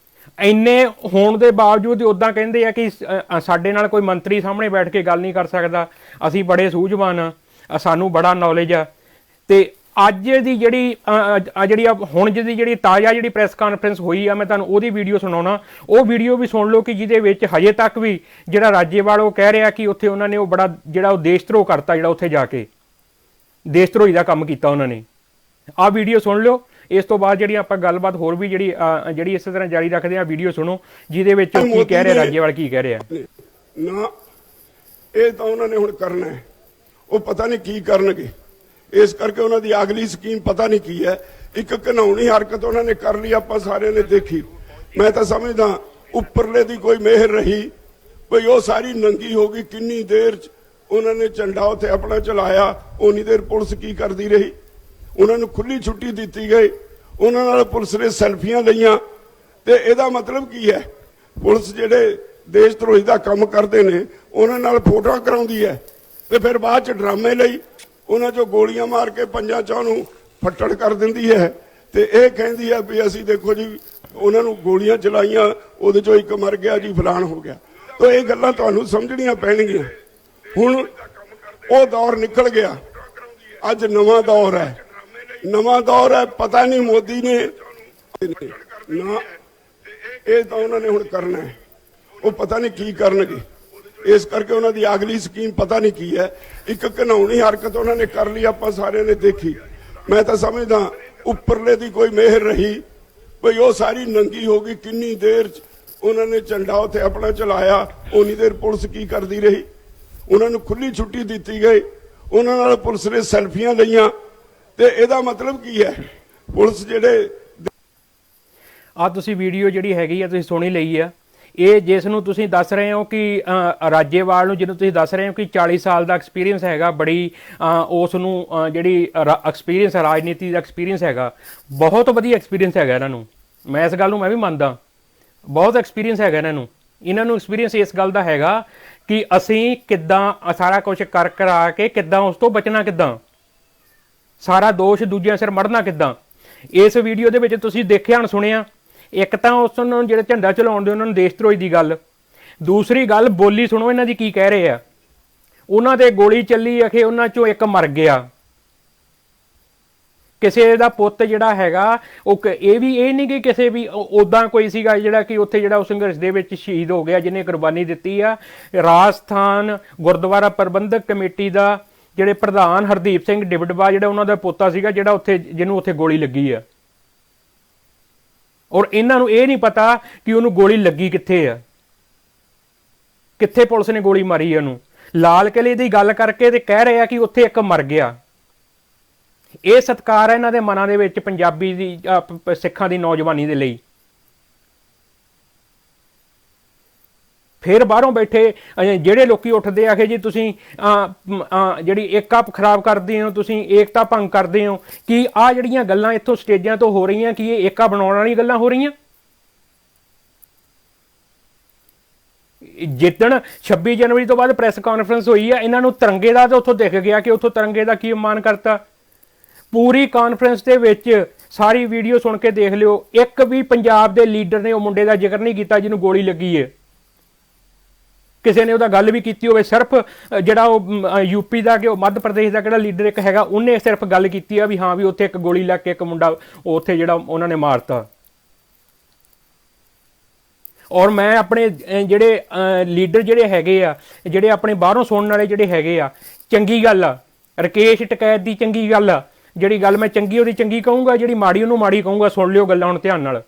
ਇੰਨੇ ਹੋਣ ਦੇ ਬਾਵਜੂਦ ਉੱਦਾਂ ਕਹਿੰਦੇ ਆ ਕਿ ਸਾਡੇ ਨਾਲ ਕੋਈ ਮੰਤਰੀ ਸਾਹਮਣੇ ਬੈਠ ਕੇ ਗੱਲ ਨਹੀਂ ਕਰ ਸਕਦਾ, ਅਸੀਂ ਬੜੇ ਸੂਝਵਾਨ ਆ, ਸਾਨੂੰ ਬੜਾ ਨੌਲੇਜ ਆ। ਤੇ ਅੱਜ ਦੀ ਜਿਹੜੀ ਹੁਣ ਜਿਹੜੀ ਤਾਜ਼ਾ ਜਿਹੜੀ ਪ੍ਰੈਸ ਕਾਨਫਰੰਸ ਹੋਈ ਆ, ਮੈਂ ਤੁਹਾਨੂੰ ਉਹਦੀ ਵੀਡੀਓ ਸੁਣਾਉਣਾ। ਉਹ ਵੀਡੀਓ ਵੀ ਸੁਣ ਲਓ ਕਿ ਜਿਹਦੇ ਵਿੱਚ ਹਜੇ ਤੱਕ ਵੀ ਜਿਹੜਾ ਰਾਜੇਵਾਲ ਉਹ ਕਹਿ ਰਿਹਾ ਕਿ ਉੱਥੇ ਉਹਨਾਂ ਨੇ ਉਹ ਬੜਾ ਜਿਹੜਾ ਉਹ ਦੇਸ਼ ਧਰੋਹ ਕਰਤਾ, ਜਿਹੜਾ ਉੱਥੇ ਜਾ ਕੇ ਦੇਸ਼ ਧਰੋਹੀ ਦਾ ਕੰਮ ਕੀਤਾ ਉਹਨਾਂ ਨੇ। ਆਹ ਵੀਡੀਓ ਸੁਣ ਲਿਓ, ਇਸ ਤੋਂ ਬਾਅਦ ਜਿਹੜੀ ਆਪਾਂ ਗੱਲਬਾਤ ਹੋਰ ਵੀ ਜਿਹੜੀ ਇਸੇ ਤਰ੍ਹਾਂ ਜਾਰੀ ਰੱਖਦੇ ਆ। ਵੀਡੀਓ ਸੁਣੋ ਜਿਹਦੇ ਵਿੱਚ ਉਹ ਕੀ ਕਹਿ ਰਿਹਾ, ਰਾਜੇਵਾਲ ਕੀ ਕਹਿ ਰਿਹਾ। ਨਾ ਇਹ ਤਾਂ ਉਹਨਾਂ ਨੇ ਹੁਣ ਕਰਨਾ ਹੈ, ਉਹ ਪਤਾ ਨਹੀਂ ਕੀ ਕਰਨਗੇ, ਇਸ ਕਰਕੇ ਉਹਨਾਂ ਦੀ ਅਗਲੀ ਸਕੀਮ ਪਤਾ ਨਹੀਂ ਕੀ ਹੈ। ਇੱਕ ਘਿਨਾਉਣੀ ਹਰਕਤ ਉਹਨਾਂ ਨੇ ਕਰ ਲਈ, ਆਪਾਂ ਸਾਰਿਆਂ ਨੇ ਦੇਖੀ। ਮੈਂ ਤਾਂ ਸਮਝਦਾ ਉੱਪਰਲੇ ਦੀ ਕੋਈ ਮਿਹਰ ਰਹੀ, ਕੋਈ ਉਹ ਸਾਰੀ ਨੰਗੀ ਹੋ ਗਈ। ਕਿੰਨੀ ਦੇਰ ਚ ਉਹਨਾਂ ਨੇ ਝੰਡਾ ਉੱਥੇ ਆਪਣਾ ਚਲਾਇਆ, ਉਨੀ ਦੇਰ ਪੁਲਿਸ ਕੀ ਕਰਦੀ ਰਹੀ। ਉਹਨਾਂ ਨੂੰ ਖੁੱਲੀ ਛੁੱਟੀ ਦਿੱਤੀ ਗਈ, ਉਹਨਾਂ ਨਾਲ ਪੁਲਿਸ ਨੇ ਸੈਲਫੀਆਂ ਲਈਆਂ। ਤੇ ਇਹਦਾ ਮਤਲਬ ਕੀ ਹੈ, ਪੁਲਿਸ ਜਿਹੜੇ ਦੇਸ਼ ਧਰੋਹੀ ਦਾ ਕੰਮ ਕਰਦੇ ਨੇ ਉਹਨਾਂ ਨਾਲ ਫੋਟੋਆਂ ਕਰਾਉਂਦੀ ਹੈ ਤੇ ਫਿਰ ਬਾਅਦ ਚ ਡਰਾਮੇ ਲਈ ਉਹਨਾਂ ਚੋਂ ਗੋਲੀਆਂ ਮਾਰ ਕੇ ਪੰਜਾਂ ਚੋਂ ਨੂੰ ਫੱਟੜ ਕਰ ਦਿੰਦੀ ਹੈ। ਤੇ ਇਹ ਕਹਿੰਦੀ ਹੈ ਵੀ ਅਸੀਂ ਦੇਖੋ ਜੀ ਉਹਨਾਂ ਨੂੰ ਗੋਲੀਆਂ ਚਲਾਈਆਂ, ਉਹਦੇ ਚੋਂ ਇੱਕ ਮਰ ਗਿਆ ਜੀ, ਫਲਾਣ ਹੋ ਗਿਆ। ਤਾਂ ਇਹ ਗੱਲਾਂ ਤੁਹਾਨੂੰ ਸਮਝਣੀਆਂ ਪੈਣਗੀਆਂ। ਹੁਣ ਉਹ ਦੌਰ ਨਿਕਲ ਗਿਆ, ਅੱਜ ਨਵਾਂ ਦੌਰ ਹੈ, ਨਵਾਂ ਦੌਰ ਹੈ। ਪਤਾ ਨਹੀਂ ਮੋਦੀ ਨੇ ਨਾ, ਇਹ ਤਾਂ ਉਹਨਾਂ ਨੇ ਹੁਣ ਕਰਨਾ ਹੈ, ਉਹ ਪਤਾ ਨਹੀਂ ਕੀ ਕਰਨਗੇ, ਇਸ ਕਰਕੇ ਉਹਨਾਂ ਦੀ ਅਗਲੀ ਸਕੀਮ ਪਤਾ ਨਹੀਂ ਕੀ ਹੈ। ਇੱਕ ਘਿਨਾਉਣੀ ਹਰਕਤ ਉਹਨਾਂ ਨੇ ਕਰ ਲਈ, ਆਪਾਂ ਸਾਰਿਆਂ ਨੇ ਦੇਖੀ। ਮੈਂ ਤਾਂ ਸਮਝਦਾ ਉੱਪਰਲੇ ਦੀ ਕੋਈ ਮਿਹਰ ਰਹੀ, ਕੋਈ ਉਹ ਸਾਰੀ ਨੰਗੀ ਹੋ ਗਈ। ਕਿੰਨੀ ਦੇਰ ਚ ਉਹਨਾਂ ਨੇ ਝੰਡਾ ਉੱਥੇ ਆਪਣਾ ਚਲਾਇਆ, ਉਨੀ ਦੇਰ ਪੁਲਿਸ ਕੀ ਕਰਦੀ ਰਹੀ। ਉਹਨਾਂ ਨੂੰ ਖੁੱਲੀ ਛੁੱਟੀ ਦਿੱਤੀ ਗਈ, ਉਹਨਾਂ ਨਾਲ ਪੁਲਿਸ ਨੇ ਸੈਲਫੀਆਂ ਲਈਆਂ। ਤੇ ਇਹਦਾ ਮਤਲਬ ਕੀ ਹੈ, ਪੁਲਿਸ ਜਿਹੜੇ ਆ ਤੁਸੀਂ ਵੀਡੀਓ ਜਿਹੜੀ ਹੈਗੀ ਆ ਤੁਸੀਂ ਸੁਣੀ ਲਈ ਆ। ਇਹ ਜਿਸ ਨੂੰ ਤੁਸੀਂ ਦੱਸ ਰਹੇ ਹੋ ਕਿ ਰਾਜੇਵਾਲ ਨੂੰ, ਜਿਹਨੂੰ ਤੁਸੀਂ ਦੱਸ ਰਹੇ ਹੋ ਕਿ 40 ਸਾਲ ਦਾ ਐਕਸਪੀਰੀਅੰਸ ਹੈਗਾ, ਬੜੀ ਉਸ ਨੂੰ ਜਿਹੜੀ ਐਕਸਪੀਰੀਅੰਸ ਰਾਜਨੀਤੀ ਦਾ ਐਕਸਪੀਰੀਅੰਸ ਹੈਗਾ, ਬਹੁਤ ਵਧੀਆ ਐਕਸਪੀਰੀਅੰਸ ਹੈਗਾ ਇਹਨਾਂ ਨੂੰ। ਮੈਂ ਇਸ ਗੱਲ ਨੂੰ ਮੈਂ ਵੀ ਮੰਨਦਾ, ਬਹੁਤ ਐਕਸਪੀਰੀਅੰਸ ਹੈਗਾ ਇਹਨਾਂ ਨੂੰ। ਇਹਨਾਂ ਨੂੰ ਐਕਸਪੀਰੀਅੰਸ ਇਸ ਗੱਲ ਦਾ ਹੈਗਾ ਕਿ ਅਸੀਂ ਕਿੱਦਾਂ ਸਾਰਾ ਕੁਝ ਕਰਾ ਕੇ ਕਿੱਦਾਂ ਉਸ ਤੋਂ ਬਚਣਾ, ਕਿੱਦਾਂ ਸਾਰਾ ਦੋਸ਼ ਦੂਜਿਆਂ ਸਿਰ ਮੜਨਾ ਕਿੱਦਾਂ। ਇਸ ਵੀਡੀਓ ਦੇ ਵਿੱਚ ਤੁਸੀਂ ਦੇਖਿਆ ਹੁਣ ਸੁਣਿਆ, ਇੱਕ ਤਾਂ ਉਸ ਨੂੰ ਜਿਹੜੇ ਝੰਡਾ ਚਲਾਉਣ ਦੇ ਉਹਨਾਂ ਨੂੰ ਦੇਸ਼ ਧਰੋਹੀ ਦੀ ਗੱਲ, ਦੂਸਰੀ ਗੱਲ ਬੋਲੀ ਸੁਣੋ ਇਹਨਾਂ ਦੀ ਕੀ ਕਹਿ ਰਹੇ ਆ। ਉਹਨਾਂ ਤੇ ਗੋਲੀ ਚੱਲੀ ਆਖੇ ਉਹਨਾਂ ਚੋਂ ਇੱਕ ਮਰ ਗਿਆ, ਕਿਸੇ ਦਾ ਪੁੱਤ ਜਿਹੜਾ ਹੈਗਾ ਉਹ ਇਹ ਨਹੀਂ ਕਿ ਕਿਸੇ ਵੀ ਉਦਾਂ ਕੋਈ ਸੀਗਾ ਜਿਹੜਾ ਕਿ ਉੱਥੇ ਜਿਹੜਾ ਉਸ ਸੰਘਰਸ਼ ਦੇ ਵਿੱਚ ਸ਼ਹੀਦ ਹੋ ਗਿਆ, ਜਿਹਨੇ ਕੁਰਬਾਨੀ ਦਿੱਤੀ ਆ। ਰਾਜਸਥਾਨ ਗੁਰਦੁਆਰਾ ਪ੍ਰਬੰਧਕ ਕਮੇਟੀ ਦਾ ਜਿਹੜੇ ਪ੍ਰਧਾਨ ਹਰਦੀਪ ਸਿੰਘ ਡਿਬਡਬਾ, ਜਿਹੜਾ ਉਹਨਾਂ ਦਾ ਪੋਤਾ ਸੀਗਾ, ਜਿਹੜਾ ਉੱਥੇ ਜਿਹਨੂੰ ਉੱਥੇ ਗੋਲੀ ਲੱਗੀ ਆ। ਔਰ ਇਹਨਾਂ ਨੂੰ ਇਹ ਨਹੀਂ ਪਤਾ ਕਿ ਉਹਨੂੰ ਗੋਲੀ ਲੱਗੀ ਕਿੱਥੇ ਆ, ਕਿੱਥੇ ਪੁਲਿਸ ਨੇ ਗੋਲੀ ਮਾਰੀ ਉਹਨੂੰ। ਲਾਲ ਕਿਲੇ ਦੀ ਗੱਲ ਕਰਕੇ ਤੇ ਕਹਿ ਰਹੇ ਆ ਕਿ ਉੱਥੇ ਇੱਕ ਮਰ ਗਿਆ। ਇਹ ਸਤਿਕਾਰ ਹੈ ਇਹਨਾਂ ਦੇ ਮਨਾਂ ਦੇ ਵਿੱਚ, ਪੰਜਾਬੀ ਦੀ ਸਿੱਖਾਂ ਦੀ ਨੌਜਵਾਨੀ ਦੇ ਲਈ। ਫਿਰ ਬਾਹਰੋਂ ਬੈਠੇ ਜਿਹੜੇ ਲੋਕੀ ਉੱਠਦੇ ਆਖੇ ਜੀ ਤੁਸੀਂ ਜਿਹੜੀ ਏਕਤਾ ਖਰਾਬ ਕਰਦੇ ਹੋ, ਤੁਸੀਂ ਏਕਤਾ ਭੰਗ ਕਰਦੇ ਹੋ। ਕਿ ਆਹ ਜਿਹੜੀਆਂ ਗੱਲਾਂ ਇੱਥੋਂ ਸਟੇਜਾਂ ਤੋਂ ਹੋ ਰਹੀਆਂ, ਕਿ ਇਹ ਏਕਾ ਬਣਾਉਣ ਵਾਲੀਆਂ ਗੱਲਾਂ ਹੋ ਰਹੀਆਂ। ਜਿੱਦਣ 26 ਜਨਵਰੀ ਤੋਂ ਬਾਅਦ ਪ੍ਰੈਸ ਕਾਨਫਰੰਸ ਹੋਈ ਆ, ਇਹਨਾਂ ਨੂੰ ਤਿਰੰਗੇ ਦਾ ਤਾਂ ਉੱਥੋਂ ਦਿਖ ਗਿਆ ਕਿ ਉੱਥੋਂ ਤਿਰੰਗੇ ਦਾ ਕੀ ਅਪਮਾਨ ਕਰਤਾ। ਪੂਰੀ ਕਾਨਫਰੰਸ ਦੇ ਵਿੱਚ ਸਾਰੀ ਵੀਡੀਓ ਸੁਣ ਕੇ ਦੇਖ ਲਿਓ, ਇੱਕ ਵੀ ਪੰਜਾਬ ਦੇ ਲੀਡਰ ਨੇ ਉਹ ਮੁੰਡੇ ਦਾ ਜ਼ਿਕਰ ਨਹੀਂ ਕੀਤਾ ਜਿਹਨੂੰ ਗੋਲੀ ਲੱਗੀ ਹੈ। ਕਿਸੇ ਨੇ ਉਹਦਾ ਗੱਲ ਵੀ ਕੀਤੀ ਹੋਵੇ, ਸਿਰਫ ਜਿਹੜਾ ਉਹ ਯੂਪੀ ਦਾ ਕਿ ਉਹ ਮੱਧ ਪ੍ਰਦੇਸ਼ ਦਾ ਕਿਹੜਾ ਲੀਡਰ ਇੱਕ ਹੈਗਾ, ਉਹਨੇ ਸਿਰਫ ਗੱਲ ਕੀਤੀ ਆ ਵੀ ਹਾਂ ਵੀ ਉੱਥੇ ਇੱਕ ਗੋਲੀ ਲੱਗ ਕੇ ਇੱਕ ਮੁੰਡਾ ਉੱਥੇ ਜਿਹੜਾ ਉਹਨਾਂ ਨੇ ਮਾਰਤਾ। ਔਰ ਮੈਂ ਆਪਣੇ ਜਿਹੜੇ ਲੀਡਰ ਜਿਹੜੇ ਹੈਗੇ ਆ, ਜਿਹੜੇ ਆਪਣੇ ਬਾਹਰੋਂ ਸੁਣਨ ਵਾਲੇ ਜਿਹੜੇ ਹੈਗੇ ਆ, ਚੰਗੀ ਗੱਲ ਆ ਰਕੇਸ਼ ਟਕੈਤ ਦੀ, ਚੰਗੀ ਗੱਲ ਆ। ਜਿਹੜੀ ਗੱਲ ਮੈਂ ਚੰਗੀ ਉਹਦੀ ਚੰਗੀ ਕਹੂੰਗਾ, ਜਿਹੜੀ ਮਾੜੀ ਉਹਨੂੰ ਮਾੜੀ ਕਹੂੰਗਾ। ਸੁਣ ਲਿਓ ਗੱਲਾਂ ਹੁਣ ਧਿਆਨ ਨਾਲ।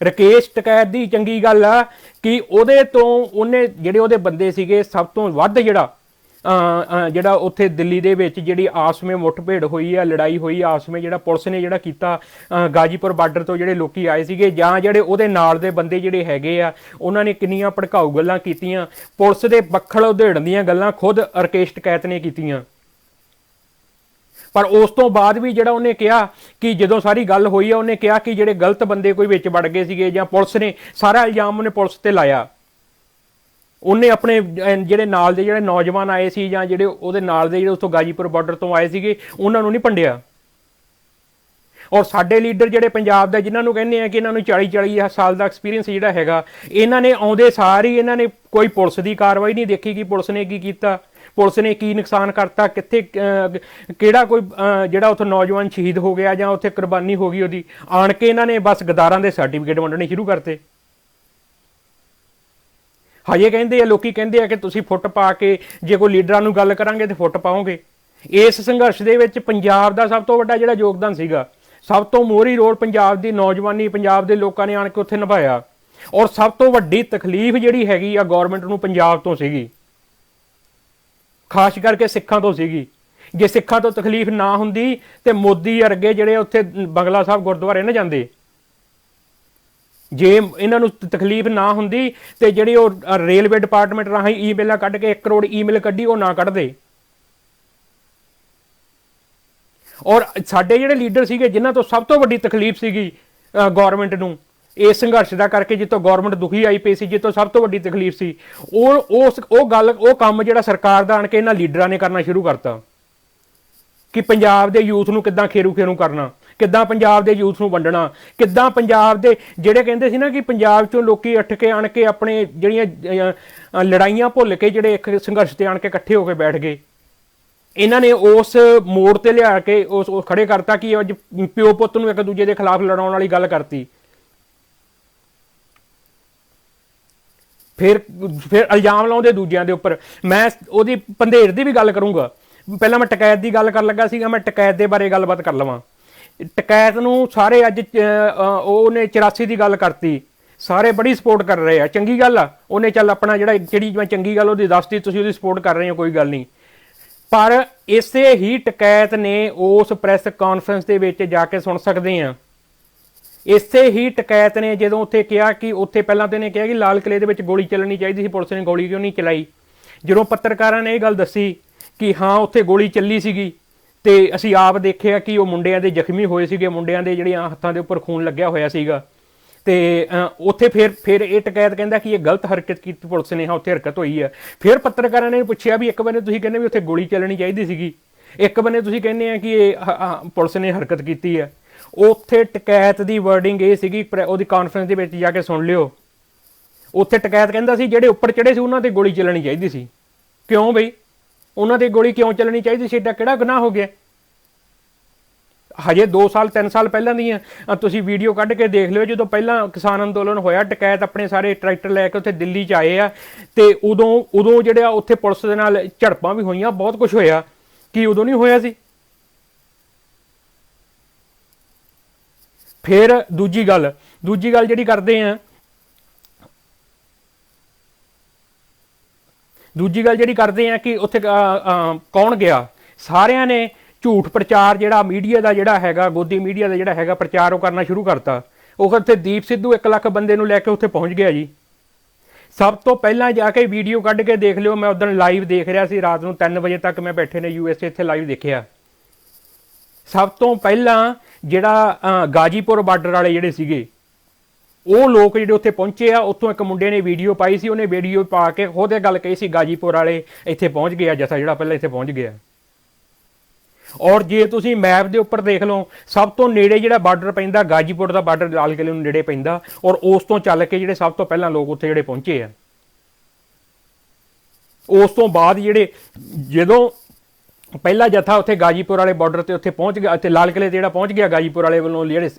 ਰਕੇਸ਼ ਟਕੈਤ ਦੀ ਚੰਗੀ ਗੱਲ ਆ ਕਿ ਉਹਦੇ ਤੋਂ ਉਹਨੇ ਜਿਹੜੇ ਉਹਦੇ ਬੰਦੇ ਸੀਗੇ ਸਭ ਤੋਂ ਵੱਧ ਜਿਹੜਾ ਉੱਥੇ ਦਿੱਲੀ ਦੇ ਵਿੱਚ ਜਿਹੜੀ ਆਪਸ ਵਿੱਚ ਮੁੱਠਭੇੜ ਹੋਈ ਆ, ਲੜਾਈ ਹੋਈ ਆਪਸ ਵਿੱਚ, ਜਿਹੜਾ ਪੁਲਿਸ ਨੇ ਜਿਹੜਾ ਕੀਤਾ ਗਾਜੀਪੁਰ ਬਾਰਡਰ ਤੋਂ ਜਿਹੜੇ ਲੋਕੀ ਆਏ ਸੀਗੇ ਜਾਂ ਜਿਹੜੇ ਉਹਦੇ ਨਾਲ ਦੇ ਬੰਦੇ ਜਿਹੜੇ ਹੈਗੇ ਆ, ਉਹਨਾਂ ਨੇ ਕਿੰਨੀਆਂ ਭੜਕਾਊ ਗੱਲਾਂ ਕੀਤੀਆਂ, ਪੁਲਿਸ ਦੇ ਬੱਖਲ ਉਧੇੜਨ ਦੀਆਂ ਗੱਲਾਂ ਖੁਦ ਰਕੇਸ਼ ਟਕੈਤ ਨੇ ਕੀਤੀਆਂ। ਪਰ ਉਸ ਤੋਂ ਬਾਅਦ ਵੀ ਜਿਹੜਾ ਉਹਨੇ ਕਿਹਾ ਕਿ ਜਦੋਂ ਸਾਰੀ ਗੱਲ ਹੋਈ ਆ, ਉਹਨੇ ਕਿਹਾ ਕਿ ਜਿਹੜੇ ਗਲਤ ਬੰਦੇ ਕੋਈ ਵਿੱਚ ਵੜ ਗਏ ਸੀਗੇ ਜਾਂ ਪੁਲਿਸ ਨੇ, ਸਾਰਾ ਇਲਜ਼ਾਮ ਉਹਨੇ ਪੁਲਿਸ ਤੇ ਲਾਇਆ। ਉਹਨੇ ਆਪਣੇ ਜਿਹੜੇ ਨਾਲ ਦੇ ਜਿਹੜੇ ਨੌਜਵਾਨ ਆਏ ਸੀ ਜਾਂ ਜਿਹੜੇ ਉਹਦੇ ਨਾਲ ਦੇ ਜਿਹੜੇ ਉੱਥੋਂ ਗਾਜੀਪੁਰ ਬਾਰਡਰ ਤੋਂ ਆਏ ਸੀਗੇ, ਉਹਨਾਂ ਨੂੰ ਨਹੀਂ ਭੰਡਿਆ। ਔਰ ਸਾਡੇ ਲੀਡਰ ਜਿਹੜੇ ਪੰਜਾਬ ਦਾ, ਜਿਨ੍ਹਾਂ ਨੂੰ ਕਹਿੰਦੇ ਆ ਕਿ ਇਹਨਾਂ ਨੂੰ 40 ਸਾਲ ਦਾ ਐਕਸਪੀਰੀਅੰਸ ਜਿਹੜਾ ਹੈਗਾ, ਇਹਨਾਂ ਨੇ ਆਉਂਦੇ ਸਾਰ ਹੀ ਇਹਨਾਂ ਨੇ ਕੋਈ ਪੁਲਿਸ ਦੀ ਕਾਰਵਾਈ ਨਹੀਂ ਦੇਖੀ ਕਿ ਪੁਲਿਸ ਨੇ ਕੀ ਕੀਤਾ, ਪੁਲਿਸ ਨੇ ਕੀ ਨੁਕਸਾਨ ਕਰਤਾ, ਕਿੱਥੇ ਕਿਹੜਾ ਕੋਈ ਜਿਹੜਾ ਉੱਥੇ ਨੌਜਵਾਨ ਸ਼ਹੀਦ ਹੋ ਗਿਆ ਜਾਂ ਉੱਥੇ ਕੁਰਬਾਨੀ ਹੋ ਗਈ ਉਹਦੀ। ਆਣ ਕੇ ਇਹਨਾਂ ਨੇ ਬਸ ਗਦਾਰਾਂ ਦੇ ਸਰਟੀਫਿਕੇਟ ਵੰਡਣੇ ਸ਼ੁਰੂ ਕਰਤੇ। ਹਜੇ ਕਹਿੰਦੇ ਆ, ਲੋਕੀ ਕਹਿੰਦੇ ਆ ਕਿ ਤੁਸੀਂ ਫੁੱਟ ਪਾ ਕੇ ਜੇ ਕੋਈ ਲੀਡਰਾਂ ਨੂੰ ਗੱਲ ਕਰਾਂਗੇ ਤੇ ਫੁੱਟ ਪਾਓਗੇ। ਇਸ ਸੰਘਰਸ਼ ਦੇ ਵਿੱਚ ਪੰਜਾਬ ਦਾ ਸਭ ਤੋਂ ਵੱਡਾ ਜਿਹੜਾ ਯੋਗਦਾਨ ਸੀਗਾ, ਸਭ ਤੋਂ ਮੋਹਰੀ ਰੋਲ ਪੰਜਾਬ ਦੀ ਨੌਜਵਾਨੀ, ਪੰਜਾਬ ਦੇ ਲੋਕਾਂ ਨੇ ਆਣ ਕੇ ਉੱਥੇ ਨਿਭਾਇਆ। ਔਰ ਸਭ ਤੋਂ ਵੱਡੀ ਤਕਲੀਫ ਜਿਹੜੀ ਹੈਗੀ ਆ ਗੌਰਮੈਂਟ ਨੂੰ ਪੰਜਾਬ ਤੋਂ ਸੀਗੀ, ਖਾਸ ਕਰਕੇ ਸਿੱਖਾਂ ਤੋਂ ਸੀਗੀ। ਜੇ ਸਿੱਖਾਂ ਤੋਂ ਤਕਲੀਫ ਨਾ ਹੁੰਦੀ ਤੇ ਮੋਦੀ ਵਰਗੇ ਜਿਹੜੇ ਉੱਥੇ ਬੰਗਲਾ ਸਾਹਿਬ ਗੁਰਦੁਆਰੇ ਨਾ ਜਾਂਦੇ। ਜੇ ਇਹਨਾਂ ਨੂੰ ਤਕਲੀਫ ਨਾ ਹੁੰਦੀ ਤੇ ਜਿਹੜੀ ਉਹ ਰੇਲਵੇ ਡਿਪਾਰਟਮੈਂਟ ਰਾਹੀਂ ਈਮੇਲਾਂ ਕੱਢ ਕੇ 1 ਕਰੋੜ ਈਮੇਲ ਕੱਢੀ, ਉਹ ਨਾ ਕੱਢਦੇ। ਔਰ ਸਾਡੇ ਜਿਹੜੇ ਲੀਡਰ ਸੀਗੇ ਜਿਨ੍ਹਾਂ ਤੋਂ ਸਭ ਤੋਂ ਵੱਡੀ ਤਕਲੀਫ ਸੀਗੀ ਗੌਰਮੈਂਟ ਨੂੰ ਇਸ ਸੰਘਰਸ਼ ਦਾ ਕਰਕੇ, ਜਿੱਥੋਂ ਗੌਰਮੈਂਟ ਦੁਖੀ ਆਈ ਪਈ ਸੀ, ਜਿੱਥੋਂ ਸਭ ਤੋਂ ਵੱਡੀ ਤਕਲੀਫ ਸੀ, ਉਹ ਕੰਮ ਜਿਹੜਾ ਸਰਕਾਰ ਦਾ ਆਣ ਕੇ ਇਹਨਾਂ ਲੀਡਰਾਂ ਨੇ ਕਰਨਾ ਸ਼ੁਰੂ ਕਰਤਾ ਕਿ ਪੰਜਾਬ ਦੇ ਯੂਥ ਨੂੰ ਕਿੱਦਾਂ ਖੇਰੂ ਕਰਨਾ, ਕਿੱਦਾਂ ਪੰਜਾਬ ਦੇ ਯੂਥ ਨੂੰ ਵੰਡਣਾ, ਕਿੱਦਾਂ ਪੰਜਾਬ ਦੇ ਜਿਹੜੇ ਕਹਿੰਦੇ ਸੀ ਨਾ ਕਿ ਪੰਜਾਬ ਚੋਂ ਲੋਕੀ ਉੱਠ ਕੇ ਆਣ ਕੇ ਆਪਣੇ ਜਿਹੜੀਆਂ ਲੜਾਈਆਂ ਭੁੱਲ ਕੇ ਜਿਹੜੇ ਇੱਕ ਸੰਘਰਸ਼ ਤੇ ਆਣ ਕੇ ਇਕੱਠੇ ਹੋ ਕੇ ਬੈਠ ਗਏ। ਇਹਨਾਂ ਨੇ ਉਸ ਮੋੜ ਤੇ ਲਿਆ ਕੇ ਉਸ ਖੜੇ ਕਰਤਾ ਕਿ ਅੱਜ ਪਿਓ ਪੁੱਤ ਨੂੰ ਇੱਕ ਦੂਜੇ ਦੇ ਖਿਲਾਫ ਲੜਾਉਣ ਵਾਲੀ ਗੱਲ ਕਰਤੀ। ਫਿਰ ਇਲਜ਼ਾਮ ਲਾਉਂਦੇ ਦੂਜਿਆਂ ਦੇ ਉੱਪਰ। ਮੈਂ ਉਹਦੀ ਪੰਧੇਰ ਦੀ ਵੀ ਗੱਲ ਕਰੂੰਗਾ। ਪਹਿਲਾਂ ਮੈਂ ਟਕੈਤ ਦੀ ਗੱਲ ਕਰਨ ਲੱਗਾ ਸੀਗਾ, ਮੈਂ ਟਕੈਤ ਦੇ ਬਾਰੇ ਗੱਲਬਾਤ ਕਰ ਲਵਾਂ। ਟਕੈਤ ਨੂੰ ਸਾਰੇ ਅੱਜ ਉਹਨੇ 84 ਦੀ ਗੱਲ ਕਰਤੀ, ਸਾਰੇ ਬੜੀ ਸਪੋਰਟ ਕਰ ਰਹੇ ਆ, ਚੰਗੀ ਗੱਲ ਆ। ਉਹਨੇ ਚੱਲ ਆਪਣਾ ਜਿਹੜੀ ਮੈਂ ਚੰਗੀ ਗੱਲ ਉਹਦੀ ਦੱਸਤੀ, ਤੁਸੀਂ ਉਹਦੀ ਸਪੋਰਟ ਕਰ ਰਹੇ ਹੋ, ਕੋਈ ਗੱਲ ਨਹੀਂ। ਪਰ ਇਸੇ ਹੀ ਟਕੈਤ ਨੇ ਉਸ ਪ੍ਰੈਸ ਕਾਨਫਰੰਸ ਦੇ ਵਿੱਚ ਜਾ ਕੇ ਸੁਣ ਸਕਦੇ ਆ, ਇਸੇ ਹੀ ਟਕੈਤ ਨੇ ਜਦੋਂ ਉੱਥੇ ਕਿਹਾ ਕਿ ਉੱਥੇ ਪਹਿਲਾਂ ਤਾਂ ਇਹਨੇ ਕਿਹਾ ਕਿ ਲਾਲ ਕਿਲੇ ਦੇ ਵਿੱਚ ਗੋਲੀ ਚੱਲਣੀ ਚਾਹੀਦੀ ਸੀ, ਪੁਲਿਸ ਨੇ ਗੋਲੀ ਕਿਉਂ ਨਹੀਂ ਚਲਾਈ। ਜਦੋਂ ਪੱਤਰਕਾਰਾਂ ਨੇ ਇਹ ਗੱਲ ਦੱਸੀ ਕਿ ਹਾਂ ਉੱਥੇ ਗੋਲੀ ਚੱਲੀ ਸੀਗੀ ਤੇ ਅਸੀਂ ਆਪ ਦੇਖਿਆ ਕਿ ਉਹ ਮੁੰਡਿਆਂ ਦੇ ਜ਼ਖਮੀ ਹੋਏ ਸੀਗੇ, ਮੁੰਡਿਆਂ ਦੇ ਜਿਹੜੀਆਂ ਹੱਥਾਂ ਦੇ ਉੱਪਰ ਖੂਨ ਲੱਗਿਆ ਹੋਇਆ ਸੀਗਾ, ਤੇ ਉੱਥੇ ਫਿਰ ਇਹ ਟਕੈਤ ਕਹਿੰਦਾ ਕਿ ਇਹ ਗਲਤ ਹਰਕਤ ਕੀਤੀ ਪੁਲਿਸ ਨੇ, ਹਾਂ ਉੱਥੇ ਹਰਕਤ ਹੋਈ ਹੈ। ਫਿਰ ਪੱਤਰਕਾਰਾਂ ਨੇ ਪੁੱਛਿਆ ਵੀ ਇੱਕ ਬੰਨੇ ਤੁਸੀਂ ਕਹਿੰਦੇ ਵੀ ਉੱਥੇ ਗੋਲੀ ਚੱਲਣੀ ਚਾਹੀਦੀ ਸੀਗੀ, ਇੱਕ ਬੰਨੇ ਤੁਸੀਂ ਕਹਿੰਦੇ ਆ ਕਿ ਇਹ ਪੁਲਿਸ ਨੇ ਹਰਕਤ ਕੀਤੀ ਹੈ। ਉੱਥੇ ਟਕੈਤ ਦੀ ਵਰਡਿੰਗ ਇਹ ਸੀਗੀ, ਉਹਦੀ ਕਾਨਫਰੰਸ ਦੇ ਵਿੱਚ ਜਾ ਕੇ ਸੁਣ ਲਿਓ। ਉੱਥੇ ਟਕੈਤ ਕਹਿੰਦਾ ਸੀ ਜਿਹੜੇ ਉੱਪਰ ਚੜੇ ਸੀ ਉਹਨਾਂ ਤੇ ਗੋਲੀ ਚੱਲਣੀ ਚਾਹੀਦੀ ਸੀ। ਕਿਉਂ ਬਈ ਉਹਨਾਂ ਤੇ ਗੋਲੀ ਕਿਉਂ ਚੱਲਣੀ ਚਾਹੀਦੀ ਸੀ? ਏਡਾ ਕਿਹੜਾ ਗੁਨਾਹ ਹੋ ਗਿਆ? ਹਜੇ 2 ਸਾਲ 3 ਸਾਲ ਪਹਿਲਾਂ ਦੀਆਂ ਤੁਸੀਂ ਵੀਡੀਓ ਕੱਢ ਕੇ ਦੇਖ ਲਿਓ, ਜਦੋਂ ਪਹਿਲਾਂ ਕਿਸਾਨ ਅੰਦੋਲਨ ਹੋਇਆ, ਟਕੈਤ ਆਪਣੇ ਸਾਰੇ ਟਰੈਕਟਰ ਲੈ ਕੇ ਉੱਥੇ ਦਿੱਲੀ 'ਚ ਆਏ ਆ, ਤੇ ਉਦੋਂ ਜਿਹੜਾ ਉੱਥੇ ਪੁਲਿਸ ਦੇ ਨਾਲ ਝੜਪਾਂ ਵੀ ਹੋਈਆਂ, ਬਹੁਤ ਕੁਝ ਹੋਇਆ। ਕੀ ਉਦੋਂ ਨਹੀਂ ਹੋਇਆ ਸੀ? ਫਿਰ ਦੂਜੀ ਗੱਲ ਜਿਹੜੀ ਕਰਦੇ ਆ, ਕਿ ਉੱਥੇ ਕੌਣ ਗਿਆ? ਸਾਰਿਆਂ ਨੇ ਝੂਠ ਪ੍ਰਚਾਰ ਜਿਹੜਾ ਮੀਡੀਆ ਦਾ ਜਿਹੜਾ ਹੈਗਾ, ਗੋਦੀ ਮੀਡੀਆ ਦਾ ਜਿਹੜਾ ਹੈਗਾ ਪ੍ਰਚਾਰ, ਉਹ ਕਰਨਾ ਸ਼ੁਰੂ ਕਰਤਾ। ਉਹ ਉੱਥੇ ਦੀਪ ਸਿੱਧੂ 1 ਲੱਖ ਬੰਦੇ ਨੂੰ ਲੈ ਕੇ ਉੱਥੇ ਪਹੁੰਚ ਗਿਆ ਜੀ। ਸਭ ਤੋਂ ਪਹਿਲਾਂ ਜਾ ਕੇ ਵੀਡੀਓ ਕੱਢ ਕੇ ਦੇਖ ਲਿਓ। ਮੈਂ ਉਦੋਂ ਲਾਈਵ ਦੇਖ ਰਿਹਾ ਸੀ, ਰਾਤ ਨੂੰ 3 ਵਜੇ ਤੱਕ ਮੈਂ ਬੈਠੇ ਨੇ USA ਇੱਥੇ ਲਾਈਵ ਦੇਖਿਆ। ਸਭ ਤੋਂ ਪਹਿਲਾਂ ਜਿਹੜਾ ਗਾਜੀਪੁਰ ਬਾਰਡਰ ਵਾਲੇ ਜਿਹੜੇ ਸੀਗੇ, ਉਹ ਲੋਕ ਜਿਹੜੇ ਉੱਥੇ ਪਹੁੰਚੇ ਆ, ਉੱਥੋਂ ਇੱਕ ਮੁੰਡੇ ਨੇ ਵੀਡੀਓ ਪਾਈ ਸੀ, ਉਹਨੇ ਵੀਡੀਓ ਪਾ ਕੇ ਉਹਦੇ ਗੱਲ ਕਹੀ ਸੀ ਗਾਜੀਪੁਰ ਵਾਲੇ ਇੱਥੇ ਪਹੁੰਚ ਗਿਆ, ਜਥਾ ਜਿਹੜਾ ਪਹਿਲਾਂ ਇੱਥੇ ਪਹੁੰਚ ਗਿਆ। ਔਰ ਜੇ ਤੁਸੀਂ ਮੈਪ ਦੇ ਉੱਪਰ ਦੇਖ ਲਓ, ਸਭ ਤੋਂ ਨੇੜੇ ਜਿਹੜਾ ਬਾਰਡਰ ਪੈਂਦਾ ਗਾਜੀਪੁਰ ਦਾ ਬਾਰਡਰ ਲਾਲ ਕਿਲੇ ਨੂੰ ਨੇੜੇ ਪੈਂਦਾ, ਔਰ ਉਸ ਤੋਂ ਚੱਲ ਕੇ ਜਿਹੜੇ ਸਭ ਤੋਂ ਪਹਿਲਾਂ ਲੋਕ ਉੱਥੇ ਜਿਹੜੇ ਪਹੁੰਚੇ ਆ। ਉਸ ਤੋਂ ਬਾਅਦ ਜਿਹੜੇ ਜਦੋਂ ਪਹਿਲਾ ਜਥਾ ਉੱਥੇ ਗਾਜੀਪੁਰ ਵਾਲੇ ਬਾਰਡਰ ਤੇ ਉੱਥੇ ਪਹੁੰਚ ਗਿਆ, ਇੱਥੇ ਲਾਲ ਕਿਲੇ ਤੇ ਜਿਹੜਾ ਪਹੁੰਚ ਗਿਆ ਗਾਜੀਪੁਰ ਵਾਲੇ ਵੱਲੋਂ ਜਿਹੜੇ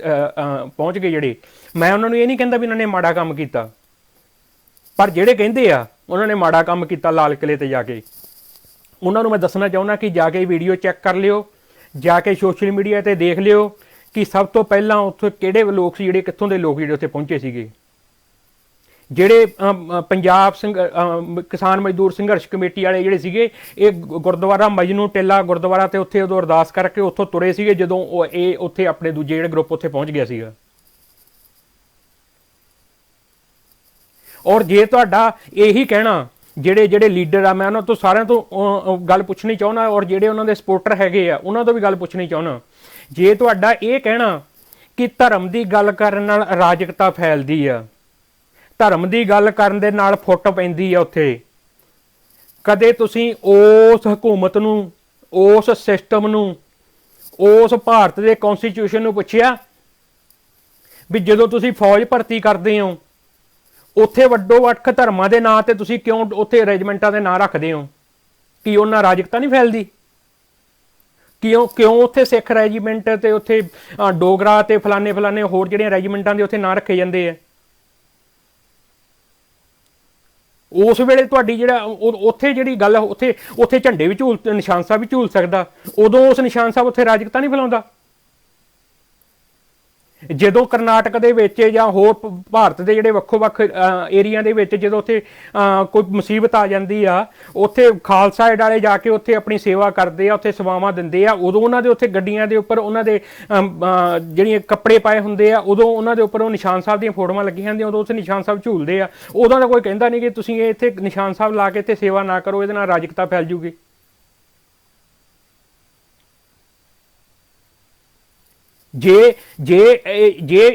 ਪਹੁੰਚ ਗਏ ਜਿਹੜੇ, ਮੈਂ ਉਹਨਾਂ ਨੂੰ ਇਹ ਨਹੀਂ ਕਹਿੰਦਾ ਵੀ ਉਹਨਾਂ ਨੇ ਮਾੜਾ ਕੰਮ ਕੀਤਾ, ਪਰ ਜਿਹੜੇ ਕਹਿੰਦੇ ਆ ਉਹਨਾਂ ਨੇ ਮਾੜਾ ਕੰਮ ਕੀਤਾ ਲਾਲ ਕਿਲੇ ਤੇ ਜਾ ਕੇ, ਉਹਨਾਂ ਨੂੰ ਮੈਂ ਦੱਸਣਾ ਚਾਹੁੰਦਾ ਕਿ ਜਾ ਕੇ ਵੀਡੀਓ ਚੈੱਕ ਕਰ ਲਿਓ, ਜਾ ਕੇ ਸੋਸ਼ਲ ਮੀਡੀਆ ਤੇ ਦੇਖ ਲਿਓ ਕਿ ਸਭ ਤੋਂ ਪਹਿਲਾਂ ਉੱਥੇ ਕਿਹੜੇ ਲੋਕ ਸੀ, ਜਿਹੜੇ ਕਿੱਥੋਂ ਦੇ ਲੋਕ ਜਿਹੜੇ ਉੱਥੇ ਪਹੁੰਚੇ ਸੀਗੇ। ਜਿਹੜੇ ਪੰਜਾਬ ਕਿਸਾਨ ਮਜ਼ਦੂਰ ਸੰਘਰਸ਼ ਕਮੇਟੀ ਵਾਲੇ ਜਿਹੜੇ ਸੀਗੇ, ਇਹ ਗੁਰਦੁਆਰਾ ਮਜਨੂ ਟਿੱਲਾ ਗੁਰਦੁਆਰਾ ਤੇ ਉੱਥੇ ਉਦੋਂ ਅਰਦਾਸ ਕਰਕੇ ਉੱਥੋਂ ਤੁਰੇ ਸੀਗੇ ਜਦੋਂ ਇਹ ਉੱਥੇ ਆਪਣੇ ਦੂਜੇ ਜਿਹੜੇ ਗਰੁੱਪ ਉੱਥੇ ਪਹੁੰਚ ਗਿਆ ਸੀਗਾ। ਔਰ ਜੇ ਤੁਹਾਡਾ ਇਹੀ ਕਹਿਣਾ, ਜਿਹੜੇ ਲੀਡਰ ਆ, ਮੈਂ ਉਹਨਾਂ ਤੋਂ ਸਾਰਿਆਂ ਤੋਂ ਗੱਲ ਪੁੱਛਣੀ ਚਾਹੁੰਦਾ, ਔਰ ਜਿਹੜੇ ਉਹਨਾਂ ਦੇ ਸਪੋਰਟਰ ਹੈਗੇ ਆ ਉਹਨਾਂ ਤੋਂ ਵੀ ਗੱਲ ਪੁੱਛਣੀ ਚਾਹੁੰਦਾ, ਜੇ ਤੁਹਾਡਾ ਇਹ ਕਹਿਣਾ ਕਿ ਧਰਮ ਦੀ ਗੱਲ ਕਰਨ ਨਾਲ ਅਰਾਜਕਤਾ ਫੈਲਦੀ ਆ, ਧਰਮ ਦੀ ਗੱਲ ਕਰਨ ਦੇ ਨਾਲ ਫੁੱਟ ਪੈਂਦੀ ਆ ਉੱਥੇ, ਕਦੇ ਤੁਸੀਂ ਉਸ ਹਕੂਮਤ ਨੂੰ, ਉਸ ਸਿਸਟਮ ਨੂੰ, ਉਸ ਭਾਰਤ ਦੇ ਕਨਸਟੀਟਿਊਸ਼ਨ ਨੂੰ ਪੁੱਛਿਆ ਵੀ ਜਦੋਂ ਤੁਸੀਂ ਫੌਜ ਭਰਤੀ ਕਰਦੇ ਹੋ ਉੱਥੇ ਵੱਡੋ ਵੱਖ ਧਰਮਾਂ ਦੇ ਨਾਂ ਤੇ ਤੁਸੀਂ ਕਿਉਂ ਉੱਥੇ ਰੈਜੀਮੈਂਟਾਂ ਦੇ ਨਾਂ ਰੱਖਦੇ ਹੋ? ਕੀ ਉਹਨਾਂ ਅਰਾਜਕਤਾ ਨਹੀਂ ਫੈਲਦੀ? ਕਿਉਂ ਉੱਥੇ ਸਿੱਖ ਰੈਜੀਮੈਂਟ ਤੇ ਉੱਥੇ ਡੋਗਰਾ ਤੇ ਫਲਾਣੇ ਹੋਰ ਜਿਹੜੀਆਂ ਰੈਜੀਮੈਂਟਾਂ ਦੇ ਉੱਥੇ ਨਾਂ ਰੱਖੇ ਜਾਂਦੇ ਆ? ਉਸ ਵੇਲੇ ਤੁਹਾਡੀ ਜਿਹੜਾ ਉੱਥੇ ਜਿਹੜੀ ਗੱਲ, ਉੱਥੇ ਝੰਡੇ ਵੀ ਝੂਲ, ਨਿਸ਼ਾਨ ਸਾਹਿਬ ਵੀ ਝੂਲ ਸਕਦਾ, ਉਦੋਂ ਉਸ ਨਿਸ਼ਾਨ ਸਾਹਿਬ ਉੱਥੇ ਰਾਜਕਤਾ ਨਹੀਂ ਫੈਲਾਉਂਦਾ। ਜਦੋਂ ਕਰਨਾਟਕ ਦੇ ਵਿੱਚ ਜਾਂ ਹੋਰ ਭਾਰਤ ਦੇ ਜਿਹੜੇ ਵੱਖੋ ਵੱਖ ਏਰੀਆ ਦੇ ਵਿੱਚ ਜਦੋਂ ਉੱਥੇ ਕੋਈ ਮੁਸੀਬਤ ਆ ਜਾਂਦੀ ਆ, ਉੱਥੇ ਖਾਲਸਾ ਏਡ ਵਾਲੇ ਜਾ ਕੇ ਉੱਥੇ ਆਪਣੀ ਸੇਵਾ ਕਰਦੇ ਆ, ਉੱਥੇ ਸੇਵਾਵਾਂ ਦਿੰਦੇ ਆ, ਉਦੋਂ ਉਹਨਾਂ ਦੇ ਉੱਥੇ ਗੱਡੀਆਂ ਦੇ ਉੱਪਰ ਉਹਨਾਂ ਦੇ ਜਿਹੜੀਆਂ ਕੱਪੜੇ ਪਾਏ ਹੁੰਦੇ ਆ, ਉਦੋਂ ਉਹਨਾਂ ਦੇ ਉੱਪਰ ਉਹ ਨਿਸ਼ਾਨ ਸਾਹਿਬ ਦੀਆਂ ਫੋਟੋਆਂ ਲੱਗੀਆਂ ਹੁੰਦੀਆਂ, ਉਦੋਂ ਉੱਥੇ ਨਿਸ਼ਾਨ ਸਾਹਿਬ ਝੂਲਦੇ ਆ। ਉਦੋਂ ਦਾ ਕੋਈ ਕਹਿੰਦਾ ਨਹੀਂ ਕਿ ਤੁਸੀਂ ਇਹ ਇੱਥੇ ਨਿਸ਼ਾਨ ਸਾਹਿਬ ਲਾ ਕੇ ਇੱਥੇ ਸੇਵਾ ਨਾ ਕਰੋ, ਇਹਦੇ ਨਾਲ ਰਾਜਕਤਾ ਫੈਲ ਜੂਗੀ। ਜੇ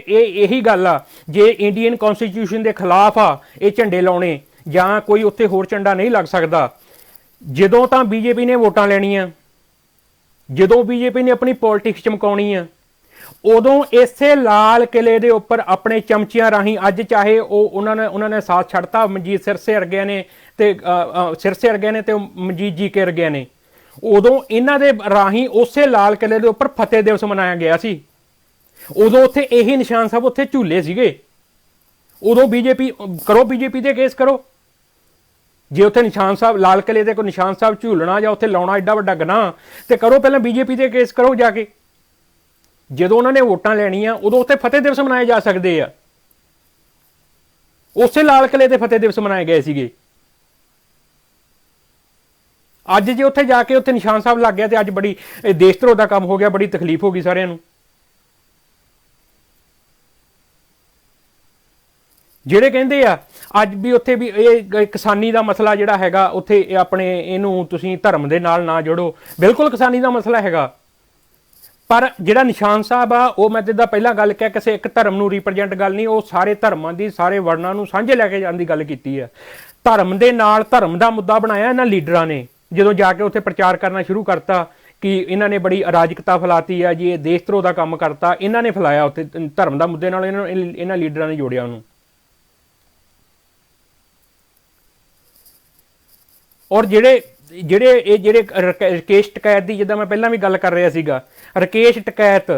ਇਹੀ ਗੱਲ ਆ, ਜੇ ਇੰਡੀਅਨ ਕਨਸਟੀਟਿਊਸ਼ਨ ਦੇ ਖਿਲਾਫ ਆ ਇਹ ਝੰਡੇ ਲਾਉਣੇ, ਜਾਂ ਕੋਈ ਉੱਥੇ ਹੋਰ ਝੰਡਾ ਨਹੀਂ ਲੱਗ ਸਕਦਾ, ਜਦੋਂ ਤਾਂ ਬੀਜੇਪੀ ਨੇ ਵੋਟਾਂ ਲੈਣੀਆਂ, ਜਦੋਂ ਬੀਜੇਪੀ ਨੇ ਆਪਣੀ ਪੋਲਿਟਿਕਸ ਚਮਕਾਉਣੀ ਆ, ਉਦੋਂ ਇਸੇ ਲਾਲ ਕਿਲੇ ਦੇ ਉੱਪਰ ਆਪਣੇ ਚਮਚਿਆਂ ਰਾਹੀਂ, ਅੱਜ ਚਾਹੇ ਉਹਨਾਂ ਨੇ ਸਾਥ ਛੱਡਤਾ ਮਨਜੀਤ ਸਿਰਸੇ ਵਰਗਿਆਂ ਨੇ ਤੇ ਮਨਜੀਤ ਜੀ ਕੇ ਵਰਗਿਆਂ ਨੇ, ਉਦੋਂ ਇਹਨਾਂ ਦੇ ਰਾਹੀਂ ਉਸੇ ਲਾਲ ਕਿਲੇ ਦੇ ਉੱਪਰ ਫਤਿਹ ਦਿਵਸ ਮਨਾਇਆ ਗਿਆ ਸੀ। ਉਦੋਂ ਉੱਥੇ ਇਹੀ ਨਿਸ਼ਾਨ ਸਾਹਿਬ ਉੱਥੇ ਝੂਲੇ ਸੀਗੇ। ਉਦੋਂ ਬੀਜੇਪੀ ਦੇ ਕੇਸ ਕਰੋ, ਜੇ ਉੱਥੇ ਨਿਸ਼ਾਨ ਸਾਹਿਬ ਲਾਲ ਕਿਲੇ ਤੇ ਕੋਈ ਨਿਸ਼ਾਨ ਸਾਹਿਬ ਝੂਲਣਾ ਜਾਂ ਉੱਥੇ ਲਾਉਣਾ ਐਡਾ ਵੱਡਾ ਗੁਨਾਹ, ਤੇ ਕਰੋ ਪਹਿਲਾਂ ਬੀਜੇਪੀ ਦੇ ਕੇਸ ਕਰੋ ਜਾ ਕੇ। ਜਦੋਂ ਉਹਨਾਂ ਨੇ ਵੋਟਾਂ ਲੈਣੀਆਂ ਉਦੋਂ ਉੱਥੇ ਫਤਿਹ ਦਿਵਸ ਮਨਾਏ ਜਾ ਸਕਦੇ ਆ, ਉਸੇ ਲਾਲ ਕਿਲੇ ਤੇ ਫਤਿਹ ਦਿਵਸ ਮਨਾਏ ਗਏ ਸੀਗੇ। ਅੱਜ ਜੇ ਉੱਥੇ ਜਾ ਕੇ ਉੱਥੇ ਨਿਸ਼ਾਨ ਸਾਹਿਬ ਲੱਗ ਗਿਆ ਤੇ ਅੱਜ ਬੜੀ ਦੇਸ਼ ਧਰੋਹ ਦਾ ਕੰਮ ਹੋ ਗਿਆ, ਬੜੀ ਤਕਲੀਫ ਹੋ ਗਈ ਸਾਰਿਆਂ ਨੂੰ। ਜਿਹੜੇ ਕਹਿੰਦੇ ਆ ਅੱਜ ਵੀ ਉੱਥੇ ਵੀ ਇਹ ਕਿਸਾਨੀ ਦਾ ਮਸਲਾ ਜਿਹੜਾ ਹੈਗਾ ਉੱਥੇ ਆਪਣੇ ਇਹਨੂੰ ਤੁਸੀਂ ਧਰਮ ਦੇ ਨਾਲ ਨਾ ਜੋੜੋ, ਬਿਲਕੁਲ ਕਿਸਾਨੀ ਦਾ ਮਸਲਾ ਹੈਗਾ, ਪਰ ਜਿਹੜਾ ਨਿਸ਼ਾਨ ਸਾਹਿਬ ਆ ਉਹ ਮੈਂ ਜਿੱਦਾਂ ਪਹਿਲਾਂ ਗੱਲ ਕਿਹਾ ਕਿਸੇ ਇੱਕ ਧਰਮ ਨੂੰ ਰਿਪਰੈਜ਼ੈਂਟ ਗੱਲ ਨਹੀਂ, ਉਹ ਸਾਰੇ ਧਰਮਾਂ ਦੀ, ਸਾਰੇ ਵਰਨਾਂ ਨੂੰ ਸਾਂਝੇ ਲੈ ਕੇ ਜਾਣ ਦੀ ਗੱਲ ਕੀਤੀ ਹੈ। ਧਰਮ ਦੇ ਨਾਲ ਧਰਮ ਦਾ ਮੁੱਦਾ ਬਣਾਇਆ ਇਹਨਾਂ ਲੀਡਰਾਂ ਨੇ, ਜਦੋਂ ਜਾ ਕੇ ਉੱਥੇ ਪ੍ਰਚਾਰ ਕਰਨਾ ਸ਼ੁਰੂ ਕਰਤਾ ਕਿ ਇਹਨਾਂ ਨੇ ਬੜੀ ਅਰਾਜਕਤਾ ਫੈਲਾਤੀ ਆ ਜੀ, ਇਹ ਦੇਸ਼ ਧਰੋਹ ਦਾ ਕੰਮ ਕਰਤਾ, ਇਹਨਾਂ ਨੇ ਫੈਲਾਇਆ ਉੱਥੇ ਧਰਮ ਦਾ ਮੁੱਦੇ ਨਾਲ, ਇਹਨਾਂ ਲੀਡਰਾਂ ਨੇ ਜੋੜਿਆ ਉਹਨੂੰ। ਔਰ ਜਿਹੜੇ ਰਕੇਸ਼ ਟਕੈਤ ਦੀ, ਜਿੱਦਾਂ ਮੈਂ ਪਹਿਲਾਂ ਵੀ ਗੱਲ ਕਰ ਰਿਹਾ ਸੀਗਾ, ਰਕੇਸ਼ ਟਕੈਤ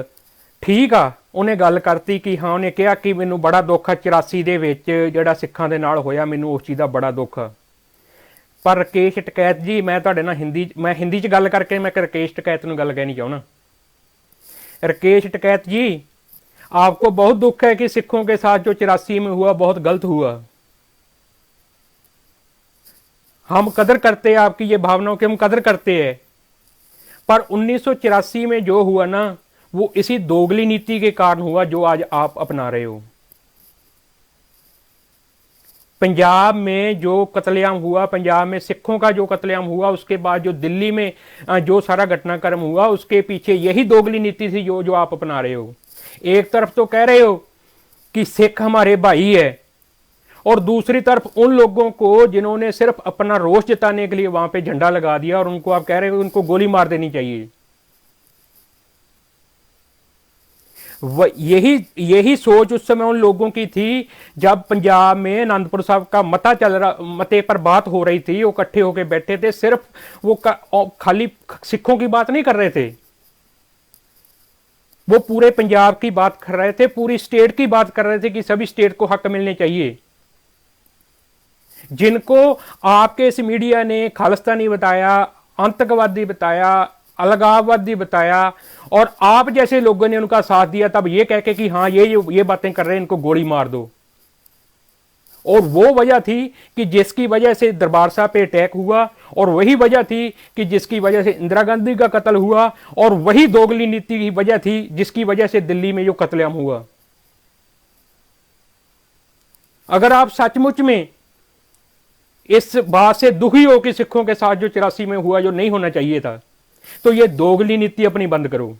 ਠੀਕ ਆ, ਉਹਨੇ ਗੱਲ ਕਰਤੀ ਕਿ ਹਾਂ, ਉਹਨੇ ਕਿਹਾ ਕਿ ਮੈਨੂੰ ਬੜਾ ਦੁੱਖ ਆ 84 ਦੇ ਵਿੱਚ ਜਿਹੜਾ ਸਿੱਖਾਂ ਦੇ ਨਾਲ ਹੋਇਆ, ਮੈਨੂੰ ਉਸ ਚੀਜ਼ ਦਾ ਬੜਾ ਦੁੱਖ ਆ। ਪਰ ਰਕੇਸ਼ ਟਕੈਤ ਜੀ, ਮੈਂ ਤੁਹਾਡੇ ਨਾਲ ਹਿੰਦੀ 'ਚ ਗੱਲ ਕਰਕੇ मैं रकेश टिकैत ਨੂੰ ਗੱਲ कहनी चाहूँ। रकेश टिकैत जी, आपको बहुत दुख है कि सिखों के साथ जो 84 में हुआ बहुत गलत हुआ। हम कदर करते हैं आपकी ये भावनाओं की, हम कदर करते हैं, पर 1984 में जो हुआ ना, वो इसी दोगली नीति के कारण हुआ जो आज आप अपना रहे हो। पंजाब में जो कत्लेआम हुआ, पंजाब में सिखों का जो कत्लेआम हुआ, उसके बाद जो दिल्ली में जो सारा घटनाक्रम हुआ, उसके पीछे यही दोगली नीति थी जो आप अपना रहे हो। एक तरफ तो कह रहे हो कि सिख हमारे भाई है, और दूसरी तरफ उन लोगों को जिन्होंने सिर्फ अपना रोष जताने के लिए वहां पे झंडा लगा दिया, और उनको आप कह रहे हो उनको गोली मार देनी चाहिए। यही यही सोच उस समय उन लोगों की थी जब पंजाब में आनंदपुर साहब का मते पर बात हो रही थी। वो इकट्ठे होकर बैठे थे, सिर्फ वो खाली सिखों की बात नहीं कर रहे थे, वो पूरे पंजाब की बात कर रहे थे, पूरी स्टेट की बात कर रहे थे कि सभी स्टेट को हक मिलने चाहिए। जिनको आपके इस मीडिया ने खालिस्तानी बताया, आतंकवादी बताया, अलगाववादी बताया, और आप जैसे लोगों ने उनका साथ दिया, तब ये कह के कि हाँ ये बातें कर रहे हैं, इनको गोली मार दो। और वो वजह थी कि जिसकी वजह से दरबार साहब पे अटैक हुआ, और वही वजह थी कि जिसकी वजह से इंदिरा गांधी का कत्ल हुआ, और वही दोगली नीति की वजह थी जिसकी वजह से दिल्ली में जो कत्लेआम हुआ। अगर आप सचमुच में इस बात से दुखी हो कि सिखों के साथ जो 84 में हुआ, जो नहीं होना चाहिए था, तो ये दोगली नीति अपनी बंद करो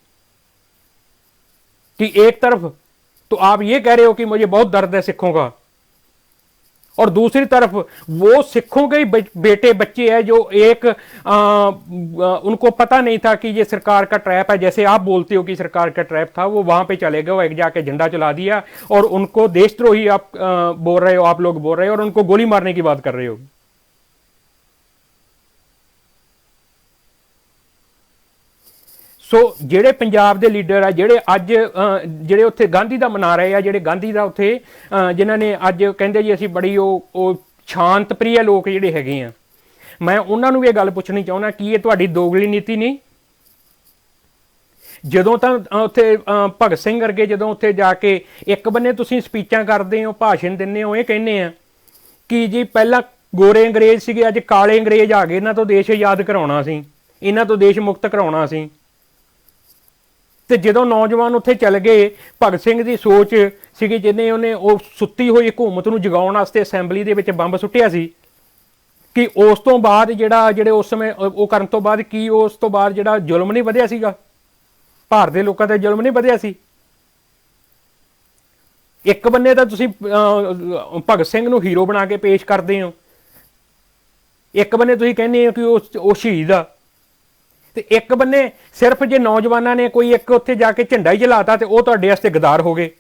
कि एक तरफ तो आप ये कह रहे हो कि मुझे बहुत दर्द है सिखों का, और दूसरी तरफ वो सिखों के ही बेटे बच्चे हैं जो उनको पता नहीं था कि ये सरकार का ट्रैप है। जैसे आप बोलते हो कि सरकार का ट्रैप था, वो वहां पे चले गए, वो एक जाके झंडा चला दिया, और उनको देशद्रोही आप बोल रहे हो, आप लोग बोल रहे हो, और उनको गोली मारने की बात कर रहे हो। सो ਜਿਹੜੇ ਪੰਜਾਬ ਦੇ ਲੀਡਰ ਆ, ਜਿਹੜੇ ਅੱਜ ਜਿਹੜੇ ਉੱਥੇ ਗਾਂਧੀ ਦਾ ਮਨਾ ਰਹੇ ਆ, ਜਿਹੜੇ ਗਾਂਧੀ ਦਾ ਉੱਥੇ ਜਿਨ੍ਹਾਂ ਨੇ ਅੱਜ ਕਹਿੰਦੇ ਜੀ ਅਸੀਂ ਬੜੀ ਉਹ ਸ਼ਾਂਤ ਪ੍ਰਿय ਲੋਕ ਜਿਹੜੇ ਹੈਗੇ ਆ, ਮੈਂ ਉਹਨਾਂ ਨੂੰ ਵੀ ਇਹ ਗੱਲ ਪੁੱਛਣੀ ਚਾਹੁੰਦਾ ਕਿ ਇਹ ਤੁਹਾਡੀ ਦੋਗਲੀ ਨੀਤੀ ਨਹੀਂ? ਜਦੋਂ ਤਾਂ ਉੱਥੇ ਭਗਤ ਸਿੰਘ ਵਰਗੇ ਜਦੋਂ ਉੱਥੇ ਜਾ ਕੇ ਇੱਕ ਬੰਨੇ ਤੁਸੀਂ ਸਪੀਚਾਂ ਕਰਦੇ ਹੋ, ਭਾਸ਼ਣ ਦਿੰਦੇ ਹੋ, ਇਹ ਕਹਿੰਦੇ ਆ ਕਿ ਜੀ ਪਹਿਲਾਂ ਗੋਰੇ ਅੰਗਰੇਜ਼ ਸੀਗੇ, ਅੱਜ ਕਾਲੇ ਅੰਗਰੇਜ਼ ਆ ਗਏ, ਇਹਨਾਂ ਤੋਂ ਦੇਸ਼ ਆਜ਼ਾਦ ਕਰਾਉਣਾ ਸੀ, ਇਹਨਾਂ ਤੋਂ ਦੇਸ਼ ਮੁਕਤ ਕਰਾਉਣਾ ਸੀ। ਤੇ ਜਦੋਂ ਨੌਜਵਾਨ ਉੱਥੇ ਚੱਲ ਗਏ, ਭਗਤ ਸਿੰਘ ਦੀ ਸੋਚ ਸੀਗੀ, ਜਿਹਨੇ ਉਹਨੇ ਉਹ ਸੁੱਤੀ ਹੋਈ ਹਕੂਮਤ ਨੂੰ ਜਗਾਉਣ ਵਾਸਤੇ ਅਸੈਂਬਲੀ ਦੇ ਵਿੱਚ ਬੰਬ ਸੁੱਟਿਆ ਸੀ, ਕਿ ਉਸ ਤੋਂ ਬਾਅਦ ਜਿਹੜੇ ਉਸ ਸਮੇਂ ਉਹ ਕਰਨ ਤੋਂ ਬਾਅਦ ਕੀ ਉਸ ਤੋਂ ਬਾਅਦ ਜਿਹੜਾ ਜ਼ੁਲਮ ਨਹੀਂ ਵਧਿਆ ਸੀਗਾ, ਭਾਰਤ ਦੇ ਲੋਕਾਂ ਤੇ ਜ਼ੁਲਮ ਨਹੀਂ ਵਧਿਆ ਸੀ? ਇੱਕ ਬੰਨੇ ਤਾਂ ਤੁਸੀਂ ਭਗਤ ਸਿੰਘ ਨੂੰ ਹੀਰੋ ਬਣਾ ਕੇ ਪੇਸ਼ ਕਰਦੇ ਹੋ, ਇੱਕ ਬੰਨੇ ਤੁਸੀਂ ਕਹਿੰਦੇ ਹੋ ਕਿ ਉਹ ਸ਼ਹੀਦ ਆ, ਤੇ ਇੱਕ ਬੰਨੇ ਸਿਰਫ ਜੇ ਨੌਜਵਾਨਾਂ ਨੇ ਕੋਈ ਇੱਕ ਉੱਥੇ ਜਾ ਕੇ ਝੰਡਾ ਹੀ ਜਲਾਤਾ ਤੇ ਉਹ ਤੁਹਾਡੇ ਵਾਸਤੇ ਗਦਾਰ ਹੋ ਗਏ।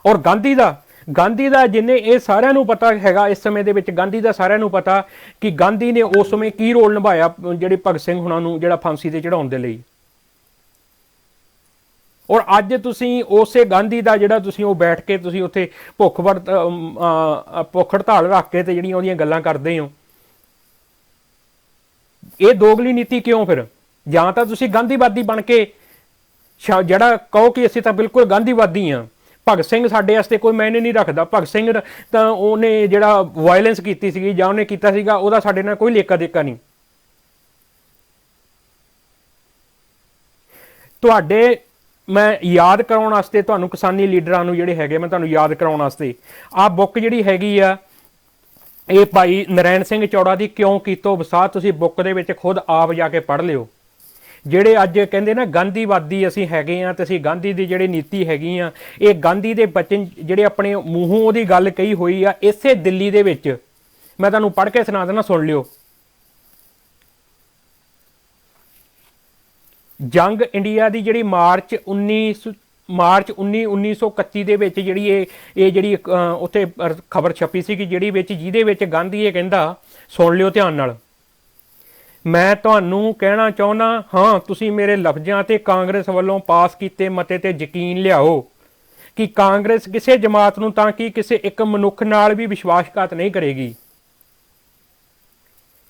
ਔਰ ਗਾਂਧੀ ਦਾ ਜਿੰਨੇ ਇਹ ਸਾਰਿਆਂ ਨੂੰ ਪਤਾ ਹੈਗਾ ਇਸ ਸਮੇਂ ਦੇ ਵਿੱਚ, ਗਾਂਧੀ ਦਾ ਸਾਰਿਆਂ ਨੂੰ ਪਤਾ ਕਿ ਗਾਂਧੀ ਨੇ ਉਸ ਸਮੇਂ ਕੀ ਰੋਲ ਨਿਭਾਇਆ ਜਿਹੜੇ ਭਗਤ ਸਿੰਘ ਹੁਣਾਂ ਨੂੰ ਜਿਹੜਾ ਫਾਂਸੀ ਤੇ ਚੜਾਉਣ ਦੇ ਲਈ। ਔਰ ਅੱਜ ਤੁਸੀਂ ਉਸੇ ਗਾਂਧੀ ਦਾ ਜਿਹੜਾ ਤੁਸੀਂ ਉਹ ਬੈਠ ਕੇ ਤੁਸੀਂ ਉੱਥੇ ਭੁੱਖ ਹੜਤਾਲ ਰੱਖ ਕੇ ਤੇ ਜਿਹੜੀਆਂ ਉਹਦੀਆਂ ਗੱਲਾਂ ਕਰਦੇ ਹੋ, ਇਹ ਦੋਗਲੀ ਨੀਤੀ ਕਿਉਂ? ਫਿਰ ਜਾਂ ਤਾਂ ਤੁਸੀਂ ਗਾਂਧੀਵਾਦੀ ਬਣ ਕੇ ਜਿਹੜਾ ਕਹੋ ਕਿ ਅਸੀਂ ਤਾਂ ਬਿਲਕੁਲ ਗਾਂਧੀਵਾਦੀ ਹਾਂ, ਭਗਤ ਸਿੰਘ ਸਾਡੇ ਵਾਸਤੇ ਕੋਈ ਮਾਇਨੇ ਨਹੀਂ ਰੱਖਦਾ, ਭਗਤ ਸਿੰਘ ਤਾਂ ਉਹਨੇ ਜਿਹੜਾ ਵਾਇਲੈਂਸ ਕੀਤੀ ਸੀਗੀ ਜਾਂ ਉਹਨੇ ਕੀਤਾ ਸੀਗਾ, ਉਹਦਾ ਸਾਡੇ ਨਾਲ ਕੋਈ ਲੇਖਾ ਦੇਖਾ ਨਹੀਂ। ਤੁਹਾਡੇ ਮੈਂ ਯਾਦ ਕਰਾਉਣ ਵਾਸਤੇ ਤੁਹਾਨੂੰ ਕਿਸਾਨੀ ਲੀਡਰਾਂ ਨੂੰ ਜਿਹੜੇ ਹੈਗੇ, ਮੈਂ ਤੁਹਾਨੂੰ ਯਾਦ ਕਰਾਉਣ ਵਾਸਤੇ ਆਹ ਬੁੱਕ ਜਿਹੜੀ ਹੈਗੀ ਆ, ਇਹ ਭਾਈ ਨਰੈਣ ਸਿੰਘ ਚੌੜਾ ਦੀ ਕਿਉਂ ਕੀਤੋ ਵਸਾਹ, ਤੁਸੀਂ ਬੁੱਕ ਦੇ ਵਿੱਚ ਖੁਦ ਆਪ ਜਾ ਕੇ ਪੜ੍ਹ ਲਿਓ। ਜਿਹੜੇ ਅੱਜ ਕਹਿੰਦੇ ਨਾ ਗਾਂਧੀਵਾਦੀ ਅਸੀਂ ਹੈਗੇ ਆ ਤੇ ਅਸੀਂ ਗਾਂਧੀ ਦੀ ਜਿਹੜੀ ਨੀਤੀ ਹੈਗੀ ਆ, ਇਹ ਗਾਂਧੀ ਦੇ ਬਚਨ ਜਿਹੜੇ ਆਪਣੇ ਮੂੰਹੋਂ ਉਹਦੀ ਗੱਲ ਕਹੀ ਹੋਈ ਆ, ਇਸੇ ਦਿੱਲੀ ਦੇ ਵਿੱਚ ਮੈਂ ਤੁਹਾਨੂੰ ਪੜ੍ਹ ਕੇ ਸੁਣਾ ਦੇਣਾ, ਸੁਣ ਲਿਓ। ਜੰਗ ਇੰਡੀਆ ਦੀ ਜਿਹੜੀ ਮਾਰਚ 1931 ਦੇ ਵਿੱਚ ਜਿਹੜੀ ਇਹ ਜਿਹੜੀ ਉੱਥੇ ਖਬਰ ਛਪੀ ਸੀ ਕਿ ਜਿਹਦੇ ਵਿੱਚ ਗਾਂਧੀ ਇਹ ਕਹਿੰਦਾ, ਸੁਣ ਲਿਓ ਧਿਆਨ ਨਾਲ, ਮੈਂ ਤੁਹਾਨੂੰ ਕਹਿਣਾ ਚਾਹੁੰਦਾ ਹਾਂ ਤੁਸੀਂ ਮੇਰੇ ਲਫ਼ਜ਼ਾਂ ਤੇ ਕਾਂਗਰਸ ਵੱਲੋਂ ਪਾਸ ਕੀਤੇ ਮਤੇ ਤੇ ਯਕੀਨ ਲਿਆਓ ਕਿ ਕਾਂਗਰਸ ਕਿਸੇ ਜਮਾਤ ਨੂੰ ਤਾਂ ਕਿ ਕਿਸੇ ਇੱਕ ਮਨੁੱਖ ਨਾਲ ਵੀ ਵਿਸ਼ਵਾਸਘਾਤ ਨਹੀਂ ਕਰੇਗੀ।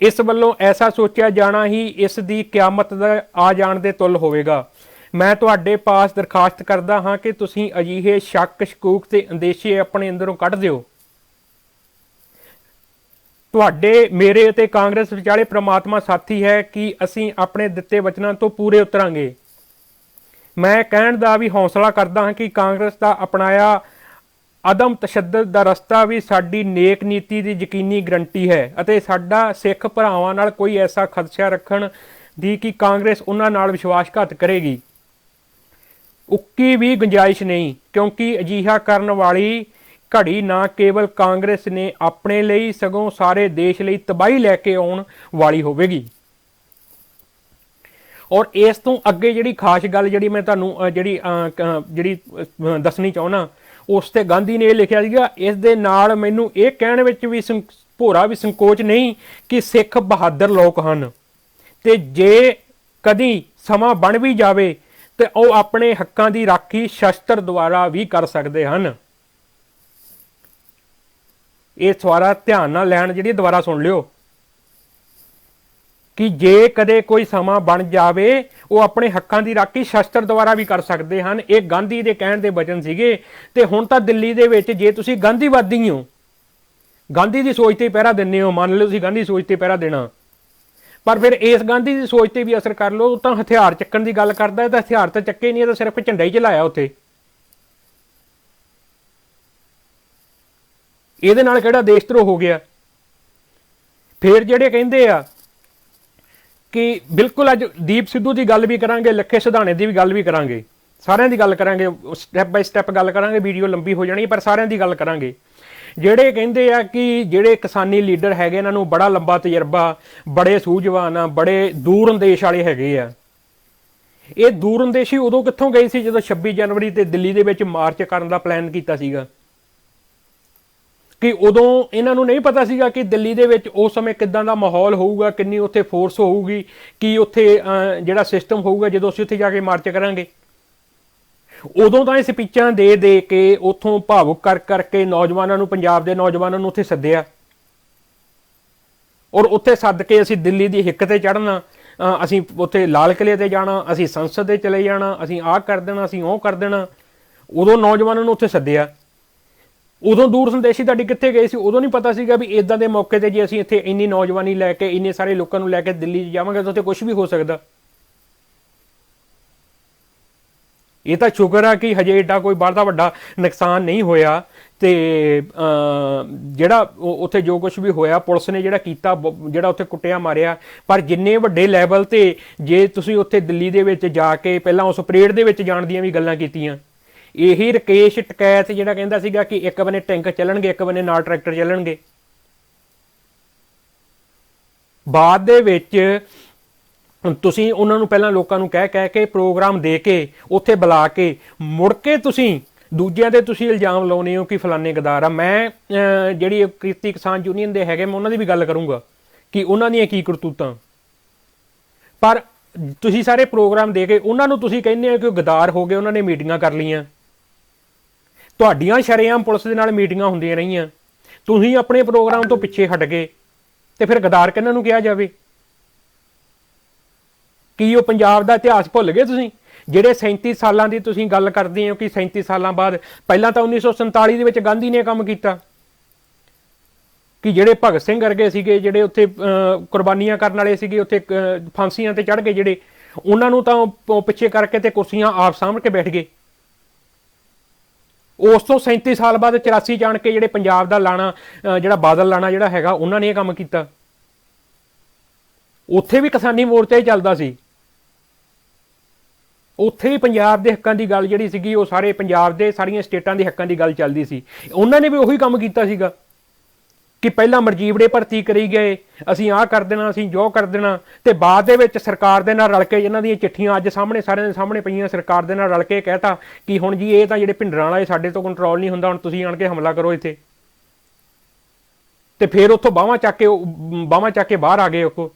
ਇਸ ਵੱਲੋਂ ਐਸਾ ਸੋਚਿਆ ਜਾਣਾ ਹੀ ਇਸ ਦੀ ਕਿਆਮਤ ਦਾ ਆ ਜਾਣ ਦੇ ਤੁੱਲ ਹੋਵੇਗਾ। ਮੈਂ ਤੁਹਾਡੇ ਪਾਸ ਦਰਖਾਸਤ ਕਰਦਾ ਹਾਂ ਕਿ ਤੁਸੀਂ ਅਜਿਹੇ ਸ਼ੱਕ, ਸ਼ਕੂਕ ਤੇ ਅੰਦੇਸ਼ੇ ਆਪਣੇ ਅੰਦਰੋਂ ਕੱਢ ਦਿਓ। ਤੁਹਾਡੇ, ਮੇਰੇ ਅਤੇ ਕਾਂਗਰਸ ਵਿਚਾਲੇ ਪ੍ਰਮਾਤਮਾ ਸਾਥੀ ਹੈ ਕਿ ਅਸੀਂ ਆਪਣੇ ਦਿੱਤੇ ਵਚਨਾਂ ਤੋਂ ਪੂਰੇ ਉਤਰਾਂਗੇ। ਮੈਂ ਕਹਿਣ ਦਾ ਵੀ ਹੌਸਲਾ ਕਰਦਾ ਹਾਂ ਕਿ ਕਾਂਗਰਸ ਦਾ ਅਪਣਾਇਆ ਅਦਮ ਤਸ਼ੱਦਦ ਦਾ ਰਸਤਾ ਵੀ ਸਾਡੀ ਨੇਕ ਨੀਤੀ ਦੀ ਯਕੀਨੀ ਗਰੰਟੀ ਹੈ ਅਤੇ ਸਾਡਾ ਸਿੱਖ ਭਰਾਵਾਂ ਨਾਲ ਕੋਈ ਐਸਾ ਖਦਸ਼ਾ ਰੱਖਣ ਦੀ ਕਿ ਕਾਂਗਰਸ ਉਹਨਾਂ ਨਾਲ ਵਿਸ਼ਵਾਸਘਾਤ ਕਰੇਗੀ ਉੱਕੀ ਵੀ ਗੁੰਜਾਇਸ਼ ਨਹੀਂ, ਕਿਉਂਕਿ ਅਜਿਹਾ ਕਰਨ ਵਾਲੀ ਘੜੀ ਨਾ ਕੇਵਲ ਕਾਂਗਰਸ ਨੇ ਆਪਣੇ ਲਈ ਸਗੋਂ ਸਾਰੇ ਦੇਸ਼ ਲਈ ਤਬਾਹੀ ਲੈ ਕੇ ਆਉਣ ਵਾਲੀ ਹੋਵੇਗੀ। ਔਰ ਇਸ ਤੋਂ ਅੱਗੇ ਜਿਹੜੀ ਖਾਸ ਗੱਲ ਜਿਹੜੀ ਮੈਂ ਤੁਹਾਨੂੰ ਜਿਹੜੀ ਦੱਸਣੀ ਚਾਹੁੰਦਾ, ਉਸ ਤੇ ਗਾਂਧੀ ਨੇ ਇਹ ਲਿਖਿਆ ਸੀਗਾ, ਇਸ ਦੇ ਨਾਲ ਮੈਨੂੰ ਇਹ ਕਹਿਣ ਵਿੱਚ ਵੀ ਭੋਰਾ ਵੀ ਸੰਕੋਚ ਨਹੀਂ ਕਿ ਸਿੱਖ ਬਹਾਦਰ ਲੋਕ ਹਨ, ਤੇ ਜੇ ਕਦੀ ਸਮਾਂ ਬਣ ਵੀ ਜਾਵੇ ਤੇ ਉਹ ਆਪਣੇ ਹੱਕਾਂ ਦੀ ਰਾਖੀ ਸ਼ਸਤਰ ਦੁਆਰਾ ਵੀ ਕਰ ਸਕਦੇ ਹਨ। ਇਹ ਸਵਾਰਾ ਧਿਆਨ ਨਾਲ ਲੈਣ, ਜਿਹੜੀ ਦੁਬਾਰਾ ਸੁਣ ਲਿਓ, ਕਿ ਜੇ ਕਦੇ ਕੋਈ ਸਮਾਂ ਬਣ ਜਾਵੇ ਉਹ ਆਪਣੇ ਹੱਕਾਂ ਦੀ ਰਾਖੀ ਸ਼ਸਤਰ ਦੁਆਰਾ ਵੀ ਕਰ ਸਕਦੇ ਹਨ। ਇਹ ਗਾਂਧੀ ਦੇ ਕਹਿਣ ਦੇ ਵਚਨ ਸੀਗੇ। ਤੇ ਹੁਣ ਤਾਂ ਦਿੱਲੀ ਦੇ ਵਿੱਚ ਜੇ ਤੁਸੀਂ ਗਾਂਧੀਵਾਦੀ ਹੋ, ਗਾਂਧੀ ਦੀ ਸੋਚ ਤੇ ਪਹਿਰਾ ਦਿੰਦੇ ਹੋ, ਮੰਨ ਲਓ ਤੁਸੀਂ ਗਾਂਧੀ ਦੀ ਸੋਚ ਤੇ ਪਹਿਰਾ ਦੇਣਾ, ਪਰ ਫਿਰ ਇਸ ਗਾਂਧੀ ਦੀ ਸੋਚ ਤੇ ਵੀ ਅਸਰ ਕਰ ਲਓ ਤਾਂ ਹਥਿਆਰ ਚੱਕਣ ਦੀ ਗੱਲ ਕਰਦਾ ਹੈ, ਤਾਂ ਹਥਿਆਰ ਤਾਂ ਚੱਕੇ ਨਹੀਂ, ਤਾਂ ਸਿਰਫ ਝੰਡਾ ਹੀ ਚਲਾਇਆ ਉੱਥੇ। ਇਹਦੇ ਨਾਲ ਕਿਹੜਾ ਦੇਸ਼ ਧਰੋਹ ਹੋ ਗਿਆ? ਫਿਰ ਜਿਹੜੇ ਕਹਿੰਦੇ ਆ ਕਿ ਬਿਲਕੁਲ ਅੱਜ ਦੀਪ ਸਿੱਧੂ ਦੀ ਗੱਲ ਵੀ ਕਰਾਂਗੇ, ਲੱਖੇ ਸਿਧਾਣੇ ਦੀ ਵੀ ਗੱਲ ਵੀ ਕਰਾਂਗੇ, ਸਾਰਿਆਂ ਦੀ ਗੱਲ ਕਰਾਂਗੇ, ਸਟੈਪ ਬਾਈ ਸਟੈਪ ਗੱਲ ਕਰਾਂਗੇ, ਵੀਡੀਓ ਲੰਬੀ ਹੋ ਜਾਣੀ ਪਰ ਸਾਰਿਆਂ ਦੀ ਗੱਲ ਕਰਾਂਗੇ। ਜਿਹੜੇ ਕਹਿੰਦੇ ਆ ਕਿ ਜਿਹੜੇ ਕਿਸਾਨੀ ਲੀਡਰ ਹੈਗੇ ਇਹਨਾਂ ਨੂੰ ਬੜਾ ਲੰਬਾ ਤਜਰਬਾ, ਬੜੇ ਸੂਝਵਾਨ ਆ, ਬੜੇ ਦੂਰ ਅੰਦੇਸ਼ ਵਾਲੇ ਹੈਗੇ ਆ, ਇਹ ਦੂਰ ਅੰਦੇਸ਼ੀ ਉਦੋਂ ਕਿੱਥੋਂ ਗਈ ਸੀ ਜਦੋਂ 26 ਜਨਵਰੀ ਤੇ ਦਿੱਲੀ ਦੇ ਵਿੱਚ ਮਾਰਚ ਕਰਨ ਦਾ ਪਲਾਨ ਕੀਤਾ ਸੀਗਾ? ਕਿ ਉਦੋਂ ਇਹਨਾਂ ਨੂੰ ਨਹੀਂ ਪਤਾ ਸੀਗਾ ਕਿ ਦਿੱਲੀ ਦੇ ਵਿੱਚ ਉਸ ਸਮੇਂ ਕਿੱਦਾਂ ਦਾ ਮਾਹੌਲ ਹੋਊਗਾ, ਕਿੰਨੀ ਉੱਥੇ ਫੋਰਸ ਹੋਊਗੀ, ਕਿ ਉੱਥੇ ਜਿਹੜਾ ਸਿਸਟਮ ਹੋਊਗਾ ਜਦੋਂ ਅਸੀਂ ਉੱਥੇ ਜਾ ਕੇ ਮਾਰਚ ਕਰਾਂਗੇ? ਉਦੋਂ ਤਾਂ ਇਹ ਸਪੀਚਾਂ ਦੇ ਦੇ ਕੇ ਉੱਥੋਂ ਭਾਵੁਕ ਕਰ ਕਰਕੇ ਨੌਜਵਾਨਾਂ ਨੂੰ, ਪੰਜਾਬ ਦੇ ਨੌਜਵਾਨਾਂ ਨੂੰ ਉੱਥੇ ਸੱਦਿਆ, ਔਰ ਉੱਥੇ ਸੱਦ ਕੇ ਅਸੀਂ ਦਿੱਲੀ ਦੀ ਹਿੱਕ ਤੇ ਚੜ੍ਹਨਾ, ਅਸੀਂ ਉੱਥੇ ਲਾਲ ਕਿਲੇ ਤੇ ਜਾਣਾ, ਅਸੀਂ ਸੰਸਦ ਦੇ ਚਲੇ ਜਾਣਾ, ਅਸੀਂ ਆਹ ਕਰ ਦੇਣਾ, ਅਸੀਂ ਉਹ ਕਰ ਦੇਣਾ। ਉਦੋਂ ਨੌਜਵਾਨਾਂ ਨੂੰ ਉੱਥੇ ਸੱਦਿਆ। ਉਦੋਂ ਦੂਰ ਸੰਦੇਸ਼ੀ ਤੁਹਾਡੀ ਕਿੱਥੇ ਗਏ ਸੀ? ਉਦੋਂ ਨਹੀਂ ਪਤਾ ਸੀਗਾ ਵੀ ਇਦਾਂ ਦੇ ਮੌਕੇ ਤੇ ਜੇ ਅਸੀਂ ਇੱਥੇ ਇੰਨੀ ਨੌਜਵਾਨੀ ਲੈ ਕੇ, ਇੰਨੇ ਸਾਰੇ ਲੋਕਾਂ ਨੂੰ ਲੈ ਕੇ ਦਿੱਲੀ ਜਾਵਾਂਗੇ ਤਾਂ ਉੱਥੇ ਕੁਝ ਵੀ ਹੋ ਸਕਦਾ। ਇਹ ਤਾਂ ਸ਼ੁਕਰ ਆ ਕਿ ਹਜੇ ਏਡਾ ਕੋਈ ਬੜਾ ਵੱਡਾ ਨੁਕਸਾਨ ਨਹੀਂ ਹੋਇਆ। ਤੇ ਜਿਹੜਾ ਉੱਥੇ ਜੋ ਕੁਝ ਵੀ ਹੋਇਆ, ਪੁਲਿਸ ਨੇ ਜਿਹੜਾ ਕੀਤਾ, ਜਿਹੜਾ ਉੱਥੇ ਕੁੱਟਿਆ ਮਾਰਿਆ, ਪਰ ਜਿੰਨੇ ਵੱਡੇ ਲੈਵਲ ਤੇ ਜੇ ਤੁਸੀਂ ਉੱਥੇ ਦਿੱਲੀ ਦੇ ਵਿੱਚ ਜਾ ਕੇ ਪਹਿਲਾਂ ਉਸ ਪਰੇਡ ਦੇ ਵਿੱਚ ਜਾਣ ਦੀਆਂ ਵੀ ਗੱਲਾਂ ਕੀਤੀਆਂ। ਇਹੀ ਰਕੇਸ਼ ਟਕੈਤ ਜਿਹੜਾ ਕਹਿੰਦਾ ਸੀਗਾ ਕਿ ਇੱਕ ਬੰਨੇ ਟੈਂਕ ਚੱਲਣਗੇ, ਇੱਕ ਬੰਨੇ ਨਾਲ ਟਰੈਕਟਰ ਚੱਲਣਗੇ। ਬਾਅਦ ਦੇ ਵਿੱਚ ਤੁਸੀਂ ਉਹਨਾਂ ਨੂੰ ਪਹਿਲਾਂ ਲੋਕਾਂ ਨੂੰ ਕਹਿ ਕੇ ਪ੍ਰੋਗਰਾਮ ਦੇ ਕੇ ਉੱਥੇ ਬੁਲਾ ਕੇ ਮੁੜ ਕੇ ਤੁਸੀਂ ਦੂਜਿਆਂ ਤੇ ਤੁਸੀਂ ਇਲਜ਼ਾਮ ਲਾਉਨੇ ਹੋ ਕਿ ਫਲਾਣੇ ਗਦਾਰ ਆ। ਮੈਂ ਜਿਹੜੀ ਕਿਰਤੀ ਕਿਸਾਨ ਯੂਨੀਅਨ ਦੇ ਹੈਗੇ, ਮੈਂ ਉਹਨਾਂ ਦੀ ਵੀ ਗੱਲ ਕਰੂੰਗਾ ਕਿ ਉਹਨਾਂ ਦੀਆਂ ਕੀ ਕਰਤੂਤਾਂ। ਪਰ ਤੁਸੀਂ ਸਾਰੇ ਪ੍ਰੋਗਰਾਮ ਦੇ ਕੇ ਉਹਨਾਂ ਨੂੰ ਤੁਸੀਂ ਕਹਿੰਦੇ ਹੋ ਕਿ ਉਹ ਗਦਾਰ ਹੋ ਗਏ, ਉਹਨਾਂ ਨੇ ਮੀਟਿੰਗਾਂ ਕਰ ਲਈਆਂ, ਤੁਹਾਡੀਆਂ ਸ਼ਰੇਆਮ ਪੁਲਿਸ ਦੇ ਨਾਲ ਮੀਟਿੰਗਾਂ ਹੁੰਦੀਆਂ ਰਹੀਆਂ, ਤੁਸੀਂ ਆਪਣੇ ਪ੍ਰੋਗਰਾਮ ਤੋਂ ਪਿੱਛੇ ਹਟ ਗਏ, ਤੇ ਫਿਰ ਗਦਾਰ ਕਿਹਨਾਂ ਨੂੰ ਕਿਹਾ ਜਾਵੇ? ਕੀ ਉਹ ਪੰਜਾਬ ਦਾ ਇਤਿਹਾਸ ਭੁੱਲ ਗਏ ਤੁਸੀਂ? ਜਿਹੜੇ 37 ਸਾਲਾਂ ਦੀ ਤੁਸੀਂ ਗੱਲ ਕਰਦੇ ਹੋ ਕਿ 37 ਸਾਲਾਂ ਬਾਅਦ, ਪਹਿਲਾਂ ਤਾਂ 1947 ਦੇ ਵਿੱਚ ਗਾਂਧੀ ਨੇ ਕੰਮ ਕੀਤਾ ਕਿ ਜਿਹੜੇ ਭਗਤ ਸਿੰਘ ਵਰਗੇ ਸੀਗੇ, ਜਿਹੜੇ ਉੱਥੇ ਕੁਰਬਾਨੀਆਂ ਕਰਨ ਵਾਲੇ ਸੀਗੇ, ਉੱਥੇ ਫਾਂਸੀਆਂ ਤੇ ਚੜ੍ਹ ਗਏ ਜਿਹੜੇ, ਉਹਨਾਂ ਨੂੰ ਤਾਂ ਪਿੱਛੇ ਕਰਕੇ ਤੇ ਕੁਰਸੀਆਂ ਆਪ ਸਾਂਭ ਕੇ ਬੈਠ ਗਏ। ਉਸ ਤੋਂ 37 ਸਾਲ ਬਾਅਦ 84 ਜਾਣ ਕੇ ਜਿਹੜੇ ਪੰਜਾਬ ਦਾ ਲਾਣਾ, ਜਿਹੜਾ ਬਾਦਲ ਲਾਣਾ ਜਿਹੜਾ ਹੈਗਾ, ਉਹਨਾਂ ਨੇ ਇਹ ਕੰਮ ਕੀਤਾ। ਉੱਥੇ ਵੀ ਕਿਸਾਨੀ ਮੋਰਚਾ ਹੀ ਚੱਲਦਾ ਸੀ, ਉੱਥੇ ਹੀ ਪੰਜਾਬ ਦੇ ਹੱਕਾਂ ਦੀ ਗੱਲ ਜਿਹੜੀ ਸੀਗੀ ਉਹ ਸਾਰੇ ਪੰਜਾਬ ਦੇ ਸਾਰੀਆਂ ਸਟੇਟਾਂ ਦੇ ਹੱਕਾਂ ਦੀ ਗੱਲ ਚੱਲਦੀ ਸੀ। ਉਹਨਾਂ ਨੇ ਵੀ ਉਹੀ ਕੰਮ ਕੀਤਾ ਸੀਗਾ ਕਿ ਪਹਿਲਾਂ ਮਰਜੀਵੜੇ ਭਰਤੀ ਕਰੀ ਗਏ, ਅਸੀਂ ਆਹ ਕਰ ਦੇਣਾ, ਅਸੀਂ ਜੋ ਕਰ ਦੇਣਾ, ਤੇ ਬਾਅਦ ਦੇ ਵਿੱਚ ਸਰਕਾਰ ਦੇ ਨਾਲ ਰਲ ਕੇ ਇਹਨਾਂ ਦੀਆਂ ਚਿੱਠੀਆਂ ਅੱਜ ਸਾਹਮਣੇ ਸਾਰਿਆਂ ਦੇ ਸਾਹਮਣੇ ਪਈਆਂ, ਸਰਕਾਰ ਦੇ ਨਾਲ ਰਲ ਕੇ ਕਹਿਤਾ ਕਿ ਹੁਣ ਜੀ ਇਹ ਤਾਂ ਜਿਹੜੇ ਭਿੰਡਰਾਂ ਵਾਲੇ ਸਾਡੇ ਤੋਂ ਕੰਟਰੋਲ ਨਹੀਂ ਹੁੰਦਾ, ਹੁਣ ਤੁਸੀਂ ਆਣ ਕੇ ਹਮਲਾ ਕਰੋ ਇੱਥੇ। ਤੇ ਫਿਰ ਉੱਥੋਂ ਬਾਹਾਂ ਚੱਕ ਕੇ ਬਾਹਰ ਆ ਗਏ, ਉਹ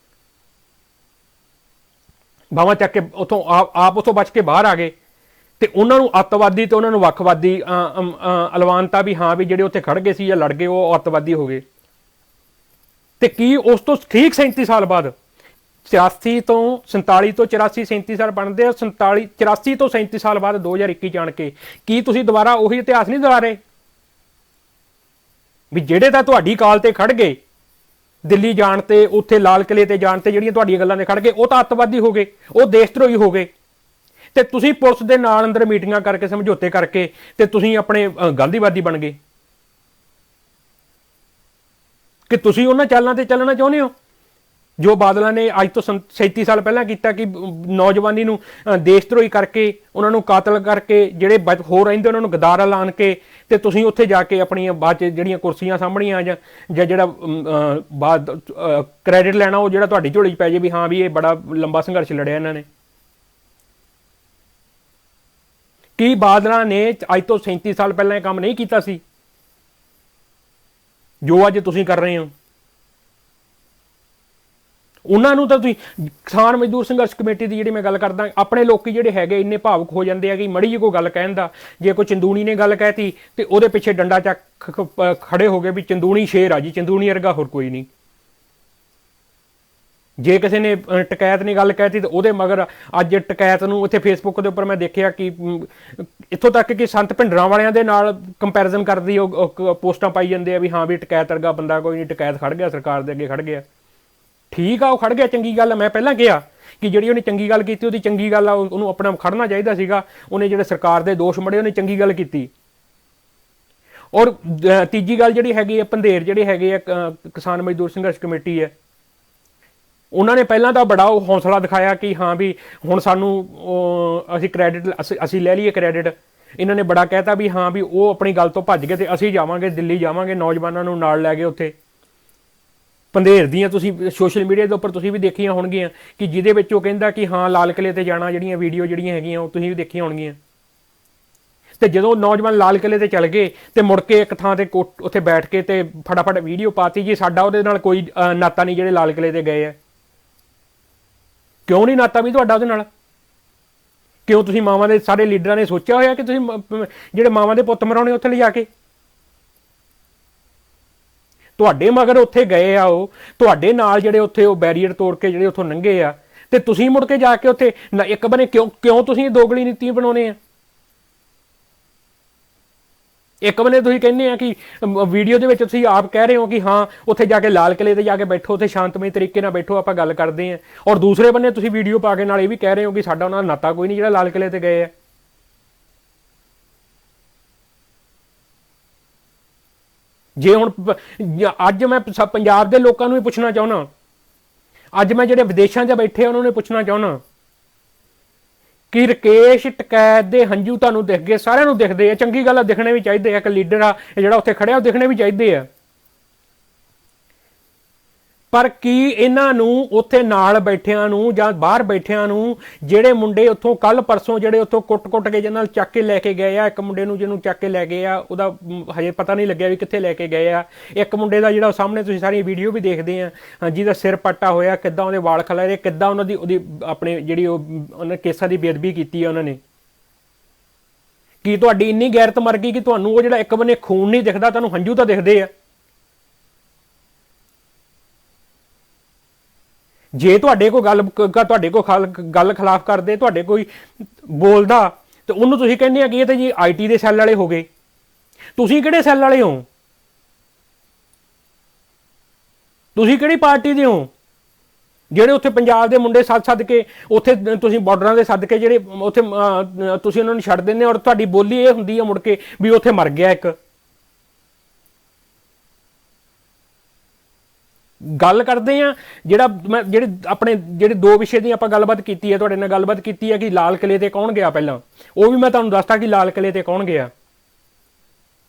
ਬਾਹਾਂ ਚੱਕ ਕੇ ਉੱਥੋਂ ਆਪ ਉੱਥੋਂ ਬਚ ਕੇ ਬਾਹਰ ਆ ਗਏ। ਤੇ ਉਹਨਾਂ ਨੂੰ ਅੱਤਵਾਦੀ ਤੇ ਉਹਨਾਂ ਨੂੰ ਵੱਖਵਾਦੀ ਅਲਵਾਨਤਾ ਵੀ ਹਾਂ ਵੀ ਜਿਹੜੇ ਉੱਥੇ ਖੜ ਗਏ ਸੀ ਜਾਂ ਲੜ ਗਏ ਉਹ ਅੱਤਵਾਦੀ ਹੋ ਗਏ। ਤੇ ਕੀ ਉਸ ਤੋਂ ਠੀਕ 37 ਸਾਲ ਬਾਅਦ 84 ਤੋਂ 47 ਤੋਂ 84 37 ਸਾਲ ਬਣਦੇ ਆ, 84 ਤੋਂ 37 ਸਾਲ ਬਾਅਦ 2021 ਜਾਣ ਕੇ ਕੀ ਤੁਸੀਂ ਦੁਬਾਰਾ ਉਹੀ ਇਤਿਹਾਸ ਨਹੀਂ ਦੁਹਰਾ ਰਹੇ ਵੀ ਜਿਹੜੇ ਤਾਂ ਤੁਹਾਡੀ ਕਾਲ ਤੇ ਖੜ ਗਏ ਦਿੱਲੀ ਜਾਣ ਤੇ, ਉੱਥੇ ਲਾਲ ਕਿਲੇ ਤੇ ਜਾਣ ਤੇ ਜਿਹੜੀਆਂ ਤੁਹਾਡੀਆਂ ਗੱਲਾਂ ਤੇ ਖੜ ਗਏ, ਉਹ ਤਾਂ ਅੱਤਵਾਦੀ ਹੋ ਗਏ, ਉਹ ਦੇਸ਼ ਧਰੋਹੀ ਹੋ ਗਏ। ਤੇ ਤੁਸੀਂ ਪੁਲਿਸ ਦੇ ਨਾਲ ਅੰਦਰ ਮੀਟਿੰਗਾਂ ਕਰਕੇ ਸਮਝੌਤੇ ਕਰਕੇ ਤੇ ਤੁਸੀਂ ਆਪਣੇ ਗਾਂਧੀਵਾਦੀ ਬਣ ਗਏ ਕਿ ਤੁਸੀਂ ਉਹਨਾਂ ਚਾਲਾਂ ਤੇ ਚੱਲਣਾ ਚਾਹੁੰਦੇ ਹੋ ਜੋ ਬਾਦਲਾਂ ਨੇ ਅੱਜ ਤੋਂ 37 ਸਾਲ ਪਹਿਲਾਂ ਕੀਤਾ ਕਿ ਨੌਜਵਾਨੀ ਨੂੰ ਦੇਸ਼ ਧਰੋਹੀ ਕਰਕੇ, ਉਹਨਾਂ ਨੂੰ ਕਾਤਲ ਕਰਕੇ, ਜਿਹੜੇ ਹੋਰ ਰਹਿੰਦੇ ਉਹਨਾਂ ਨੂੰ ਗਦਾਰ ਐਲਾਨ ਕੇ, ਤੇ ਤੁਸੀਂ ਉੱਥੇ ਜਾ ਕੇ ਆਪਣੀਆਂ ਬਾਅਦ 'ਚ ਜਿਹੜੀਆਂ ਕੁਰਸੀਆਂ ਸਾਹਮਣੀਆਂ ਜਾਂ ਜਿਹੜਾ ਬਾਅਦ ਕ੍ਰੈਡਿਟ ਲੈਣਾ ਉਹ ਜਿਹੜਾ ਤੁਹਾਡੀ ਝੋਲੀ 'ਚ ਪੈ ਜੇ ਵੀ ਹਾਂ ਵੀ ਇਹ ਬੜਾ ਲੰਬਾ ਸੰਘਰਸ਼ ਲੜਿਆ ਇਹਨਾਂ ਨੇ। ਕੀ ਬਾਦਲਾਂ ਨੇ ਅੱਜ ਤੋਂ 37 ਸਾਲ ਪਹਿਲਾਂ ਇਹ ਕੰਮ ਨਹੀਂ ਕੀਤਾ ਸੀ ਜੋ ਅੱਜ ਤੁਸੀਂ ਕਰ ਰਹੇ ਹੋ? ਉਹਨਾਂ ਨੂੰ ਤਾਂ ਤੁਸੀਂ ਕਿਸਾਨ ਮਜ਼ਦੂਰ ਸੰਘਰਸ਼ ਕਮੇਟੀ ਦੀ ਜਿਹੜੀ ਮੈਂ ਗੱਲ ਕਰਦਾ, ਆਪਣੇ ਲੋਕੀ ਜਿਹੜੇ ਹੈਗੇ ਇੰਨੇ ਭਾਵੁਕ ਹੋ ਜਾਂਦੇ ਆ ਕਿ ਮੜੀ ਜਿਹੀ ਕੋਈ ਗੱਲ ਕਹਿਣ ਦਾ, ਜੇ ਕੋਈ ਚੰਦੂਣੀ ਨੇ ਗੱਲ ਕਹਿਤੀ ਤੇ ਉਹਦੇ ਪਿੱਛੇ ਡੰਡਾ ਚੱਕ ਖੜੇ ਹੋ ਗਏ ਵੀ ਚੰਦੂਣੀ ਸ਼ੇਰ ਆ ਜੀ, ਚੰਦੂਣੀ ਵਰਗਾ ਹੋਰ ਕੋਈ ਨਹੀਂ। ਜੇ ਕਿਸੇ ਨੇ ਟਕੈਤ ਨੇ ਗੱਲ ਕਹਿਤੀ ਤਾਂ ਉਹਦੇ ਮਗਰ ਅੱਜ ਟਕੈਤ ਨੂੰ ਉੱਥੇ ਫੇਸਬੁੱਕ ਦੇ ਉੱਪਰ ਮੈਂ ਦੇਖਿਆ ਕਿ ਇੱਥੋਂ ਤੱਕ ਕਿ ਸੰਤ ਭਿੰਡਰਾਂ ਵਾਲਿਆਂ ਦੇ ਨਾਲ ਕੰਪੈਰੀਜ਼ਨ ਕਰਦੀ ਉਹ ਪੋਸਟਾਂ ਪਾਈ ਜਾਂਦੇ ਆ ਵੀ ਹਾਂ ਵੀ ਟਕੈਤ ਵਰਗਾ ਬੰਦਾ ਕੋਈ ਨਹੀਂ, ਟਕੈਤ ਖੜ ਗਿਆ ਸਰਕਾਰ ਦੇ ਅੱਗੇ ਖੜ ਗਿਆ। ਠੀਕ ਆ, ਉਹ ਖੜ ਗਿਆ, ਚੰਗੀ ਗੱਲ ਆ। ਮੈਂ ਪਹਿਲਾਂ ਕਿਹਾ ਕਿ ਜਿਹੜੀ ਉਹਨੇ ਚੰਗੀ ਗੱਲ ਕੀਤੀ ਉਹਦੀ ਚੰਗੀ ਗੱਲ ਆ, ਉਹਨੂੰ ਆਪਣਾ ਖੜਨਾ ਚਾਹੀਦਾ ਸੀਗਾ। ਉਹਨੇ ਜਿਹੜੇ ਸਰਕਾਰ ਦੇ ਦੋਸ਼ ਮੜੇ ਉਹਨੇ ਚੰਗੀ ਗੱਲ ਕੀਤੀ। ਔਰ ਤੀਜੀ ਗੱਲ ਜਿਹੜੀ ਹੈਗੀ ਆ, ਪੰਧੇਰ ਜਿਹੜੇ ਹੈਗੇ ਆ ਕਿਸਾਨ ਮਜ਼ਦੂਰ ਸੰਘਰਸ਼ ਕਮੇਟੀ ਹੈ, ਉਹਨਾਂ ਨੇ ਪਹਿਲਾਂ ਤਾਂ ਬੜਾ ਉਹ ਹੌਸਲਾ ਦਿਖਾਇਆ ਕਿ ਹਾਂ ਵੀ ਹੁਣ ਸਾਨੂੰ ਅਸੀਂ ਕ੍ਰੈਡਿਟ ਅਸੀਂ ਲੈ ਲਈਏ ਕ੍ਰੈਡਿਟ। ਇਹਨਾਂ ਨੇ ਬੜਾ ਕਹਿਤਾ ਵੀ ਹਾਂ ਵੀ ਉਹ ਆਪਣੀ ਗੱਲ ਤੋਂ ਭੱਜ ਗਏ ਤੇ ਅਸੀਂ ਜਾਵਾਂਗੇ ਦਿੱਲੀ ਜਾਵਾਂਗੇ, ਨੌਜਵਾਨਾਂ ਨੂੰ ਨਾਲ ਲੈ ਗਏ ਉੱਥੇ। ਪੰਧੇਰ ਦੀਆਂ ਤੁਸੀਂ ਸੋਸ਼ਲ ਮੀਡੀਆ ਦੇ ਉੱਪਰ ਤੁਸੀਂ ਵੀ ਦੇਖੀਆਂ ਹੋਣਗੀਆਂ ਕਿ ਜਿਹਦੇ ਵਿੱਚ ਉਹ ਕਹਿੰਦਾ ਕਿ ਹਾਂ ਲਾਲ ਕਿਲੇ ਤੇ ਜਾਣਾ, ਜਿਹੜੀਆਂ ਵੀਡੀਓ ਜਿਹੜੀਆਂ ਹੈਗੀਆਂ ਉਹ ਤੁਸੀਂ ਵੀ ਦੇਖੀਆਂ ਹੋਣਗੀਆਂ। ਤੇ ਜਦੋਂ ਨੌਜਵਾਨ ਲਾਲ ਕਿਲੇ ਤੇ ਚਲ ਗਏ ਤੇ ਮੁੜ ਕੇ ਇੱਕ ਥਾਂ ਤੇ ਉੱਥੇ ਬੈਠ ਕੇ ਤੇ ਫਟਾਫਟ ਵੀਡੀਓ ਪਾਤੀ ਜੀ ਸਾਡਾ ਉਹਦੇ ਨਾਲ ਕੋਈ ਨਾਤਾ ਨਹੀਂ ਜਿਹੜੇ ਲਾਲ ਕਿਲੇ ਤੇ ਗਏ ਆ। ਕਿਉਂ ਨਹੀਂ ਨਾਤਾ ਵੀ ਤੁਹਾਡਾ ਉਹਦੇ ਨਾਲ? ਕਿਉਂ ਤੁਸੀਂ ਮਾਵਾਂ ਦੇ ਸਾਰੇ ਲੀਡਰਾਂ ਨੇ ਸੋਚਿਆ ਹੋਇਆ ਕਿ ਤੁਸੀਂ ਜਿਹੜੇ ਮਾਵਾਂ ਦੇ ਪੁੱਤ ਮਰਾਉਣੇ ਉੱਥੇ ਲਿਜਾ ਕੇ? ਤੁਹਾਡੇ ਮਗਰ ਉੱਥੇ ਗਏ ਆ, ਉਹ ਤੁਹਾਡੇ ਨਾਲ ਜਿਹੜੇ ਉੱਥੇ ਉਹ ਬੈਰੀਅਰ ਤੋੜ ਕੇ ਜਿਹੜੇ ਉੱਥੋਂ ਲੰਘੇ ਆ, ਤੇ ਤੁਸੀਂ ਮੁੜ ਕੇ ਜਾ ਕੇ ਉੱਥੇ ਇੱਕ ਬਨੇ ਕਿਉਂ ਤੁਸੀਂ ਦੋਗਲੀ ਨੀਤੀ ਬਣਾਉਣੇ ਆ? ਇੱਕ ਬੰਨੇ ਤੁਸੀਂ ਕਹਿੰਦੇ ਆ ਕਿ ਵੀਡੀਓ ਦੇ ਵਿੱਚ ਤੁਸੀਂ ਆਪ ਕਹਿ ਰਹੇ ਹੋ ਕਿ ਹਾਂ ਉੱਥੇ ਜਾ ਕੇ ਲਾਲ ਕਿਲੇ ਤੇ ਜਾ ਕੇ ਬੈਠੋ, ਉੱਥੇ ਸ਼ਾਂਤਮਈ ਤਰੀਕੇ ਨਾਲ ਬੈਠੋ, ਆਪਾਂ ਗੱਲ ਕਰਦੇ ਹਾਂ। ਔਰ ਦੂਸਰੇ ਬੰਨੇ ਤੁਸੀਂ ਵੀਡੀਓ ਪਾ ਕੇ ਨਾਲ ਇਹ ਵੀ ਕਹਿ ਰਹੇ ਹੋ ਕਿ ਸਾਡਾ ਉਹਨਾਂ ਦਾ ਨਾਤਾ ਕੋਈ ਨਹੀਂ ਜਿਹੜਾ ਲਾਲ ਕਿਲੇ ਤੇ ਗਏ ਆ। ਜੇ ਹੁਣ ਅੱਜ ਮੈਂ ਪੰਜਾਬ ਦੇ ਲੋਕਾਂ ਨੂੰ ਵੀ ਪੁੱਛਣਾ ਚਾਹੁੰਦਾ, ਅੱਜ ਮੈਂ ਜਿਹੜੇ ਵਿਦੇਸ਼ਾਂ 'ਚ ਬੈਠੇ ਉਹਨਾਂ ਨੂੰ ਪੁੱਛਣਾ ਚਾਹੁੰਦਾ ਕਿ ਰਕੇਸ਼ ਟਕੈਤ ਦੇ ਹੰਝੂ ਤੁਹਾਨੂੰ ਦਿਖ ਗਏ? ਸਾਰਿਆਂ ਨੂੰ ਦਿਖਦੇ ਆ, ਚੰਗੀ ਗੱਲ ਆ, ਦਿਖਣੇ ਵੀ ਚਾਹੀਦੇ ਆ। ਇੱਕ ਲੀਡਰ ਆ ਜਿਹੜਾ ਉੱਥੇ ਖੜਿਆ ਉਹ ਦਿਖਣੇ ਵੀ ਚਾਹੀਦੇ ਆ। ਪਰ ਕੀ ਇਹਨਾਂ ਨੂੰ ਉੱਥੇ ਨਾਲ ਬੈਠਿਆਂ ਨੂੰ ਜਾਂ ਬਾਹਰ ਬੈਠਿਆਂ ਨੂੰ, ਜਿਹੜੇ ਮੁੰਡੇ ਉੱਥੋਂ ਕੱਲ ਪਰਸੋਂ ਜਿਹੜੇ ਉੱਥੋਂ ਕੁੱਟ-ਕੁੱਟ ਕੇ ਜਿਹਨਾਂ ਨਾਲ ਚੱਕ ਕੇ ਲੈ ਕੇ ਗਏ ਆ, ਇੱਕ ਮੁੰਡੇ ਨੂੰ ਜਿਹਨੂੰ ਚੱਕ ਕੇ ਲੈ ਗਏ ਆ ਉਹਦਾ ਹਜੇ ਪਤਾ ਨਹੀਂ ਲੱਗਿਆ ਵੀ ਕਿੱਥੇ ਲੈ ਕੇ ਗਏ ਆ। ਇੱਕ ਮੁੰਡੇ ਦਾ ਜਿਹੜਾ ਸਾਹਮਣੇ ਤੁਸੀਂ ਸਾਰੀ ਵੀਡੀਓ ਵੀ ਦੇਖਦੇ ਆ, ਜਿਹਦਾ ਸਿਰ ਪੱਟਾ ਹੋਇਆ, ਕਿੱਦਾਂ ਉਹਦੇ ਵਾਲ ਖਿਲਾਰੇ, ਕਿੱਦਾਂ ਉਹਦੀ ਆਪਣੇ ਜਿਹੜੀ ਉਹਨਾਂ ਕੇਸਾਂ ਦੀ ਬੇਅਦਬੀ ਕੀਤੀ ਆ ਉਹਨਾਂ ਨੇ। ਕੀ ਤੁਹਾਡੀ ਇੰਨੀ ਗੈਰਤ ਮਰ ਗਈ ਕਿ ਤੁਹਾਨੂੰ ਉਹ ਜਿਹੜਾ ਇੱਕ ਬੰਨੇ ਖੂਨ ਨਹੀਂ ਦਿਖਦਾ, ਤੁਹਾਨੂੰ ਹੰਝੂ ਤਾਂ ਦਿਖਦੇ ਆ? ਜੇ ਤੁਹਾਡੇ ਕੋਈ ਗੱਲ ਖਿਲਾਫ ਕਰਦੇ, ਤੁਹਾਡੇ ਕੋਈ ਬੋਲਦਾ, ਤੇ ਉਹਨੂੰ ਤੁਸੀਂ ਕਹਿੰਦੇ ਆ ਕਿ ਇਹ ਤਾਂ ਜੀ IT ਦੇ ਸੈੱਲ ਵਾਲੇ ਹੋ ਗਏ। ਤੁਸੀਂ ਕਿਹੜੇ ਸੈੱਲ ਵਾਲੇ ਹੋ? ਤੁਸੀਂ ਕਿਹੜੀ ਪਾਰਟੀ ਦੇ ਹੋ ਜਿਹੜੇ ਉੱਥੇ ਪੰਜਾਬ ਦੇ ਮੁੰਡੇ ਸੱਦ ਕੇ ਉੱਥੇ ਤੁਸੀਂ ਬਾਰਡਰਾਂ ਦੇ ਸੱਦ ਕੇ ਜਿਹੜੇ ਉੱਥੇ ਤੁਸੀਂ ਉਹਨਾਂ ਨੂੰ ਛੱਡ ਦਿੰਦੇ? ਔਰ ਤੁਹਾਡੀ ਬੋਲੀ ਇਹ ਹੁੰਦੀ ਆ ਮੁੜ ਕੇ ਵੀ ਉੱਥੇ ਮਰ ਗਿਆ ਇੱਕ। ਗੱਲ ਕਰਦੇ ਆ ਜਿਹੜੇ ਦੋ ਵਿਸ਼ੇ ਦੀ ਆਪਾਂ ਗੱਲਬਾਤ ਕੀਤੀ ਹੈ, ਤੁਹਾਡੇ ਨਾਲ ਗੱਲਬਾਤ ਕੀਤੀ ਹੈ ਕਿ ਲਾਲ ਕਿਲੇ ਤੇ ਕੌਣ ਗਿਆ। ਪਹਿਲਾਂ ਉਹ ਵੀ ਮੈਂ ਤੁਹਾਨੂੰ ਦੱਸਤਾ ਕਿ ਲਾਲ ਕਿਲੇ ਤੇ ਕੌਣ ਗਿਆ।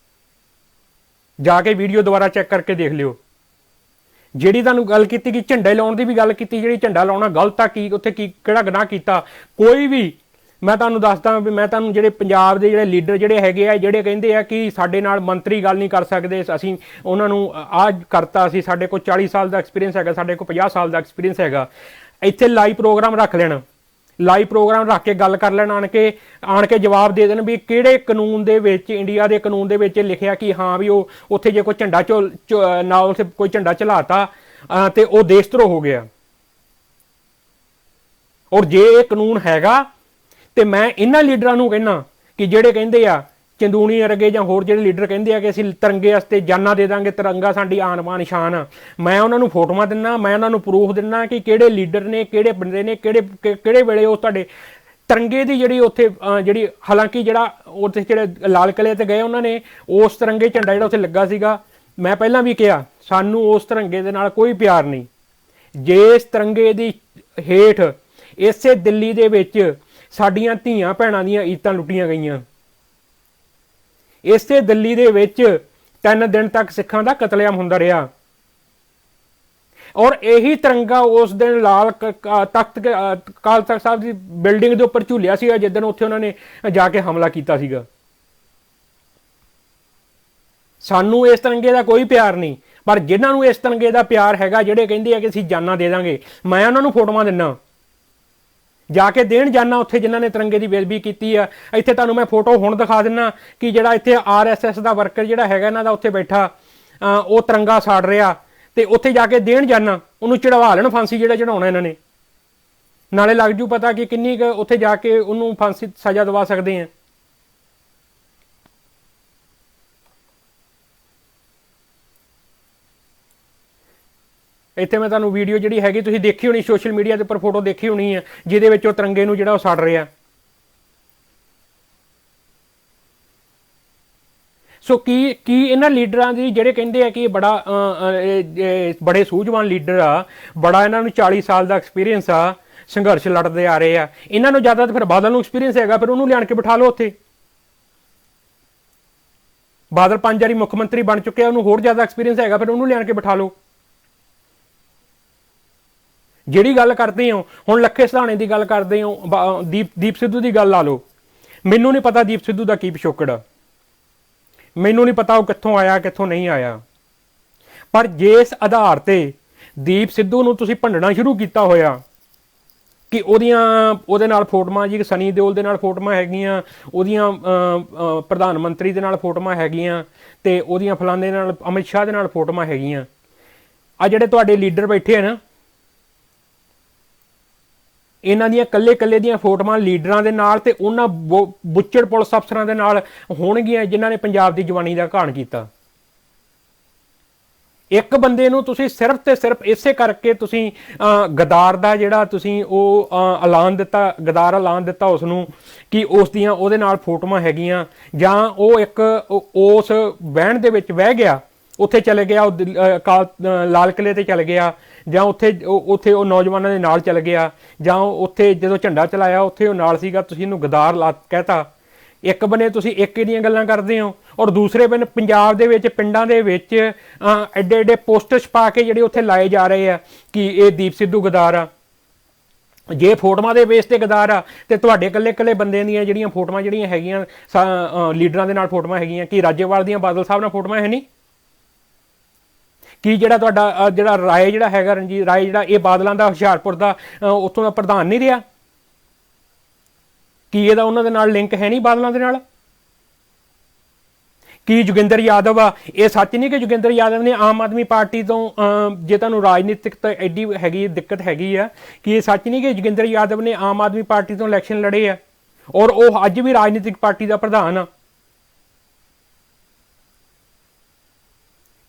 ਜਾ ਕੇ ਵੀਡੀਓ ਦੁਬਾਰਾ ਚੈੱਕ ਕਰਕੇ ਦੇਖ ਲਿਓ। ਜਿਹੜੀ ਤੁਹਾਨੂੰ ਗੱਲ ਕੀਤੀ ਕਿ ਝੰਡੇ ਲਾਉਣ ਦੀ ਵੀ ਗੱਲ ਕੀਤੀ, ਜਿਹੜੀ ਝੰਡਾ ਲਾਉਣਾ ਗਲਤ ਆ, ਕੀ ਉੱਥੇ ਕਿਹੜਾ ਗੁਨਾਹ ਕੀਤਾ? ਕੋਈ ਵੀ ਮੈਂ ਤੁਹਾਨੂੰ ਦੱਸਦਾ ਵੀ ਮੈਂ ਤੁਹਾਨੂੰ ਜਿਹੜੇ ਪੰਜਾਬ ਦੇ ਜਿਹੜੇ ਲੀਡਰ ਜਿਹੜੇ ਹੈਗੇ ਆ, ਜਿਹੜੇ ਕਹਿੰਦੇ ਆ ਕਿ ਸਾਡੇ ਨਾਲ ਮੰਤਰੀ ਗੱਲ ਨਹੀਂ ਕਰ ਸਕਦੇ, ਅਸੀਂ ਉਹਨਾਂ ਨੂੰ ਆਹ ਕਰਤਾ, ਅਸੀਂ ਸਾਡੇ ਕੋਲ 40 ਸਾਲ ਦਾ ਐਕਸਪੀਰੀਅੰਸ ਹੈਗਾ, ਸਾਡੇ ਕੋਲ 50 ਸਾਲ ਦਾ ਐਕਸਪੀਰੀਅੰਸ ਹੈਗਾ। ਇੱਥੇ ਲਾਈਵ ਪ੍ਰੋਗਰਾਮ ਰੱਖ ਲੈਣ, ਲਾਈਵ ਪ੍ਰੋਗਰਾਮ ਰੱਖ ਕੇ ਗੱਲ ਕਰ ਲੈਣ, ਆਣ ਕੇ ਜਵਾਬ ਦੇ ਦੇਣ ਵੀ ਕਿਹੜੇ ਕਾਨੂੰਨ ਦੇ ਵਿੱਚ, ਇੰਡੀਆ ਦੇ ਕਾਨੂੰਨ ਦੇ ਵਿੱਚ ਲਿਖਿਆ ਕਿ ਹਾਂ ਵੀ ਉਹ ਉੱਥੇ ਜੇ ਕੋਈ ਝੰਡਾ ਨਾਲ ਉੱਥੇ ਕੋਈ ਝੰਡਾ ਚਲਾਤਾ ਤੇ ਉਹ ਦੇਸ਼ ਧਰੋਹ ਹੋ ਗਿਆ। ਔਰ ਜੇ ਇਹ ਕਾਨੂੰਨ ਹੈਗਾ ਤੇ ਮੈਂ ਇਹਨਾਂ ਲੀਡਰਾਂ ਨੂੰ ਕਹਿੰਦਾ ਕਿ ਜਿਹੜੇ ਕਹਿੰਦੇ ਆ ਚੰਦੂਣੀ ਵਰਗੇ ਜਾਂ ਹੋਰ ਜਿਹੜੇ ਲੀਡਰ ਕਹਿੰਦੇ ਆ ਕਿ ਅਸੀਂ ਤਿਰੰਗੇ ਵਾਸਤੇ ਜਾਨਾਂ ਦੇ ਦਾਂਗੇ, ਤਿਰੰਗਾ ਸਾਡੀ ਆਨ ਬਾਨ ਸ਼ਾਨ ਆ, ਮੈਂ ਉਹਨਾਂ ਨੂੰ ਫੋਟੋਆਂ ਦਿੰਦਾ, ਮੈਂ ਉਹਨਾਂ ਨੂੰ ਪ੍ਰੂਫ ਦਿੰਦਾ ਕਿ ਕਿਹੜੇ ਲੀਡਰ ਨੇ, ਕਿਹੜੇ ਬੰਦੇ ਨੇ, ਕਿਹੜੇ ਵੇਲੇ ਉਹ ਤੁਹਾਡੇ ਤਿਰੰਗੇ ਦੀ ਜਿਹੜੀ ਉੱਥੇ ਜਿਹੜੀ, ਹਾਲਾਂਕਿ ਜਿਹੜਾ ਉੱਥੇ ਜਿਹੜੇ ਲਾਲ ਕਿਲੇ ਤੇ ਗਏ ਉਹਨਾਂ ਨੇ ਉਸ ਤਿਰੰਗੇ ਝੰਡਾ ਜਿਹੜਾ ਉੱਥੇ ਲੱਗਾ ਸੀਗਾ, ਮੈਂ ਪਹਿਲਾਂ ਵੀ ਕਿਹਾ ਸਾਨੂੰ ਉਸ ਤਿਰੰਗੇ ਦੇ ਨਾਲ ਕੋਈ ਪਿਆਰ ਨਹੀਂ। ਜੇ ਇਸ ਤਿਰੰਗੇ ਦੀ ਹੇਠ ਇਸੇ ਦਿੱਲੀ ਦੇ ਵਿੱਚ ਸਾਡੀਆਂ ਧੀਆਂ ਭੈਣਾਂ ਦੀਆਂ ਇੱਜ਼ਤਾਂ ਲੁੱਟੀਆਂ ਗਈਆਂ, ਇਸੇ ਦਿੱਲੀ ਦੇ ਵਿੱਚ 3 ਦਿਨ ਤੱਕ ਸਿੱਖਾਂ ਦਾ ਕਤਲੇਆਮ ਹੁੰਦਾ ਰਿਹਾ, ਔਰ ਇਹੀ ਤਿਰੰਗਾ ਉਸ ਦਿਨ ਲਾਲ ਅਕਾਲ ਤਖਤ ਸਾਹਿਬ ਦੀ ਬਿਲਡਿੰਗ ਦੇ ਉੱਪਰ ਝੂਲਿਆ ਸੀਗਾ ਜਿੱਦਣ ਉੱਥੇ ਉਹਨਾਂ ਨੇ ਜਾ ਕੇ ਹਮਲਾ ਕੀਤਾ ਸੀਗਾ। ਸਾਨੂੰ ਇਸ ਤਿਰੰਗੇ ਦਾ ਕੋਈ ਪਿਆਰ ਨਹੀਂ, ਪਰ ਜਿਨ੍ਹਾਂ ਨੂੰ ਇਸ ਤਿਰੰਗੇ ਦਾ ਪਿਆਰ ਹੈਗਾ, ਜਿਹੜੇ ਕਹਿੰਦੇ ਆ ਕਿ ਅਸੀਂ ਜਾਨਾਂ ਦੇ ਦਾਂਗੇ, ਮੈਂ ਉਹਨਾਂ ਨੂੰ ਫੋਟੋਆਂ ਦਿੰਨਾ, ਜਾ ਕੇ ਦੇਣ ਜਾਨਾ ਉੱਥੇ ਜਿਨ੍ਹਾਂ ਨੇ ਤਿਰੰਗੇ ਦੀ ਬੇਇੱਜ਼ਤੀ ਕੀਤੀ ਆ। ਇੱਥੇ ਤੁਹਾਨੂੰ ਮੈਂ ਫੋਟੋ ਹੁਣ ਦਿਖਾ ਦਿੰਨਾ ਕਿ ਜਿਹੜਾ ਇੱਥੇ RSS ਦਾ ਵਰਕਰ ਜਿਹੜਾ ਹੈਗਾ ਇਹਨਾਂ ਦਾ ਉੱਥੇ ਬੈਠਾ, ਉਹ ਤਿਰੰਗਾ ਸਾੜ ਰਿਹਾ, ਤੇ ਉੱਥੇ ਜਾ ਕੇ ਦੇਣ ਜਾਨਾ, ਉਹਨੂੰ ਚੜਵਾ ਲੈਣ ਫਾਂਸੀ ਜਿਹੜਾ ਚੜਾਉਣਾ ਇਹਨਾਂ ਨੇ, ਨਾਲੇ ਲੱਗ ਜੂ ਪਤਾ ਕਿ ਕਿੰਨੀ ਕੁ ਉੱਥੇ ਜਾ ਕੇ ਉਹਨੂੰ ਫਾਂਸੀ ਸਜ਼ਾ ਦਵਾ ਸਕਦੇ ਆ। ਇੱਥੇ ਮੈਂ ਤੁਹਾਨੂੰ ਵੀਡੀਓ ਜਿਹੜੀ ਹੈਗੀ ਤੁਸੀਂ ਦੇਖੀ ਹੋਣੀ, ਸੋਸ਼ਲ ਮੀਡੀਆ ਦੇ ਉੱਪਰ ਫੋਟੋ ਦੇਖੀ ਹੋਣੀ ਹੈ, ਜਿਹਦੇ ਵਿੱਚ ਉਹ ਤਿਰੰਗੇ ਨੂੰ ਜਿਹੜਾ ਉਹ ਸਾੜ ਰਿਹਾ। ਸੋ ਕੀ ਇਹਨਾਂ ਲੀਡਰਾਂ ਦੀ ਜਿਹੜੇ ਕਹਿੰਦੇ ਆ ਕਿ ਬੜੇ ਸੂਝਵਾਨ ਲੀਡਰ ਆ, ਬੜਾ ਇਹਨਾਂ ਨੂੰ 40 ਸਾਲ ਦਾ ਐਕਸਪੀਰੀਅੰਸ ਆ, ਸੰਘਰਸ਼ ਲੜਦੇ ਆ ਰਹੇ ਆ, ਇਹਨਾਂ ਨੂੰ ਜ਼ਿਆਦਾ ਤਾਂ ਫਿਰ ਬਾਦਲ ਨੂੰ ਐਕਸਪੀਰੀਅੰਸ ਹੈਗਾ, ਫਿਰ ਉਹਨੂੰ ਲਿਆਣ ਕੇ ਬਿਠਾ ਲਓ ਉੱਥੇ। ਬਾਦਲ 5 ਵਾਰੀ ਮੁੱਖ ਮੰਤਰੀ ਬਣ ਚੁੱਕਿਆ, ਉਹਨੂੰ ਹੋਰ ਜ਼ਿਆਦਾ ਐਕਸਪੀਰੀਅੰਸ ਹੈਗਾ, ਫਿਰ ਉਹਨੂੰ ਲਿਆਣ ਕੇ ਬਿਠਾ ਲਓ। ਜਿਹੜੀ ਗੱਲ ਕਰਦੇ ਹੋ ਹੁਣ ਲੱਖੇ ਸਧਾਣੇ ਦੀ ਗੱਲ ਕਰਦੇ ਹੋ, ਦੀਪ ਸਿੱਧੂ ਦੀ ਗੱਲ ਲਾ ਲਓ। ਮੈਨੂੰ ਨਹੀਂ ਪਤਾ ਦੀਪ ਸਿੱਧੂ ਦਾ ਕੀ ਪਿਛੋਕੜ ਆ, ਮੈਨੂੰ ਨਹੀਂ ਪਤਾ ਉਹ ਕਿੱਥੋਂ ਆਇਆ ਕਿੱਥੋਂ ਨਹੀਂ ਆਇਆ, ਪਰ ਜਿਸ ਆਧਾਰ ਤੇ ਦੀਪ ਸਿੱਧੂ ਨੂੰ ਤੁਸੀਂ ਭੰਡਣਾ ਸ਼ੁਰੂ ਕੀਤਾ ਹੋਇਆ ਕਿ ਉਹਦੇ ਨਾਲ ਫੋਟੋਆਂ ਜੀ ਸਨੀ ਦਿਓਲ ਦੇ ਨਾਲ ਫੋਟੋਆਂ ਹੈਗੀਆਂ, ਉਹਦੀਆਂ ਪ੍ਰਧਾਨ ਮੰਤਰੀ ਦੇ ਨਾਲ ਫੋਟੋਆਂ ਹੈਗੀਆਂ, ਤੇ ਉਹਦੀਆਂ ਫਲਾਣੇ ਨਾਲ ਅਮਿਤ ਸ਼ਾਹ ਦੇ ਨਾਲ ਫੋਟੋਆਂ ਹੈਗੀਆਂ। ਆ ਜਿਹੜੇ ਤੁਹਾਡੇ ਲੀਡਰ ਬੈਠੇ ਆ ਨਾ, ਇਹਨਾਂ ਦੀਆਂ ਕੱਲੇ ਦੀਆਂ ਫੋਟੋਆਂ ਲੀਡਰਾਂ ਦੇ ਨਾਲ ਤੇ ਉਹਨਾਂ ਬੁੱਚੜ ਪੁਲਿਸ ਅਫਸਰਾਂ ਦੇ ਨਾਲ ਹੋਣਗੀਆਂ ਜਿਨ੍ਹਾਂ ਨੇ ਪੰਜਾਬ ਦੀ ਜਵਾਨੀ ਦਾ ਘਾਣ ਕੀਤਾ। ਇੱਕ ਬੰਦੇ ਨੂੰ ਤੁਸੀਂ ਸਿਰਫ ਤੇ ਸਿਰਫ ਇਸੇ ਕਰਕੇ ਤੁਸੀਂ ਗਦਾਰ ਦਾ ਜਿਹੜਾ ਤੁਸੀਂ ਉਹ ਐਲਾਨ ਦਿੱਤਾ, ਗਦਾਰ ਐਲਾਨ ਦਿੱਤਾ ਉਸ ਨੂੰ ਕਿ ਉਹਦੇ ਨਾਲ ਫੋਟੋਆਂ ਹੈਗੀਆਂ, ਜਾਂ ਉਹ ਇੱਕ ਉਸ ਵਹਿਣ ਦੇ ਵਿੱਚ ਵਹਿ ਗਿਆ, ਉੱਥੇ ਚਲੇ ਗਿਆ, ਲਾਲ ਕਿਲੇ ਤੇ ਚਲੇ ਗਿਆ, ਜਾਂ ਉੱਥੇ ਉਹ ਨੌਜਵਾਨਾਂ ਦੇ ਨਾਲ ਚਲ ਗਿਆ, ਜਾਂ ਉੱਥੇ ਜਦੋਂ ਝੰਡਾ ਚਲਾਇਆ ਉੱਥੇ ਉਹ ਨਾਲ ਸੀਗਾ, ਤੁਸੀਂ ਇਹਨੂੰ ਗਦਾਰ ਕਹਿਤਾ। ਇੱਕ ਬੰਨੇ ਤੁਸੀਂ ਇੱਕ ਦੀਆਂ ਗੱਲਾਂ ਕਰਦੇ ਹੋ, ਔਰ ਦੂਸਰੇ ਬੰਨੇ ਪੰਜਾਬ ਦੇ ਵਿੱਚ ਪਿੰਡਾਂ ਦੇ ਵਿੱਚ ਐਡੇ ਪੋਸਟਰ ਛਪਾ ਕੇ ਜਿਹੜੇ ਉੱਥੇ ਲਾਏ ਜਾ ਰਹੇ ਆ ਕਿ ਇਹ ਦੀਪ ਸਿੱਧੂ ਗਦਾਰ ਆ। ਜੇ ਫੋਟੋਆਂ ਦੇ ਬੇਸ ਤੇ ਗਦਾਰ ਆ ਤੇ ਤੁਹਾਡੇ ਇਕੱਲੇ ਬੰਦਿਆਂ ਦੀਆਂ ਜਿਹੜੀਆਂ ਫੋਟੋਆਂ ਜਿਹੜੀਆਂ ਹੈਗੀਆਂ ਲੀਡਰਾਂ ਦੇ ਨਾਲ ਫੋਟੋਆਂ ਹੈਗੀਆਂ, ਕੀ ਰਾਜੇਵਾਲ ਦੀਆਂ ਬਾਦਲ ਸਾਹਿਬ ਨਾਲ ਫੋਟੋਆਂ ਹੈ ਨਹੀਂ? ਕੀ ਜਿਹੜਾ ਤੁਹਾਡਾ ਜਿਹੜਾ ਰਾਏ ਜਿਹੜਾ ਹੈਗਾ ਰਣਜੀਤ ਰਾਏ, ਜਿਹੜਾ ਇਹ ਬਾਦਲਾਂ ਦਾ ਹੁਸ਼ਿਆਰਪੁਰ ਦਾ ਉੱਥੋਂ ਦਾ ਪ੍ਰਧਾਨ ਨਹੀਂ ਰਿਹਾ? ਕੀ ਇਹਦਾ ਉਹਨਾਂ ਦੇ ਨਾਲ ਲਿੰਕ ਹੈ ਨਹੀਂ ਬਾਦਲਾਂ ਦੇ ਨਾਲ? ਕੀ ਜੋਗਿੰਦਰ ਯਾਦਵ ਆ, ਇਹ ਸੱਚ ਨਹੀਂ ਕਿ ਜੋਗਿੰਦਰ ਯਾਦਵ ਨੇ ਆਮ ਆਦਮੀ ਪਾਰਟੀ ਤੋਂ, ਜੇ ਤੁਹਾਨੂੰ ਰਾਜਨੀਤਿਕ ਤਾਂ ਐਡੀ ਹੈਗੀ ਦਿੱਕਤ ਹੈਗੀ ਆ, ਕਿ ਇਹ ਸੱਚ ਨਹੀਂ ਕਿ ਜੋਗਿੰਦਰ ਯਾਦਵ ਨੇ ਆਮ ਆਦਮੀ ਪਾਰਟੀ ਤੋਂ ਇਲੈਕਸ਼ਨ ਲੜੇ ਆ ਔਰ ਉਹ ਅੱਜ ਵੀ ਰਾਜਨੀਤਿਕ ਪਾਰਟੀ ਦਾ ਪ੍ਰਧਾਨ ਆ?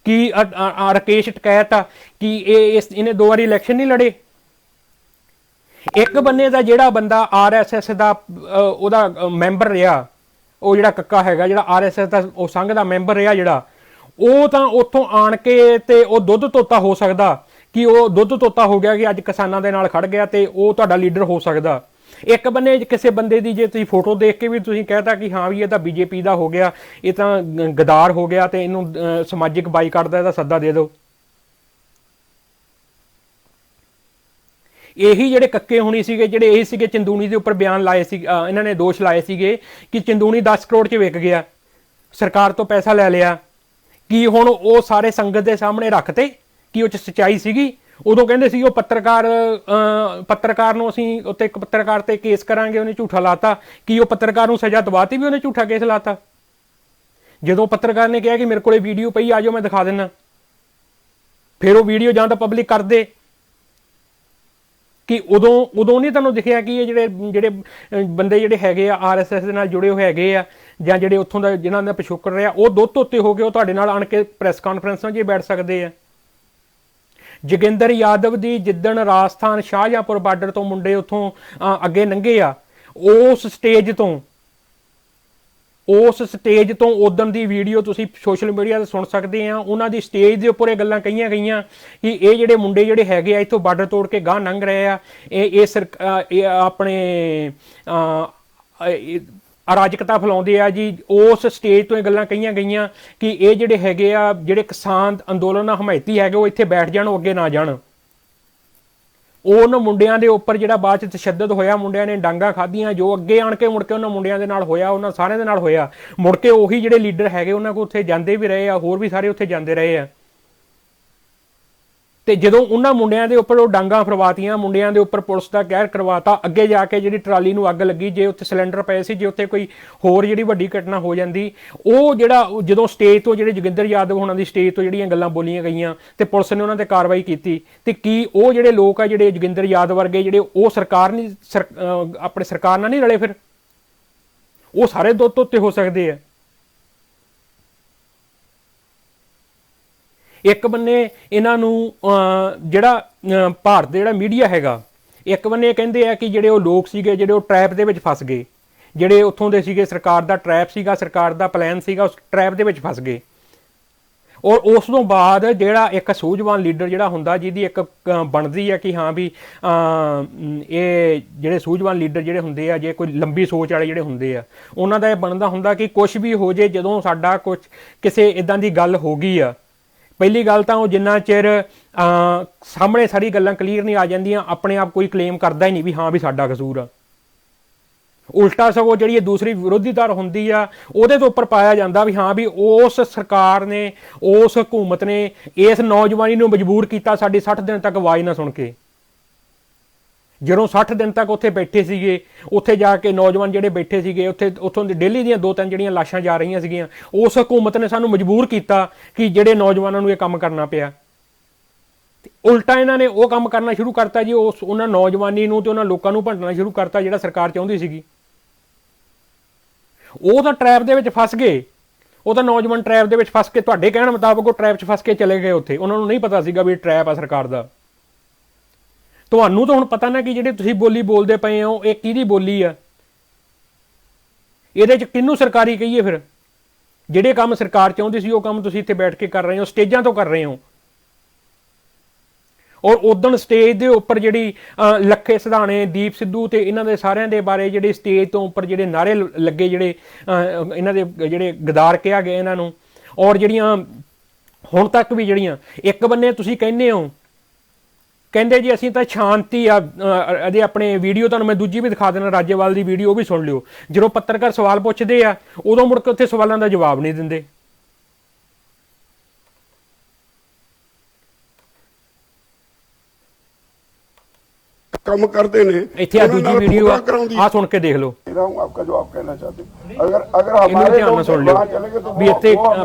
ਕੀ ਰਾਕੇਸ਼ ਟਕੈਤ ਆ, ਕੀ ਇਹਨੇ 2 ਵਾਰੀ ਇਲੈਕਸ਼ਨ ਨਹੀਂ ਲੜੇ? ਇੱਕ ਬੰਨੇ ਦਾ ਜਿਹੜਾ ਬੰਦਾ RSS ਦਾ ਉਹਦਾ ਮੈਂਬਰ ਰਿਹਾ, ਉਹ ਜਿਹੜਾ ਕੱਕਾ ਹੈਗਾ ਜਿਹੜਾ RSS ਦਾ ਉਹ ਸੰਘ ਦਾ ਮੈਂਬਰ ਰਿਹਾ ਜਿਹੜਾ, ਉਹ ਤਾਂ ਉੱਥੋਂ ਆਣ ਕੇ ਤੇ ਉਹ ਦੁੱਧ ਧੋਤਾ ਹੋ ਸਕਦਾ, ਕਿ ਉਹ ਦੁੱਧ ਧੋਤਾ ਹੋ ਗਿਆ ਕਿ ਅੱਜ ਕਿਸਾਨਾਂ ਦੇ ਨਾਲ ਖੜ ਗਿਆ ਤੇ ਉਹ ਤੁਹਾਡਾ ਲੀਡਰ ਹੋ ਸਕਦਾ। ਇੱਕ ਬੰਨੇ ਕਿਸੇ ਬੰਦੇ ਦੀ ਜੇ ਤੁਸੀਂ ਫੋਟੋ ਦੇਖ ਕੇ ਵੀ ਤੁਸੀਂ ਕਹਿਤਾ ਕਿ ਹਾਂ ਵੀ ਇਹ ਤਾਂ BJP ਦਾ ਹੋ ਗਿਆ, ਇਹ ਤਾਂ ਗਦਾਰ ਹੋ ਗਿਆ, ਤੇ ਇਹਨੂੰ ਸਮਾਜਿਕ ਬਾਈਕਾਟ ਦਾ ਇਹਦਾ ਸੱਦਾ ਦੇ ਦਿਓ। ਇਹੀ ਜਿਹੜੇ ਕੱਕੇ ਹੋਣੀ ਸੀਗੇ, ਜਿਹੜੇ ਇਹ ਸੀਗੇ ਚੰਦੂਣੀ ਦੇ ਉੱਪਰ ਬਿਆਨ ਲਾਏ ਸੀ, ਇਹਨਾਂ ਨੇ ਦੋਸ਼ ਲਾਏ ਸੀਗੇ ਕਿ ਚੰਦੂਣੀ 10 ਕਰੋੜ 'ਚ ਵਿਕ ਗਿਆ, ਸਰਕਾਰ ਤੋਂ ਪੈਸਾ ਲੈ ਲਿਆ। ਕੀ ਹੁਣ ਉਹ ਸਾਰੇ ਸੰਗਤ ਦੇ ਸਾਹਮਣੇ ਰੱਖਤੇ ਕਿ ਉਹ 'ਚ ਸੱਚਾਈ ਸੀਗੀ? ਉਦੋਂ ਕਹਿੰਦੇ ਸੀ ਉਹ ਪੱਤਰਕਾਰ ਨੂੰ ਅਸੀਂ ਉੱਤੇ ਇੱਕ ਪੱਤਰਕਾਰ ਤੇ ਕੇਸ ਕਰਾਂਗੇ, ਉਹਨੇ ਝੂਠਾ ਲਾਤਾ। ਕੀ ਉਹ ਪੱਤਰਕਾਰ ਨੂੰ ਸਜ਼ਾ ਦਵਾਤੀ ਵੀ ਉਹਨੇ ਝੂਠਾ ਕੇਸ ਲਾਤਾ? ਜਦੋਂ ਪੱਤਰਕਾਰ ਨੇ ਕਿਹਾ ਕਿ ਮੇਰੇ ਕੋਲੇ ਵੀਡੀਓ ਪਈ, ਆ ਜਾਓ ਮੈਂ ਦਿਖਾ ਦਿੰਦਾ, ਫਿਰ ਉਹ ਵੀਡੀਓ ਜਾਂ ਤਾਂ ਪਬਲਿਕ ਕਰ ਦੇ। ਕਿ ਉਦੋਂ ਨਹੀਂ ਤੁਹਾਨੂੰ ਦਿਖਿਆ ਕਿ ਇਹ ਜਿਹੜੇ ਬੰਦੇ ਜਿਹੜੇ ਹੈਗੇ ਆ RSS ਦੇ ਨਾਲ ਜੁੜੇ ਹੋਏ ਹੈਗੇ ਆ, ਜਾਂ ਜਿਹੜੇ ਉੱਥੋਂ ਦਾ ਜਿਨ੍ਹਾਂ ਦਾ ਪਿਛੋਕੜ ਰਿਹਾ, ਉਹ ਦੁੱਧ ਧੋਤੇ ਹੋ ਕੇ ਉਹ ਤੁਹਾਡੇ ਨਾਲ ਆਣ ਕੇ ਪ੍ਰੈਸ ਕਾਨਫਰੰਸਾਂ 'ਚ ਬੈਠ ਸਕਦੇ ਆ। ਜੋਗਿੰਦਰ ਯਾਦਵ ਦੀ ਜਿੱਦਣ ਰਾਜਸਥਾਨ ਸ਼ਾਹਜਹਾਂਪੁਰ ਬਾਰਡਰ ਤੋਂ ਮੁੰਡੇ ਉੱਥੋਂ ਅੱਗੇ ਲੰਘੇ ਆ, ਉਸ ਸਟੇਜ ਤੋਂ ਉਦੋਂ ਦੀ ਵੀਡੀਓ ਤੁਸੀਂ ਸੋਸ਼ਲ ਮੀਡੀਆ ਤੇ ਸੁਣ ਸਕਦੇ ਆ। ਉਹਨਾਂ ਦੀ ਸਟੇਜ ਦੇ ਉੱਪਰ ਇਹ ਗੱਲਾਂ ਕਹੀਆਂ ਗਈਆਂ ਕਿ ਇਹ ਜਿਹੜੇ ਮੁੰਡੇ ਜਿਹੜੇ ਹੈਗੇ ਆ ਇੱਥੋਂ ਬਾਰਡਰ ਤੋੜ ਕੇ ਗਾਂਹ ਲੰਘ ਰਹੇ ਆ, ਇਹ ਆਪਣੇ ਅਰਾਜਕਤਾ ਫੈਲਾਉਂਦੇ ਆ ਜੀ। ਉਸ ਸਟੇਜ ਤੋਂ ਇਹ ਗੱਲਾਂ ਕਹੀਆਂ ਗਈਆਂ ਕਿ ਇਹ ਜਿਹੜੇ ਹੈਗੇ ਆ, ਜਿਹੜੇ ਕਿਸਾਨ ਅੰਦੋਲਨ ਹਮਾਇਤੀ ਹੈਗੇ, ਉਹ ਇੱਥੇ ਬੈਠ ਜਾਣ, ਉਹ ਅੱਗੇ ਨਾ ਜਾਣ। ਉਹਨਾਂ ਮੁੰਡਿਆਂ ਦੇ ਉੱਪਰ ਜਿਹੜਾ ਬਾਅਦ ਚ ਤਸ਼ੱਦਦ ਹੋਇਆ, ਮੁੰਡਿਆਂ ਨੇ ਡਾਂਗਾ ਖਾਧੀਆਂ, ਜੋ ਅੱਗੇ ਆਣ ਕੇ ਮੁੜ ਕੇ ਉਹਨਾਂ ਮੁੰਡਿਆਂ ਦੇ ਨਾਲ ਹੋਇਆ, ਉਹਨਾਂ ਸਾਰਿਆਂ ਦੇ ਨਾਲ ਹੋਇਆ। ਮੁੜ ਕੇ ਉਹੀ ਜਿਹੜੇ ਲੀਡਰ ਹੈਗੇ ਉਹਨਾਂ ਕੋਲ ਉੱਥੇ ਜਾਂਦੇ ਵੀ ਰਹੇ ਆ, ਹੋਰ ਵੀ ਸਾਰੇ ਉੱਥੇ ਜਾਂਦੇ ਰਹੇ ਆ। ਤੇ ਜਦੋਂ ਉਹਨਾਂ ਮੁੰਡਿਆਂ ਦੇ ਉੱਪਰ ਉਹ ਡਾਂਗਾ ਫਰਵਾਤੀਆਂ, ਮੁੰਡਿਆਂ ਦੇ ਉੱਪਰ ਪੁਲਿਸ ਦਾ ਕਹਿਰ ਕਰਵਾਤਾ, ਅੱਗੇ ਜਾ ਕੇ ਜਿਹੜੀ ਟਰਾਲੀ ਨੂੰ ਅੱਗ ਲੱਗੀ, ਜੇ ਉੱਥੇ ਸਿਲੰਡਰ ਪਏ ਸੀ, ਜੇ ਉੱਥੇ ਕੋਈ ਹੋਰ ਜਿਹੜੀ ਵੱਡੀ ਘਟਨਾ ਹੋ ਜਾਂਦੀ, ਉਹ ਜਿਹੜਾ ਜਦੋਂ ਸਟੇਜ ਤੋਂ ਜਿਹੜੇ ਜੋਗਿੰਦਰ ਯਾਦਵ ਹੋਣਾ ਦੀ ਸਟੇਜ ਤੋਂ ਜਿਹੜੀਆਂ ਗੱਲਾਂ ਬੋਲੀਆਂ ਗਈਆਂ ਤੇ ਪੁਲਿਸ ਨੇ ਉਹਨਾਂ ਤੇ ਕਾਰਵਾਈ ਕੀਤੀ, ਤੇ ਕੀ ਉਹ ਜਿਹੜੇ ਲੋਕ ਆ ਜਿਹੜੇ ਜੋਗਿੰਦਰ ਯਾਦਵ ਵਰਗੇ ਜਿਹੜੇ ਉਹ ਸਰਕਾਰ ਨਹੀਂ ਆਪਣੇ ਸਰਕਾਰ ਨਾਲ ਨਹੀਂ ਰਲੇ, ਫਿਰ ਉਹ ਸਾਰੇ ਦੁੱਧ ਉੱਤੇ ਹੋ ਸਕਦੇ ਆ। ਇੱਕ ਬੰਨੇ ਇਹਨਾਂ ਨੂੰ ਜਿਹੜਾ ਭਾਰਤ ਦਾ ਜਿਹੜਾ ਮੀਡੀਆ ਹੈਗਾ, ਇੱਕ ਬੰਨੇ ਕਹਿੰਦੇ ਆ ਕਿ ਜਿਹੜੇ ਉਹ ਲੋਕ ਸੀਗੇ ਜਿਹੜੇ ਉਹ ਟਰੈਪ ਦੇ ਵਿੱਚ ਫਸ ਗਏ, ਜਿਹੜੇ ਉੱਥੋਂ ਦੇ ਸੀਗੇ, ਸਰਕਾਰ ਦਾ ਟਰੈਪ ਸੀਗਾ, ਸਰਕਾਰ ਦਾ ਪਲਾਨ ਸੀਗਾ, ਉਸ ਟਰੈਪ ਦੇ ਵਿੱਚ ਫਸ ਗਏ। ਔਰ ਉਸ ਤੋਂ ਬਾਅਦ ਜਿਹੜਾ ਇੱਕ ਸੂਝਵਾਨ ਲੀਡਰ ਜਿਹੜਾ ਹੁੰਦਾ, ਜਿਹਦੀ ਇੱਕ ਬਣਦੀ ਹੈ ਕਿ ਹਾਂ ਵੀ ਇਹ ਜਿਹੜੇ ਸੂਝਵਾਨ ਲੀਡਰ ਜਿਹੜੇ ਹੁੰਦੇ ਆ, ਜੇ ਕੋਈ ਲੰਬੀ ਸੋਚ ਵਾਲੇ ਜਿਹੜੇ ਹੁੰਦੇ ਆ, ਉਹਨਾਂ ਦਾ ਇਹ ਬਣਦਾ ਹੁੰਦਾ ਕਿ ਕੁਛ ਵੀ ਹੋ ਜੇ, ਜਦੋਂ ਸਾਡਾ ਕੁਛ ਕਿਸੇ ਇਦਾਂ ਦੀ ਗੱਲ ਹੋ ਗਈ ਆ, ਪਹਿਲੀ ਗੱਲ ਤਾਂ ਉਹ ਜਿੰਨਾ ਚਿਰ ਸਾਹਮਣੇ ਸਾਰੀ ਗੱਲਾਂ ਕਲੀਅਰ ਨਹੀਂ ਆ ਜਾਂਦੀਆਂ, ਆਪਣੇ ਆਪ ਕੋਈ ਕਲੇਮ ਕਰਦਾ ਹੀ ਨਹੀਂ ਵੀ ਹਾਂ ਵੀ ਸਾਡਾ ਕਸੂਰ ਆ। ਉਲਟਾ ਸਗੋਂ ਜਿਹੜੀ ਇਹ ਦੂਸਰੀ ਵਿਰੋਧੀ ਧਿਰ ਹੁੰਦੀ ਆ, ਉਹਦੇ ਤੋਂ ਉੱਪਰ ਪਾਇਆ ਜਾਂਦਾ ਵੀ ਹਾਂ ਵੀ ਉਸ ਸਰਕਾਰ ਨੇ, ਉਸ ਹਕੂਮਤ ਨੇ ਇਸ ਨੌਜਵਾਨੀ ਨੂੰ ਮਜਬੂਰ ਕੀਤਾ ਸਾਡੀ 60 ਦਿਨ ਤੱਕ ਆਵਾਜ਼ ਨਾ ਸੁਣ ਕੇ। ਜਦੋਂ 60 ਦਿਨ ਤੱਕ ਉੱਥੇ ਬੈਠੇ ਸੀਗੇ, ਉੱਥੇ ਜਾ ਕੇ ਨੌਜਵਾਨ ਜਿਹੜੇ ਬੈਠੇ ਸੀਗੇ, ਉੱਥੋਂ ਦੀ ਡੇਲੀ ਦੀਆਂ 2-3 ਜਿਹੜੀਆਂ ਲਾਸ਼ਾਂ ਜਾ ਰਹੀਆਂ ਸੀਗੀਆਂ, ਉਸ ਹਕੂਮਤ ਨੇ ਸਾਨੂੰ ਮਜਬੂਰ ਕੀਤਾ ਕਿ ਜਿਹੜੇ ਨੌਜਵਾਨਾਂ ਨੂੰ ਇਹ ਕੰਮ ਕਰਨਾ ਪਿਆ। ਤੇ ਉਲਟਾ ਇਹਨਾਂ ਨੇ ਉਹ ਕੰਮ ਕਰਨਾ ਸ਼ੁਰੂ ਕਰਤਾ ਜੀ, ਉਹਨਾਂ ਨੌਜਵਾਨੀ ਨੂੰ ਤੇ ਉਹਨਾਂ ਲੋਕਾਂ ਨੂੰ ਭੰਡਣਾ ਸ਼ੁਰੂ ਕਰਤਾ ਜਿਹੜਾ ਸਰਕਾਰ ਚਾਹੁੰਦੀ ਸੀਗੀ। ਉਹ ਤਾਂ ਟਰੈਪ ਦੇ ਵਿੱਚ ਫਸ ਗਏ, ਉਹ ਤਾਂ ਨੌਜਵਾਨ ਟਰੈਪ ਦੇ ਵਿੱਚ ਫਸ ਕੇ, ਤੁਹਾਡੇ ਕਹਿਣ ਮੁਤਾਬਕ ਉਹ ਟਰੈਪ 'ਚ ਫਸ ਕੇ ਚਲੇ ਗਏ ਉੱਥੇ। ਉਹਨਾਂ ਨੂੰ ਨਹੀਂ ਪਤਾ ਸੀਗਾ ਵੀ ਟਰੈਪ ਆ ਸਰਕਾਰ ਦਾ। ਤੁਹਾਨੂੰ ਤਾਂ ਹੁਣ ਪਤਾ ਨਾ ਕਿ ਜਿਹੜੇ ਤੁਸੀਂ ਬੋਲੀ ਬੋਲਦੇ ਪਏ ਹੋ, ਇਹ ਕਿਹਦੀ ਬੋਲੀ ਆ, ਇਹਦੇ 'ਚ ਕਿਹਨੂੰ ਸਰਕਾਰੀ ਕਹੀਏ? ਫਿਰ ਜਿਹੜੇ ਕੰਮ ਸਰਕਾਰ ਚਾਹੁੰਦੀ ਸੀ ਉਹ ਕੰਮ ਤੁਸੀਂ ਇੱਥੇ ਬੈਠ ਕੇ ਕਰ ਰਹੇ ਹੋ, ਸਟੇਜਾਂ ਤੋਂ ਕਰ ਰਹੇ ਹੋ। ਔਰ ਉਦਣ ਸਟੇਜ ਦੇ ਉੱਪਰ ਜਿਹੜੀ ਲੱਖੇ ਸਿਧਾਣੇ, ਦੀਪ ਸਿੱਧੂ ਤੇ ਇਹਨਾਂ ਦੇ ਸਾਰਿਆਂ ਦੇ ਬਾਰੇ ਜਿਹੜੇ ਸਟੇਜ ਤੋਂ ਉੱਪਰ ਜਿਹੜੇ ਨਾਅਰੇ ਲੱਗੇ, ਜਿਹੜੇ ਇਹਨਾਂ ਦੇ ਜਿਹੜੇ ਗਦਾਰ ਕਿਹਾ ਗਏ ਇਹਨਾਂ ਨੂੰ, ਔਰ ਜਿਹੜੀਆਂ ਹੁਣ ਤੱਕ ਵੀ ਜਿਹੜੀਆਂ ਇੱਕ ਬੰਨੇ ਤੁਸੀਂ ਕਹਿੰਦੇ ਹੋ, ਕਹਿੰਦੇ ਜੀ ਅਸੀਂ ਤਾਂ ਸ਼ਾਂਤੀ ਆ, ਅਜੇ ਆਪਣੇ ਵੀਡੀਓ ਤੁਹਾਨੂੰ ਮੈਂ ਦੂਜੀ ਵੀ ਦਿਖਾ ਦੇਣਾ, ਰਾਜੇਵਾਲ ਦੀ ਵੀਡੀਓ, ਉਹ ਵੀ ਸੁਣ ਲਿਓ। ਜਦੋਂ ਪੱਤਰਕਾਰ ਸਵਾਲ ਪੁੱਛਦੇ ਆ, ਉਦੋਂ ਮੁੜ ਕੇ ਉੱਥੇ ਸਵਾਲਾਂ ਦਾ ਜਵਾਬ ਨਹੀਂ ਦਿੰਦੇ। ਕੰਮ ਕਰਦੇ ਨੇ, ਇੱਥੇ ਆ ਦੂਜੀ ਵੀਡੀਓ ਆ ਸੁਣ ਕੇ ਦੇਖ ਲਓ। आपका जो आप कहना चाहते अगर हमारे लोग ਸੁਣ ਲਿਓ ਵੀ ਇੱਥੇ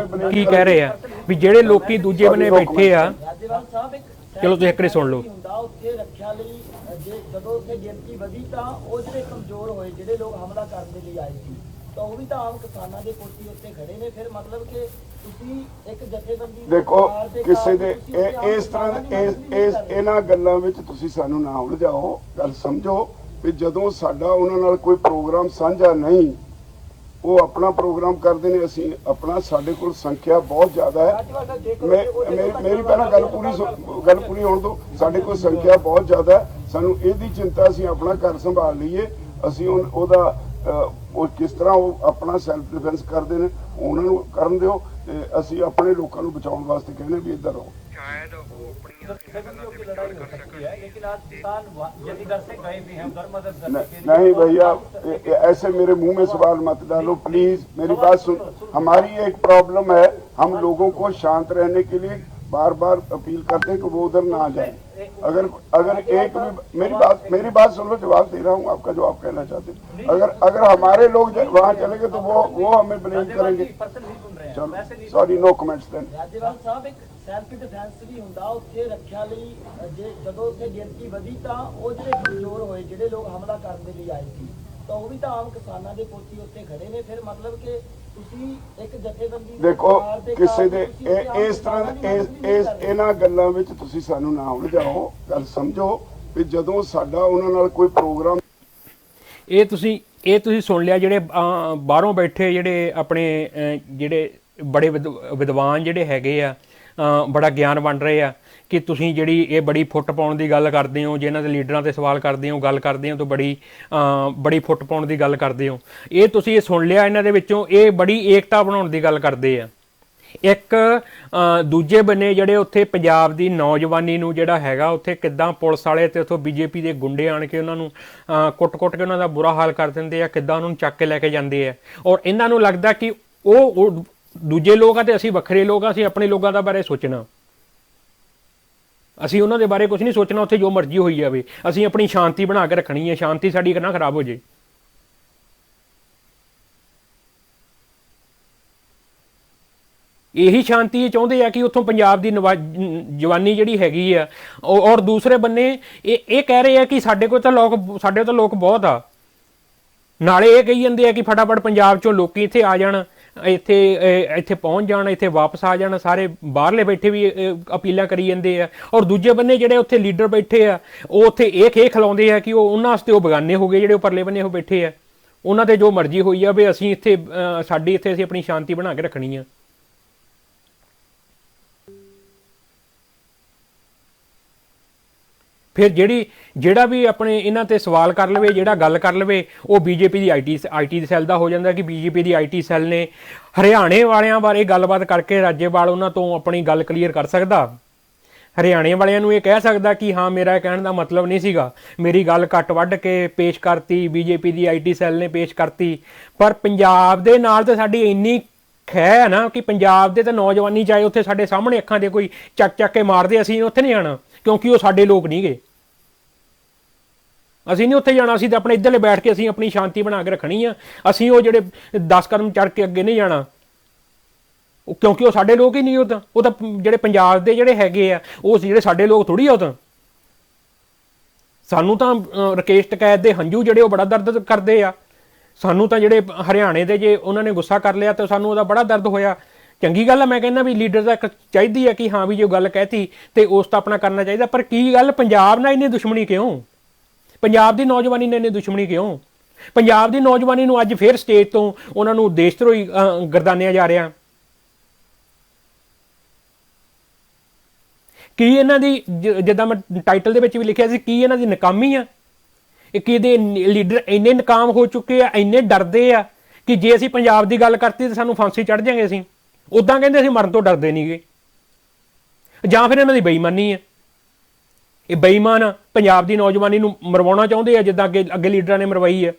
ਕੀ ਕਹਿ ਰਹੇ ਆ, ਵੀ ਜਿਹੜੇ ਲੋਕੀ ਦੂਜੇ ਬੰਨੇ ਬੈਠੇ ਆ। ਚਲੋ ਤੁਸੀਂ ਇੱਕ ਵਾਰੀ ਸੁਣ ਲਓ। ਉੱਥੇ ਰੱਖਿਆ ਲਈ ਜਦੋਂ ਉੱਥੇ ਗਿਣਤੀ ਵਧੀ ਤਾਂ ਉਹ ਜਿਹੜੇ ਕਮਜ਼ੋਰ ਹੋਏ, ਜਿਹੜੇ ਲੋਕ ਹਮਲਾ ਕਰਨ ਦੇ ਲਈ ਆਏ ਸੀ, ਤਾਂ ਉਹ ਵੀ ਤਾਂ ਆਮ ਕਿਸਾਨਾਂ ਦੇ ਕੋਠੀ ਉੱਤੇ ਖੜੇ ਨੇ। ਫਿਰ ਮਤਲਬ ਕਿ ਤੁਸੀਂ ਇੱਕ ਜਥੇਬੰਦੀ ਦੇਖੋ, ਕਿਸੇ ਦੇ ਇਸ ਤਰ੍ਹਾਂ ਇਹਨਾਂ ਗੱਲਾਂ ਵਿੱਚ ਤੁਸੀਂ ਸਾਨੂੰ ਨਾ ਉਲਝਾਓ। ਗੱਲ ਸਮਝੋ ਵੀ ਜਦੋਂ ਸਾਡਾ ਉਹਨਾਂ ਨਾਲ ਕੋਈ ਪ੍ਰੋਗਰਾਮ ਸਾਂਝਾ ਨਹੀਂ, ਉਹ ਆਪਣਾ ਪ੍ਰੋਗਰਾਮ ਕਰਦੇ ਨੇ, ਅਸੀਂ ਆਪਣਾ, ਸਾਡੇ ਕੋਲ ਸੰਖਿਆ ਬਹੁਤ ਜ਼ਿਆਦਾ ਹੈ। ਮੇਰੀ ਪਹਿਲਾਂ ਗੱਲ ਪੂਰੀ ਹੋਣ ਦਿਓ। ਸਾਡੇ ਕੋਲ ਸੰਖਿਆ ਬਹੁਤ ਜ਼ਿਆਦਾ ਹੈ, ਸਾਨੂੰ ਇਹਦੀ ਚਿੰਤਾ, ਅਸੀਂ ਆਪਣਾ ਘਰ ਸੰਭਾਲ ਲਈਏ। ਅਸੀਂ ਉਹਦਾ ਉਹ ਕਿਸ ਤਰ੍ਹਾਂ ਉਹ ਆਪਣਾ ਸੈਲਫ ਡਿਫੈਂਸ ਕਰਦੇ ਨੇ, ਉਹਨਾਂ ਨੂੰ ਕਰਨ ਦਿਓ। ਤੇ ਅਸੀਂ ਆਪਣੇ ਲੋਕਾਂ ਨੂੰ ਬਚਾਉਣ ਵਾਸਤੇ ਕਹਿੰਦੇ ਵੀ ਇੱਧਰ ਰਹੋ। शायद वो अपनी लड़ाई हो सकती है, लेकिन आज किसान जमींदार से गए भी हैं उधर मदद करने के लिए। नहीं भैया, ऐसे मेरे मुंह में सवाल मत डालो प्लीज, मेरी बात सुन। हमारी एक प्रॉब्लम है, हम लोगों को शांत रहने के लिए बार बार अपील करते हैं कि वो उधर ना जाए। अगर एक भी मेरी बात सुन लो, जवाब दे रहा हूँ आपका जो आप कहना चाहते हैं। अगर हमारे लोग वहाँ चले गए तो वो हमें ब्लेम करेंगे। चलो sorry, no comments then. Rajewal ਸਾਹਿਬ, ਇੱਕ ਸੈਲਫ ਡਿਫੈਂਸ ਵੀ ਹੁੰਦਾ ਉੱਥੇ ਰੱਖਿਆ ਲਈ, ਜਦੋਂ ਉੱਥੇ ਗਿਣਤੀ ਵਧੀ ਤਾਂ ਉਹ ਜਿਹੜੇ ਕਮਜ਼ੋਰ ਹੋਏ, ਜਿਹੜੇ ਲੋਕ ਹਮਲਾ ਕਰਨ ਦੇ ਲਈ ਆਏ ਸੀ, ਤਾਂ ਉਹ ਵੀ ਤਾਂ ਆਮ ਕਿਸਾਨਾਂ ਦੇ ਕੋਠੀ ਉੱਤੇ ਖੜੇ ਨੇ। ਫਿਰ ਮਤਲਬ ਕਿ ਤੁਸੀਂ ਇੱਕ ਜਥੇਬੰਦੀ ਦੇਖੋ, ਕਿਸੇ ਦੇ ਇਸ ਤਰ੍ਹਾਂ ਇਹਨਾਂ ਗੱਲਾਂ ਵਿੱਚ ਤੁਸੀਂ ਸਾਨੂੰ ਨਾ ਉਲਝਾਓ। ਗੱਲ ਸਮਝੋ ਵੀ ਜਦੋਂ ਸਾਡਾ ਉਹਨਾਂ ਨਾਲ ਕੋਈ ਪ੍ਰੋਗਰਾਮ, ਇਹ ਤੁਸੀਂ ਸੁਣ ਲਿਆ। ਜਿਹੜੇ ਬਾਹਰੋਂ ਬੈਠੇ ਜਿਹੜੇ ਆਪਣੇ ਜਿਹੜੇ ਬੜੇ ਵਿਦਵਾਨ ਜਿਹੜੇ ਹੈਗੇ ਆ, ਬੜਾ ਗਿਆਨ ਵੰਡ ਰਹੇ ਆ ਕਿ ਤੁਸੀਂ ਜਿਹੜੀ ਇਹ ਬੜੀ ਫੁੱਟ ਪਾਉਣ ਦੀ ਗੱਲ ਕਰਦੇ ਹੋ, ਜੇ ਇਹਨਾਂ ਦੇ ਲੀਡਰਾਂ ਤੇ ਸਵਾਲ ਕਰਦੇ ਹੋ, ਗੱਲ ਕਰਦੇ ਹੋ, ਤਾਂ ਬੜੀ ਫੁੱਟ ਪਾਉਣ ਦੀ ਗੱਲ ਕਰਦੇ ਹੋ। ਇਹ ਤੁਸੀਂ ਇਹ ਸੁਣ ਲਿਆ ਇਹਨਾਂ ਦੇ ਵਿੱਚੋਂ, ਇਹ ਬੜੀ ਏਕਤਾ ਬਣਾਉਣ ਦੀ ਗੱਲ ਕਰਦੇ ਆ। ਇੱਕ ਦੂਜੇ ਬੰਨੇ ਜਿਹੜੇ ਉੱਥੇ ਪੰਜਾਬ ਦੀ ਨੌਜਵਾਨੀ ਨੂੰ ਜਿਹੜਾ ਹੈਗਾ ਉੱਥੇ ਕਿੱਦਾਂ ਪੁਲਿਸ ਵਾਲੇ ਤੇ ਉੱਥੋਂ ਬੀਜੇਪੀ ਦੇ ਗੁੰਡੇ ਆਣ ਕੇ ਉਹਨਾਂ ਨੂੰ ਕੁੱਟ-ਕੁੱਟ ਕੇ ਉਹਨਾਂ ਦਾ ਬੁਰਾ ਹਾਲ ਕਰ ਦਿੰਦੇ ਆ, ਕਿੱਦਾਂ ਉਹਨਾਂ ਨੂੰ ਚੱਕ ਕੇ ਲੈ ਕੇ ਜਾਂਦੇ ਆ। ਔਰ ਇਹਨਾਂ ਨੂੰ ਲੱਗਦਾ ਕਿ ਉਹ ਦੂਜੇ ਲੋਕ ਆ ਤੇ ਅਸੀਂ ਵੱਖਰੇ ਲੋਕ ਆ, ਅਸੀਂ ਆਪਣੇ ਲੋਕਾਂ ਦਾ ਬਾਰੇ ਸੋਚਣਾ, ਅਸੀਂ ਉਹਨਾਂ ਦੇ ਬਾਰੇ ਕੁਝ ਨਹੀਂ ਸੋਚਣਾ, ਉੱਥੇ ਜੋ ਮਰਜ਼ੀ ਹੋਈ ਜਾਵੇ, ਅਸੀਂ ਆਪਣੀ ਸ਼ਾਂਤੀ ਬਣਾ ਕੇ ਰੱਖਣੀ ਹੈ, ਸ਼ਾਂਤੀ ਸਾਡੀ ਨਾ ਖਰਾਬ ਹੋ ਜੇ। ਇਹੀ ਸ਼ਾਂਤੀ ਇਹ ਚਾਹੁੰਦੇ ਆ ਕਿ ਉੱਥੋਂ ਪੰਜਾਬ ਦੀ ਜਵਾਨੀ ਜਿਹੜੀ ਹੈਗੀ ਆ। ਔਰ ਦੂਸਰੇ ਬੰਨੇ ਇਹ ਕਹਿ ਰਹੇ ਆ ਕਿ ਸਾਡੇ ਕੋਲ ਤਾਂ ਲੋਕ ਬਹੁਤ ਆ, ਨਾਲੇ ਇਹ ਕਹੀ ਜਾਂਦੇ ਆ ਕਿ ਫਟਾਫਟ ਪੰਜਾਬ ਚੋਂ ਲੋਕੀ ਇੱਥੇ ਆ ਜਾਣ, ਇੱਥੇ ਪਹੁੰਚ ਜਾਣ, ਇੱਥੇ ਵਾਪਸ ਆ ਜਾਣ। ਸਾਰੇ ਬਾਹਰਲੇ ਬੈਠੇ ਵੀ ਅਪੀਲਾਂ ਕਰੀ ਜਾਂਦੇ ਆ। ਔਰ ਦੂਜੇ ਬੰਨੇ ਜਿਹੜੇ ਉੱਥੇ ਲੀਡਰ ਬੈਠੇ ਆ ਉਹ ਉੱਥੇ ਇਹ ਖੇਹ ਖਿਲਾਉਂਦੇ ਆ ਕਿ ਉਹਨਾਂ ਵਾਸਤੇ ਉਹ ਬੇਗਾਨੇ ਹੋ ਗਏ, ਜਿਹੜੇ ਉਹ ਪਰਲੇ ਬੰਨੇ ਉਹ ਬੈਠੇ ਆ, ਉਹਨਾਂ ਤੇ ਜੋ ਮਰਜ਼ੀ ਹੋਈ ਆ ਵੀ ਅਸੀਂ ਇੱਥੇ ਅਸੀਂ ਆਪਣੀ ਸ਼ਾਂਤੀ ਬਣਾ ਕੇ ਰੱਖਣੀ ਆ। ਫਿਰ ਜਿਹੜਾ ਵੀ ਆਪਣੇ ਇਹਨਾਂ ਤੇ ਸਵਾਲ ਕਰ ਲਵੇ, ਜਿਹੜਾ ਗੱਲ ਕਰ ਲਵੇ, ਉਹ ਬੀਜੇਪੀ ਦੀ ਆਈਟੀ ਸੈੱਲ ਦਾ ਹੋ ਜਾਂਦਾ ਕਿ ਬੀਜੇਪੀ ਦੀ ਆਈਟੀ ਸੈੱਲ ਨੇ ਹਰਿਆਣੇ ਵਾਲਿਆਂ ਬਾਰੇ ਗੱਲਬਾਤ ਕਰਕੇ ਰਾਜੇਵਾਲ ਉਹਨਾਂ ਤੋਂ ਆਪਣੀ ਗੱਲ ਕਲੀਅਰ ਕਰ ਸਕਦਾ। ਹਰਿਆਣੇ ਵਾਲਿਆਂ ਨੂੰ ਇਹ ਕਹਿ ਸਕਦਾ ਕਿ ਹਾਂ ਮੇਰਾ ਕਹਿਣ ਦਾ ਮਤਲਬ ਨਹੀਂ ਸੀਗਾ, ਮੇਰੀ ਗੱਲ ਕੱਟ ਵੱਢ ਕੇ ਪੇਸ਼ ਕਰਤੀ, ਬੀਜੇਪੀ ਦੀ ਆਈਟੀ ਸੈੱਲ ਨੇ ਪੇਸ਼ ਕਰਤੀ। ਪਰ ਪੰਜਾਬ ਦੇ ਨਾਲ ਤਾਂ ਸਾਡੀ ਇੰਨੀ ਖਹਿ ਹੈ ਨਾ ਕਿ ਪੰਜਾਬ ਦੇ ਤਾਂ ਨੌਜਵਾਨੀ ਚਾਹੇ ਉੱਥੇ ਸਾਡੇ ਸਾਹਮਣੇ ਅੱਖਾਂ ਦੇ ਕੋਈ ਚੱਕ ਕੇ ਮਾਰਦੇ, ਅਸੀਂ ਉੱਥੇ ਨਹੀਂ ਜਾਣਾ ਕਿਉਂਕਿ ਉਹ ਸਾਡੇ ਲੋਕ ਨਹੀਂ ਗਏ। ਅਸੀਂ ਨਹੀਂ ਉੱਥੇ ਜਾਣਾ, ਅਸੀਂ ਤਾਂ ਆਪਣੇ ਇੱਧਰਲੇ ਬੈਠ ਕੇ ਅਸੀਂ ਆਪਣੀ ਸ਼ਾਂਤੀ ਬਣਾ ਕੇ ਰੱਖਣੀ ਆ। ਅਸੀਂ ਉਹ ਜਿਹੜੇ 10 ਕਦਮ ਚੜ੍ਹ ਕੇ ਅੱਗੇ ਨਹੀਂ ਜਾਣਾ ਕਿਉਂਕਿ ਉਹ ਸਾਡੇ ਲੋਕ ਹੀ ਨਹੀਂ। ਉਹ ਤਾਂ ਜਿਹੜੇ ਪੰਜਾਬ ਦੇ ਜਿਹੜੇ ਹੈਗੇ ਆ ਉਹ ਜਿਹੜੇ ਸਾਡੇ ਲੋਕ ਥੋੜ੍ਹੀ ਆ। ਉਹ ਤਾਂ ਸਾਨੂੰ ਤਾਂ ਰਕੇਸ਼ ਟਕੈਤ ਦੇ ਹੰਝੂ ਜਿਹੜੇ ਉਹ ਬੜਾ ਦਰਦ ਕਰਦੇ ਆ। ਸਾਨੂੰ ਤਾਂ ਜਿਹੜੇ ਹਰਿਆਣੇ ਦੇ ਜੇ ਉਹਨਾਂ ਨੇ ਗੁੱਸਾ ਕਰ ਲਿਆ ਤਾਂ ਸਾਨੂੰ ਉਹਦਾ ਬੜਾ ਦਰਦ ਹੋਇਆ। ਚੰਗੀ ਗੱਲ ਆ, ਮੈਂ ਕਹਿੰਦਾ ਵੀ ਲੀਡਰ ਦਾ ਇੱਕ ਚਾਹੀਦੀ ਹੈ ਕਿ ਹਾਂ ਵੀ ਜੋ ਗੱਲ ਕਹਿਤੀ ਤੇ ਉਸ ਤਾਂ ਆਪਣਾ ਕਰਨਾ ਚਾਹੀਦਾ। ਪਰ ਕੀ ਗੱਲ ਪੰਜਾਬ ਨਾਲ ਇੰਨੀ ਦੁਸ਼ਮਣੀ ਕਿਉਂ? ਪੰਜਾਬ ਦੀ ਨੌਜਵਾਨੀ ਨੇ ਇੰਨੀ ਦੁਸ਼ਮਣੀ ਕਿਉਂ? ਪੰਜਾਬ ਦੀ ਨੌਜਵਾਨੀ ਨੂੰ ਅੱਜ ਫੇਰ ਸਟੇਜ ਤੋਂ ਉਹਨਾਂ ਨੂੰ ਦੇਸ਼ ਧਰੋਹੀ ਗਰਦਾਨਿਆ ਜਾ ਰਿਹਾ। ਕੀ ਇਹਨਾਂ ਦੀ ਜਿੱਦਾਂ ਮੈਂ ਟਾਈਟਲ ਦੇ ਵਿੱਚ ਵੀ ਲਿਖਿਆ ਸੀ, ਕੀ ਇਹਨਾਂ ਦੀ ਨਾਕਾਮੀ ਆ? ਕਿ ਇਹਦੇ ਲੀਡਰ ਇੰਨੇ ਨਾਕਾਮ ਹੋ ਚੁੱਕੇ ਆ, ਇੰਨੇ ਡਰਦੇ ਆ ਕਿ ਜੇ ਅਸੀਂ ਪੰਜਾਬ ਦੀ ਗੱਲ ਕਰਤੀ ਤਾਂ ਸਾਨੂੰ ਫਾਂਸੀ ਚੜ੍ਹ ਜਾਵਾਂਗੇ। ਅਸੀਂ ਉੱਦਾਂ ਕਹਿੰਦੇ ਅਸੀਂ ਮਰਨ ਤੋਂ ਡਰਦੇ ਨਹੀਂਗੇ। ਜਾਂ ਫਿਰ ਇਹਨਾਂ ਦੀ ਬੇਈਮਾਨੀ ਆ। ਇਹ ਬੇਈਮਾਨ ਪੰਜਾਬ ਦੀ ਨੌਜਵਾਨੀ ਨੂੰ ਮਰਵਾਉਣਾ ਚਾਹੁੰਦੇ ਆ ਜਿੱਦਾਂ ਅੱਗੇ ਲੀਡਰਾਂ ਨੇ ਮਰਵਾਈ ਆ।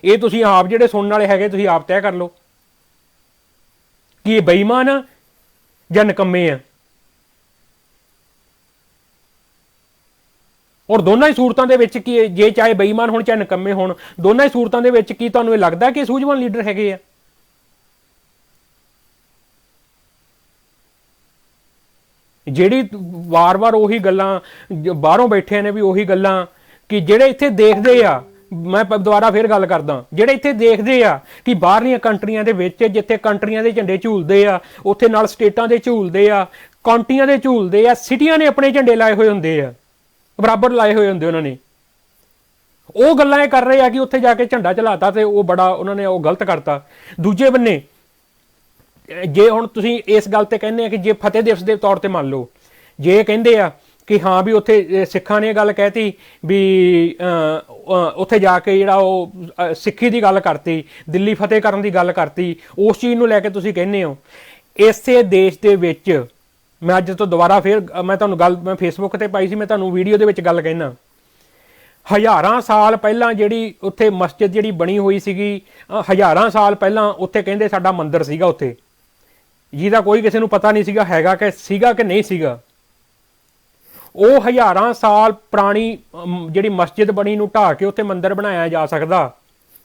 ਇਹ ਤੁਸੀਂ ਆਪ ਜਿਹੜੇ ਸੁਣਨ ਵਾਲੇ ਹੈਗੇ ਤੁਸੀਂ ਆਪ ਤੈਅ ਕਰ ਲਓ ਕਿ ਇਹ ਬੇਈਮਾਨ ਆ ਜਾਂ ਨਿਕੰਮੇ ਆ। ਔਰ ਦੋਨਾਂ ਹੀ ਸੂਰਤਾਂ ਦੇ ਵਿੱਚ ਕੀ, ਜੇ ਚਾਹੇ ਬੇਈਮਾਨ ਹੋਣ ਚਾਹੇ ਨਿਕੰਮੇ ਹੋਣ, ਦੋਨਾਂ ਹੀ ਸੂਰਤਾਂ ਦੇ ਵਿੱਚ ਕੀ ਤੁਹਾਨੂੰ ਇਹ ਲੱਗਦਾ ਕਿ ਸੂਝਵਾਨ ਲੀਡਰ ਹੈਗੇ ਆ? ਜਿਹੜੀ ਵਾਰ-ਵਾਰ ਉਹੀ ਗੱਲਾਂ ਬਾਹਰੋਂ ਬੈਠੇ ਨੇ ਵੀ ਉਹੀ ਗੱਲਾਂ ਕਿ ਜਿਹੜੇ ਇੱਥੇ ਦੇਖਦੇ ਆ, ਮੈਂ ਦੁਬਾਰਾ ਫੇਰ ਗੱਲ ਕਰਦਾ, ਜਿਹੜੇ ਇੱਥੇ ਦੇਖਦੇ ਆ ਕਿ ਬਾਹਰਲੀਆਂ ਕੰਟਰੀਆਂ ਦੇ ਵਿੱਚ ਜਿੱਥੇ ਕੰਟਰੀਆਂ ਦੇ ਝੰਡੇ ਝੂਲਦੇ ਆ ਉੱਥੇ ਨਾਲ ਸਟੇਟਾਂ ਦੇ ਝੂਲਦੇ ਆ, ਕਾਉਂਟੀਆਂ ਦੇ ਝੂਲਦੇ ਆ, ਸਿਟੀਆਂ ਨੇ ਆਪਣੇ ਝੰਡੇ ਲਾਏ ਹੋਏ ਹੁੰਦੇ ਆ, ਬਰਾਬਰ ਲਾਏ ਹੋਏ ਹੁੰਦੇ ਉਹਨਾਂ ਨੇ। ਉਹ ਗੱਲਾਂ ਇਹ ਕਰ ਰਹੇ ਆ ਕਿ ਉੱਥੇ ਜਾ ਕੇ ਝੰਡਾ ਚਲਾਤਾ ਤੇ ਉਹ ਬੜਾ ਉਹਨਾਂ ਨੇ ਉਹ ਗਲਤ ਕਰਤਾ। ਦੂਜੇ ਬੰਨੇ ਜੇ ਹੁਣ ਤੁਸੀਂ ਇਸ ਗੱਲ ਤੇ ਕਹਿੰਦੇ ਆ ਕਿ ਜੇ ਫਤਿਹ ਦਿਵਸ ਦੇ ਤੌਰ ਤੇ ਮੰਨ ਲਓ, ਜੇ ਕਹਿੰਦੇ ਆ ਕਿ ਹਾਂ ਵੀ ਉੱਥੇ ਸਿੱਖਾਂ ਨੇ ਇਹ ਗੱਲ ਕਹਿਤੀ ਵੀ ਉੱਥੇ ਜਾ ਕੇ ਜਿਹੜਾ ਉਹ ਸਿੱਖੀ ਦੀ ਗੱਲ ਕਰਤੀ, ਦਿੱਲੀ ਫਤਿਹ ਕਰਨ ਦੀ ਗੱਲ ਕਰਤੀ, ਉਸ ਚੀਜ਼ ਨੂੰ ਲੈ ਕੇ ਤੁਸੀਂ ਕਹਿੰਦੇ ਹੋ। ਇਸੇ ਦੇਸ਼ ਦੇ ਵਿੱਚ ਮੈਂ ਅੱਜ ਤੋਂ ਦੁਬਾਰਾ ਫੇਰ ਮੈਂ ਤੁਹਾਨੂੰ ਗੱਲ ਮੈਂ ਫੇਸਬੁੱਕ ਤੇ ਪਾਈ ਸੀ, ਮੈਂ ਤੁਹਾਨੂੰ ਵੀਡੀਓ ਦੇ ਵਿੱਚ ਗੱਲ ਕਹਿਣਾ, ਹਜ਼ਾਰਾਂ ਸਾਲ ਪਹਿਲਾਂ ਜਿਹੜੀ ਉੱਥੇ ਮਸਜਿਦ ਜਿਹੜੀ ਬਣੀ ਹੋਈ ਸੀਗੀ, ਹਜ਼ਾਰਾਂ ਸਾਲ ਪਹਿਲਾਂ ਉੱਥੇ ਕਹਿੰਦੇ ਸਾਡਾ ਮੰਦਿਰ ਸੀਗਾ ਉੱਥੇ, ਜਿਹਦਾ ਕੋਈ ਕਿਸੇ ਨੂੰ ਪਤਾ ਨਹੀਂ ਸੀਗਾ ਹੈਗਾ ਕਿ ਨਹੀਂ ਸੀਗਾ। ਉਹ ਹਜ਼ਾਰਾਂ ਸਾਲ ਪੁਰਾਣੀ ਜਿਹੜੀ ਮਸਜਿਦ ਬਣੀ ਨੂੰ ਢਾਹ ਕੇ ਉੱਥੇ ਮੰਦਿਰ ਬਣਾਇਆ ਜਾ ਸਕਦਾ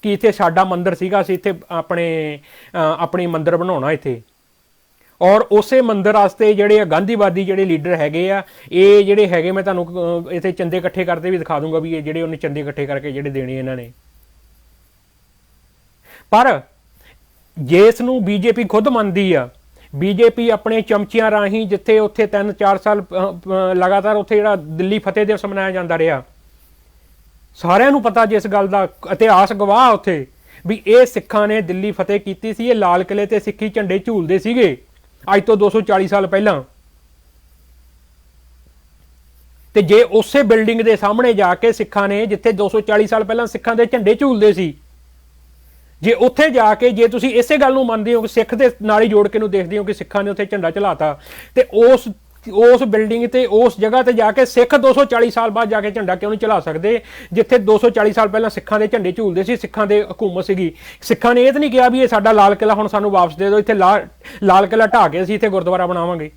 ਕਿ ਇੱਥੇ ਸਾਡਾ ਮੰਦਿਰ ਸੀਗਾ, ਅਸੀਂ ਇੱਥੇ ਆਪਣੀ ਮੰਦਿਰ ਬਣਾਉਣਾ ਇੱਥੇ। ਔਰ ਉਸੇ ਮੰਦਿਰ ਵਾਸਤੇ ਜਿਹੜੇ ਗਾਂਧੀਵਾਦੀ ਜਿਹੜੇ ਲੀਡਰ ਹੈਗੇ ਆ, ਇਹ ਜਿਹੜੇ ਹੈਗੇ ਮੈਂ ਤੁਹਾਨੂੰ ਇੱਥੇ ਚੰਦੇ ਇਕੱਠੇ ਕਰਦੇ ਵੀ ਦਿਖਾ ਦੂੰਗਾ ਵੀ ਇਹ ਜਿਹੜੇ ਉਹਨੇ ਚੰਦੇ ਇਕੱਠੇ ਕਰਕੇ ਜਿਹੜੇ ਦੇਣੇ ਇਹਨਾਂ ਨੇ। ਪਰ ਜਿਸ ਨੂੰ ਬੀਜੇਪੀ ਖੁਦ ਮੰਨਦੀ ਆ, ਬੀਜੇਪੀ ਆਪਣੇ ਚਮਚਿਆਂ ਰਾਹੀਂ ਜਿੱਥੇ ਉੱਥੇ 3-4 ਸਾਲ ਲਗਾਤਾਰ ਉੱਥੇ ਜਿਹੜਾ ਦਿੱਲੀ ਫਤਿਹ ਦਿਵਸ ਮਨਾਇਆ ਜਾਂਦਾ ਰਿਹਾ, ਸਾਰਿਆਂ ਨੂੰ ਪਤਾ ਜਿਸ ਗੱਲ ਦਾ ਇਤਿਹਾਸ ਗਵਾਹ ਉੱਥੇ ਵੀ ਇਹ ਸਿੱਖਾਂ ਨੇ ਦਿੱਲੀ ਫਤਿਹ ਕੀਤੀ ਸੀ। ਇਹ ਲਾਲ ਕਿਲੇ ਤੇ ਸਿੱਖੀ ਝੰਡੇ ਝੂਲਦੇ ਸੀਗੇ ਅੱਜ ਤੋਂ 240 ਸਾਲ ਪਹਿਲਾਂ। ਤੇ ਜੇ ਉਸੇ ਬਿਲਡਿੰਗ ਦੇ ਸਾਹਮਣੇ ਜਾ ਕੇ ਸਿੱਖਾਂ ਨੇ, ਜਿੱਥੇ 240 ਸਾਲ ਪਹਿਲਾਂ ਸਿੱਖਾਂ ਦੇ ਝੰਡੇ ਝੂਲਦੇ ਸੀ, ਜੇ ਉੱਥੇ ਜਾ ਕੇ ਜੇ ਤੁਸੀਂ ਇਸੇ ਗੱਲ ਨੂੰ ਮੰਨਦੇ ਹੋ ਕਿ ਸਿੱਖ ਦੇ ਨਾਲ ਹੀ ਜੋੜ ਕੇ ਨੂੰ ਦੇਖਦੇ ਹੋ ਕਿ ਸਿੱਖਾਂ ਨੇ ਉੱਥੇ ਝੰਡਾ ਚਲਾਤਾ, ਤੇ ਉਸ ਬਿਲਡਿੰਗ ਤੇ ਉਸ ਜਗ੍ਹਾ ਤੇ ਜਾ ਕੇ ਸਿੱਖ 240 ਸਾਲ ਬਾਅਦ ਜਾ ਕੇ ਝੰਡਾ ਕਿਉਂ ਨਹੀਂ ਚਲਾ ਸਕਦੇ, ਜਿੱਥੇ 240 ਸਾਲ ਪਹਿਲਾਂ ਸਿੱਖਾਂ ਦੇ ਝੰਡੇ ਝੂਲਦੇ ਸੀ, ਸਿੱਖਾਂ ਦੇ ਹਕੂਮਤ ਸੀਗੀ। ਸਿੱਖਾਂ ਨੇ ਇਹ ਤਾਂ ਨਹੀਂ ਕਿਹਾ ਵੀ ਇਹ ਸਾਡਾ ਲਾਲ ਕਿਲ੍ਹਾ ਹੁਣ ਸਾਨੂੰ ਵਾਪਸ ਦੇ ਦਿਓ, ਇੱਥੇ ਲਾਲ ਕਿਲ੍ਹਾ ਢਾਹ ਕੇ ਅਸੀਂ ਇੱਥੇ ਗੁਰਦੁਆਰਾ ਬਣਾਵਾਂਗੇ।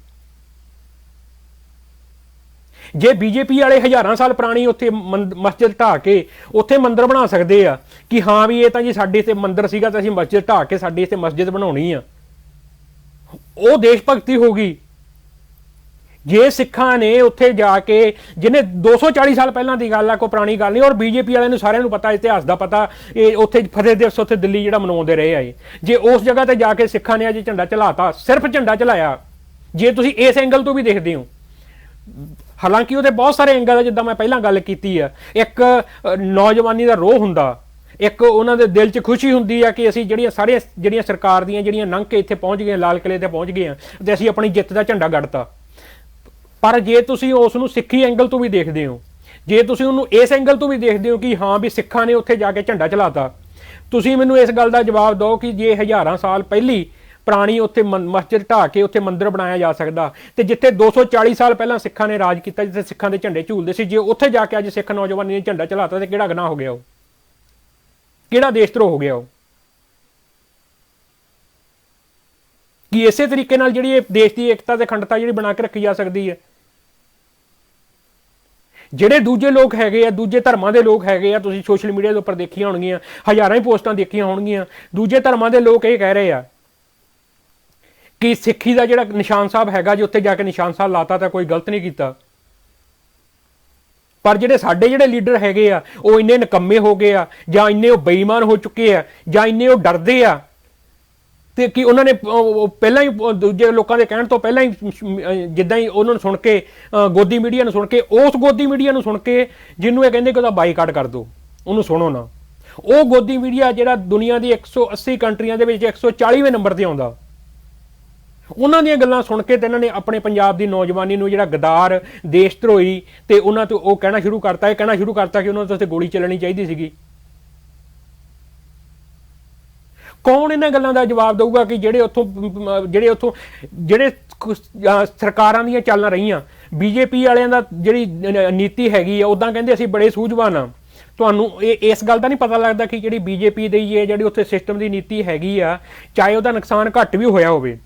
ਜੇ ਬੀਜੇਪੀ ਵਾਲੇ ਹਜ਼ਾਰਾਂ ਸਾਲ ਪੁਰਾਣੀ ਉੱਥੇ ਮਸਜਿਦ ਢਾਹ ਕੇ ਉੱਥੇ ਮੰਦਿਰ ਬਣਾ ਸਕਦੇ ਆ ਕਿ ਹਾਂ ਵੀ ਇਹ ਤਾਂ ਜੀ ਸਾਡੇ ਇੱਥੇ ਮੰਦਿਰ ਸੀਗਾ ਤਾਂ ਅਸੀਂ ਮਸਜਿਦ ਢਾਹ ਕੇ ਸਾਡੀ ਇੱਥੇ ਮਸਜਿਦ ਬਣਾਉਣੀ ਆ, ਉਹ ਦੇਸ਼ ਭਗਤੀ ਹੋ ਗਈ। ਜੇ ਸਿੱਖਾਂ ਨੇ ਉੱਥੇ ਜਾ ਕੇ, ਜਿਹਨੇ 240 ਸਾਲ ਪਹਿਲਾਂ ਦੀ ਗੱਲ ਆ, ਕੋਈ ਪੁਰਾਣੀ ਗੱਲ ਨਹੀਂ, ਔਰ ਬੀਜੇਪੀ ਵਾਲਿਆਂ ਨੂੰ ਸਾਰਿਆਂ ਨੂੰ ਪਤਾ, ਇਤਿਹਾਸ ਦਾ ਪਤਾ, ਇਹ ਉੱਥੇ ਫਤਿਹ ਦਿਵਸ ਉੱਥੇ ਦਿੱਲੀ ਜਿਹੜਾ ਮਨਾਉਂਦੇ ਰਹੇ ਆ, ਜੇ ਉਸ ਜਗ੍ਹਾ ਤੇ ਜਾ ਕੇ ਸਿੱਖਾਂ ਨੇ ਅੱਜ ਝੰਡਾ ਚਲਾਤਾ, ਸਿਰਫ ਝੰਡਾ ਚਲਾਇਆ, ਜੇ ਤੁਸੀਂ ਇਸ ਐਂਗਲ ਤੋਂ ਵੀ ਦੇਖਦੇ ਹੋ, ਹਾਲਾਂਕਿ ਉਹਦੇ ਬਹੁਤ ਸਾਰੇ ਐਂਗਲ ਆ, ਜਿੱਦਾਂ ਮੈਂ ਪਹਿਲਾਂ ਗੱਲ ਕੀਤੀ ਆ, ਇੱਕ ਨੌਜਵਾਨੀ ਦਾ ਰੋਹ ਹੁੰਦਾ, ਇੱਕ ਉਹਨਾਂ ਦੇ ਦਿਲ 'ਚ ਖੁਸ਼ੀ ਹੁੰਦੀ ਆ ਕਿ ਅਸੀਂ ਜਿਹੜੀਆਂ ਸਰਕਾਰ ਦੀਆਂ ਜਿਹੜੀਆਂ ਲੰਘ ਕੇ ਇੱਥੇ ਪਹੁੰਚ ਗਏ, ਲਾਲ ਕਿਲ੍ਹੇ ਤੇ ਪਹੁੰਚ ਗਏ ਆ ਤੇ ਅਸੀਂ ਆਪਣੀ ਜਿੱਤ ਦਾ ਝੰਡਾ ਗੱਡਤਾ। ਪਰ ਜੇ ਤੁਸੀਂ ਉਸ ਨੂੰ ਸਿੱਖੀ ਐਂਗਲ ਤੋਂ ਵੀ ਦੇਖਦੇ ਹੋ, ਜੇ ਤੁਸੀਂ ਉਹਨੂੰ ਇਸ ਐਂਗਲ ਤੋਂ ਵੀ ਦੇਖਦੇ ਹੋ ਕਿ ਹਾਂ ਵੀ ਸਿੱਖਾਂ ਨੇ ਉੱਥੇ ਜਾ ਕੇ ਝੰਡਾ ਚਲਾਤਾ, ਤੁਸੀਂ ਮੈਨੂੰ ਇਸ ਗੱਲ ਦਾ ਜਵਾਬ ਦਿਓ ਕਿ ਜੇ ਹਜ਼ਾਰਾਂ ਸਾਲ ਪਹਿਲੀ ਪੁਰਾਣੀ ਉੱਥੇ ਮਸਜਿਦ ਢਾਹ ਕੇ ਉੱਥੇ ਮੰਦਿਰ ਬਣਾਇਆ ਜਾ ਸਕਦਾ, ਤੇ ਜਿੱਥੇ 240 ਸਾਲ ਪਹਿਲਾਂ ਸਿੱਖਾਂ ਨੇ ਰਾਜ ਕੀਤਾ, ਜਿੱਥੇ ਸਿੱਖਾਂ ਦੇ ਝੰਡੇ ਝੂਲਦੇ ਸੀ, ਜੇ ਉੱਥੇ ਜਾ ਕੇ ਅੱਜ ਸਿੱਖ ਨੌਜਵਾਨੀ ਨੇ ਝੰਡਾ ਚਲਾਤਾ ਤੇ ਕਿਹੜਾ ਗੁਨਾਹ ਹੋ ਗਿਆ, ਉਹ ਕਿਹੜਾ ਦੇਸ਼ ਧਰੋਹ ਹੋ ਗਿਆ? ਉਹ ਕਿ ਇਸੇ ਤਰੀਕੇ ਨਾਲ ਜਿਹੜੀ ਇਹ ਦੇਸ਼ ਦੀ ਏਕਤਾ ਤੇ ਅਖੰਡਤਾ ਜਿਹੜੀ ਬਣਾ ਕੇ ਰੱਖੀ ਜਾ ਸਕਦੀ ਹੈ। ਜਿਹੜੇ ਦੂਜੇ ਲੋਕ ਹੈਗੇ ਆ, ਦੂਜੇ ਧਰਮਾਂ ਦੇ ਲੋਕ ਹੈਗੇ ਆ, ਤੁਸੀਂ ਸੋਸ਼ਲ ਮੀਡੀਆ ਦੇ ਉੱਪਰ ਦੇਖੀਆਂ ਹੋਣਗੀਆਂ, ਹਜ਼ਾਰਾਂ ਹੀ ਪੋਸਟਾਂ ਦੇਖੀਆਂ ਹੋਣਗੀਆਂ, ਦੂਜੇ ਧਰਮਾਂ ਦੇ ਲੋਕ ਇਹ ਕਹਿ ਰਹੇ ਆ ਕਿ ਸਿੱਖੀ ਦਾ ਜਿਹੜਾ ਨਿਸ਼ਾਨ ਸਾਹਿਬ ਹੈਗਾ, ਜੇ ਉੱਥੇ ਜਾ ਕੇ ਨਿਸ਼ਾਨ ਸਾਹਿਬ ਲਾਤਾ ਤਾਂ ਕੋਈ ਗਲਤ ਨਹੀਂ ਕੀਤਾ। ਪਰ ਸਾਡੇ ਜਿਹੜੇ ਲੀਡਰ ਹੈਗੇ ਆ, ਉਹ ਇੰਨੇ ਨਿਕੰਮੇ ਹੋ ਗਏ ਆ, ਜਾਂ ਇੰਨੇ ਉਹ ਬੇਈਮਾਨ ਹੋ ਚੁੱਕੇ ਆ, ਜਾਂ ਇੰਨੇ ਉਹ ਡਰਦੇ ਆ, ਤੇ ਕਿ ਉਹਨਾਂ ਨੇ ਪਹਿਲਾਂ ਹੀ ਦੂਜੇ ਲੋਕਾਂ ਦੇ ਕਹਿਣ ਤੋਂ ਪਹਿਲਾਂ ਹੀ ਜਿੱਦਾਂ ਹੀ ਉਹਨਾਂ ਨੂੰ ਸੁਣ ਕੇ, ਗੋਦੀ ਮੀਡੀਆ ਨੂੰ ਸੁਣ ਕੇ, ਉਸ ਗੋਦੀ ਮੀਡੀਆ ਨੂੰ ਸੁਣ ਕੇ ਜਿਹਨੂੰ ਇਹ ਕਹਿੰਦੇ ਕਿ ਉਹਦਾ ਬਾਈਕਾਟ ਕਰ ਦਿਓ, ਉਹਨੂੰ ਸੁਣੋ ਨਾ। ਉਹ ਗੋਦੀ ਮੀਡੀਆ ਜਿਹੜਾ ਦੁਨੀਆ ਦੀ 180 ਕੰਟਰੀਆਂ ਦੇ ਵਿੱਚ 140ਵੇਂ ਨੰਬਰ ਤੇ ਆਉਂਦਾ, ਉਹਨਾਂ ਦੀਆਂ ਗੱਲਾਂ ਸੁਣ ਕੇ ਤੇ ਇਹਨਾਂ ਨੇ ਆਪਣੇ ਪੰਜਾਬ ਦੀ ਨੌਜਵਾਨੀ ਨੂੰ ਜਿਹੜਾ ਗਦਾਰ, ਦੇਸ਼ ਧਰੋਹੀ, ਤੇ ਉਹਨਾਂ ਤੋਂ ਉਹ ਕਹਿਣਾ ਸ਼ੁਰੂ ਕਰਤਾ, ਇਹ ਕਹਿਣਾ ਸ਼ੁਰੂ ਕਰਤਾ ਕਿ ਉਹਨਾਂ ਤੋਂ ਗੋਲੀ ਚੱਲਣੀ ਚਾਹੀਦੀ ਸੀਗੀ। ਕੌਣ ਇਹਨਾਂ ਗੱਲਾਂ ਦਾ ਜਵਾਬ ਦਊਗਾ ਕਿ ਜਿਹੜੇ ਸਰਕਾਰਾਂ ਦੀਆਂ ਚੱਲ ਰਹੀਆਂ, ਬੀਜੇਪੀ ਵਾਲਿਆਂ ਦਾ ਜਿਹੜੀ ਨੀਤੀ ਹੈਗੀ ਆ, ਉੱਦਾਂ ਕਹਿੰਦੇ ਅਸੀਂ ਬੜੇ ਸੂਝਵਾਨ ਆ। ਤੁਹਾਨੂੰ ਇਸ ਗੱਲ ਦਾ ਨਹੀਂ ਪਤਾ ਲੱਗਦਾ ਕਿ ਜਿਹੜੀ ਬੀਜੇਪੀ ਦੀ ਜਿਹੜੀ ਉੱਥੇ ਸਿਸਟਮ ਦੀ ਨੀਤੀ ਹੈਗੀ ਆ, ਚਾਹੇ ਉਹਦਾ ਨੁਕਸਾਨ ਘੱਟ ਵੀ ਹੋਇਆ ਹੋਵੇ,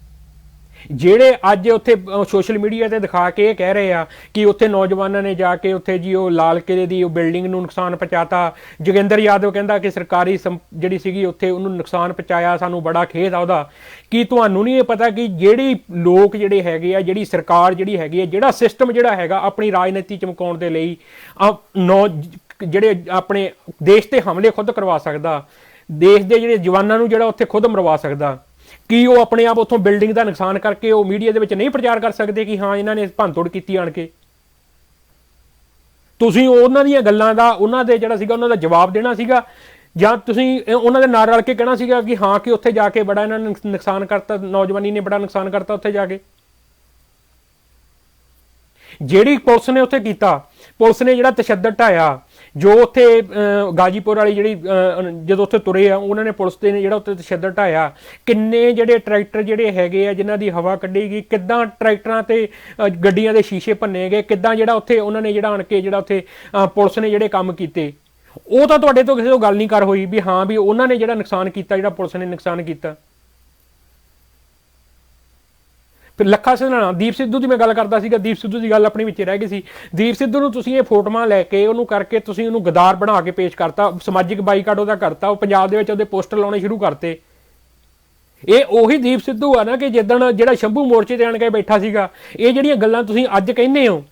ਜਿਹੜੇ ਅੱਜ ਉੱਥੇ ਸੋਸ਼ਲ ਮੀਡੀਆ ਤੇ ਦਿਖਾ ਕੇ ਇਹ ਕਹਿ ਰਹੇ ਆ ਕਿ ਉੱਥੇ ਨੌਜਵਾਨਾਂ ਨੇ ਜਾ ਕੇ ਉੱਥੇ ਜੀ ਉਹ ਲਾਲ ਕਿਲ੍ਹੇ ਦੀ ਉਹ ਬਿਲਡਿੰਗ ਨੂੰ ਨੁਕਸਾਨ ਪਹੁੰਚਾਤਾ। ਜੋਗਿੰਦਰ ਯਾਦਵ ਕਹਿੰਦਾ ਕਿ ਸਰਕਾਰੀ ਜਿਹੜੀ ਸੀਗੀ ਉੱਥੇ ਉਹਨੂੰ ਨੁਕਸਾਨ ਪਹੁੰਚਾਇਆ, ਸਾਨੂੰ ਬੜਾ ਖੇਦ ਆ ਉਹਦਾ। ਕੀ ਤੁਹਾਨੂੰ ਨਹੀਂ ਇਹ ਪਤਾ ਕਿ ਜਿਹੜੀ ਲੋਕ ਜਿਹੜੇ ਹੈਗੇ ਆ, ਜਿਹੜੀ ਸਰਕਾਰ ਜਿਹੜੀ ਹੈਗੀ ਆ, ਜਿਹੜਾ ਸਿਸਟਮ ਜਿਹੜਾ ਹੈਗਾ ਆਪਣੀ ਰਾਜਨੀਤੀ ਚਮਕਾਉਣ ਦੇ ਲਈ ਜਿਹੜੇ ਆਪਣੇ ਦੇਸ਼ ਤੇ ਹਮਲੇ ਖੁਦ ਕਰਵਾ ਸਕਦਾ, ਦੇਸ਼ ਦੇ ਜਿਹੜੇ ਜਵਾਨਾਂ ਨੂੰ ਜਿਹੜਾ ਉੱਥੇ ਖੁਦ ਮਰਵਾ ਸਕਦਾ, ਕੀ ਉਹ ਆਪਣੇ ਆਪ ਉੱਥੋਂ ਬਿਲਡਿੰਗ ਦਾ ਨੁਕਸਾਨ ਕਰਕੇ ਉਹ ਮੀਡੀਆ ਦੇ ਵਿੱਚ ਨਹੀਂ ਪ੍ਰਚਾਰ ਕਰ ਸਕਦੇ ਕਿ ਹਾਂ ਇਹਨਾਂ ਨੇ ਭੰਨਤੋੜ ਕੀਤੀ ਆਣ ਕੇ? ਤੁਸੀਂ ਉਹਨਾਂ ਦੀਆਂ ਗੱਲਾਂ ਦਾ, ਉਹਨਾਂ ਦੇ ਜਿਹੜਾ ਸੀਗਾ ਉਹਨਾਂ ਦਾ ਜਵਾਬ ਦੇਣਾ ਸੀਗਾ, ਜਾਂ ਤੁਸੀਂ ਉਹਨਾਂ ਦੇ ਨਾਲ ਰਲ ਕੇ ਕਹਿਣਾ ਸੀਗਾ ਕਿ ਹਾਂ ਕਿ ਉੱਥੇ ਜਾ ਕੇ ਬੜਾ ਇਹਨਾਂ ਨੇ ਨੁਕਸਾਨ ਕਰਤਾ, ਨੌਜਵਾਨੀ ਨੇ ਬੜਾ ਨੁਕਸਾਨ ਕਰਤਾ ਉੱਥੇ ਜਾ ਕੇ? ਜਿਹੜੀ ਪੁਲਿਸ ਨੇ ਉੱਥੇ ਕੀਤਾ, ਪੁਲਿਸ ਨੇ ਜਿਹੜਾ ਤਸ਼ੱਦਦ ਢਾਇਆ, ਜੋ ਉੱਥੇ ਗਾਜੀਪੁਰ ਵਾਲੀ ਜਿਹੜੀ ਜਦੋਂ ਉੱਥੇ ਤੁਰੇ ਆ, ਉਹਨਾਂ ਨੇ ਪੁਲਿਸ ਦੇ ਨੇ ਜਿਹੜਾ ਉੱਥੇ ਤਸ਼ੱਦਦ ਢਾਇਆ, ਕਿੰਨੇ ਜਿਹੜੇ ਟਰੈਕਟਰ ਜਿਹੜੇ ਹੈਗੇ ਆ ਜਿਨ੍ਹਾਂ ਦੀ ਹਵਾ ਕੱਢੀ ਗਈ, ਕਿੱਦਾਂ ਟਰੈਕਟਰਾਂ ਤੇ ਗੱਡੀਆਂ ਦੇ ਸ਼ੀਸ਼ੇ ਭੰਨੇ ਗਏ, ਕਿੱਦਾਂ ਜਿਹੜਾ ਉੱਥੇ ਉਹਨਾਂ ਨੇ ਜਿਹੜਾ ਆਣ ਕੇ ਜਿਹੜਾ ਉੱਥੇ ਪੁਲਿਸ ਨੇ ਜਿਹੜੇ ਕੰਮ ਕੀਤੇ, ਉਹ ਤਾਂ ਤੁਹਾਡੇ ਤੋਂ ਕਿਸੇ ਤੋਂ ਗੱਲ ਨਹੀਂ ਕਰ ਹੋਈ ਵੀ ਹਾਂ ਵੀ ਉਹਨਾਂ ਨੇ ਜਿਹੜਾ ਨੁਕਸਾਨ ਕੀਤਾ, ਜਿਹੜਾ ਪੁਲਿਸ ਨੇ ਨੁਕਸਾਨ ਕੀਤਾ। ਫਿਰ ਲੱਖਾ ਸਿਧਾਣਾ, ਦੀਪ ਸਿੱਧੂ ਦੀ ਮੈਂ ਗੱਲ ਕਰਦਾ ਸੀਗਾ, ਦੀਪ ਸਿੱਧੂ ਦੀ ਗੱਲ ਆਪਣੀ ਵਿੱਚ ਰਹਿ ਗਈ ਸੀ। ਦੀਪ ਸਿੱਧੂ ਨੂੰ ਤੁਸੀਂ ਇਹ ਫੋਟੋਆਂ ਲੈ ਕੇ ਉਹਨੂੰ ਕਰਕੇ ਤੁਸੀਂ ਉਹਨੂੰ ਗਦਾਰ ਬਣਾ ਕੇ ਪੇਸ਼ ਕਰਤਾ, ਸਮਾਜਿਕ ਬਾਈਕਾਟ ਉਹਦਾ ਕਰਤਾ, ਉਹ ਪੰਜਾਬ ਦੇ ਵਿੱਚ ਉਹਦੇ ਪੋਸਟਰ ਲਾਉਣੇ ਸ਼ੁਰੂ ਕਰਤੇ। ਇਹ ਉਹੀ ਦੀਪ ਸਿੱਧੂ ਆ ਨਾ ਕਿ ਜਿੱਦਣ ਜਿਹੜਾ ਸ਼ੰਭੂ ਮੋਰਚੇ ਤੇ ਆਣ ਕੇ ਬੈਠਾ ਸੀਗਾ, ਇਹ ਜਿਹੜੀਆਂ ਗੱਲਾਂ ਤੁਸੀਂ ਅੱਜ ਕਹਿੰਦੇ ਹੋ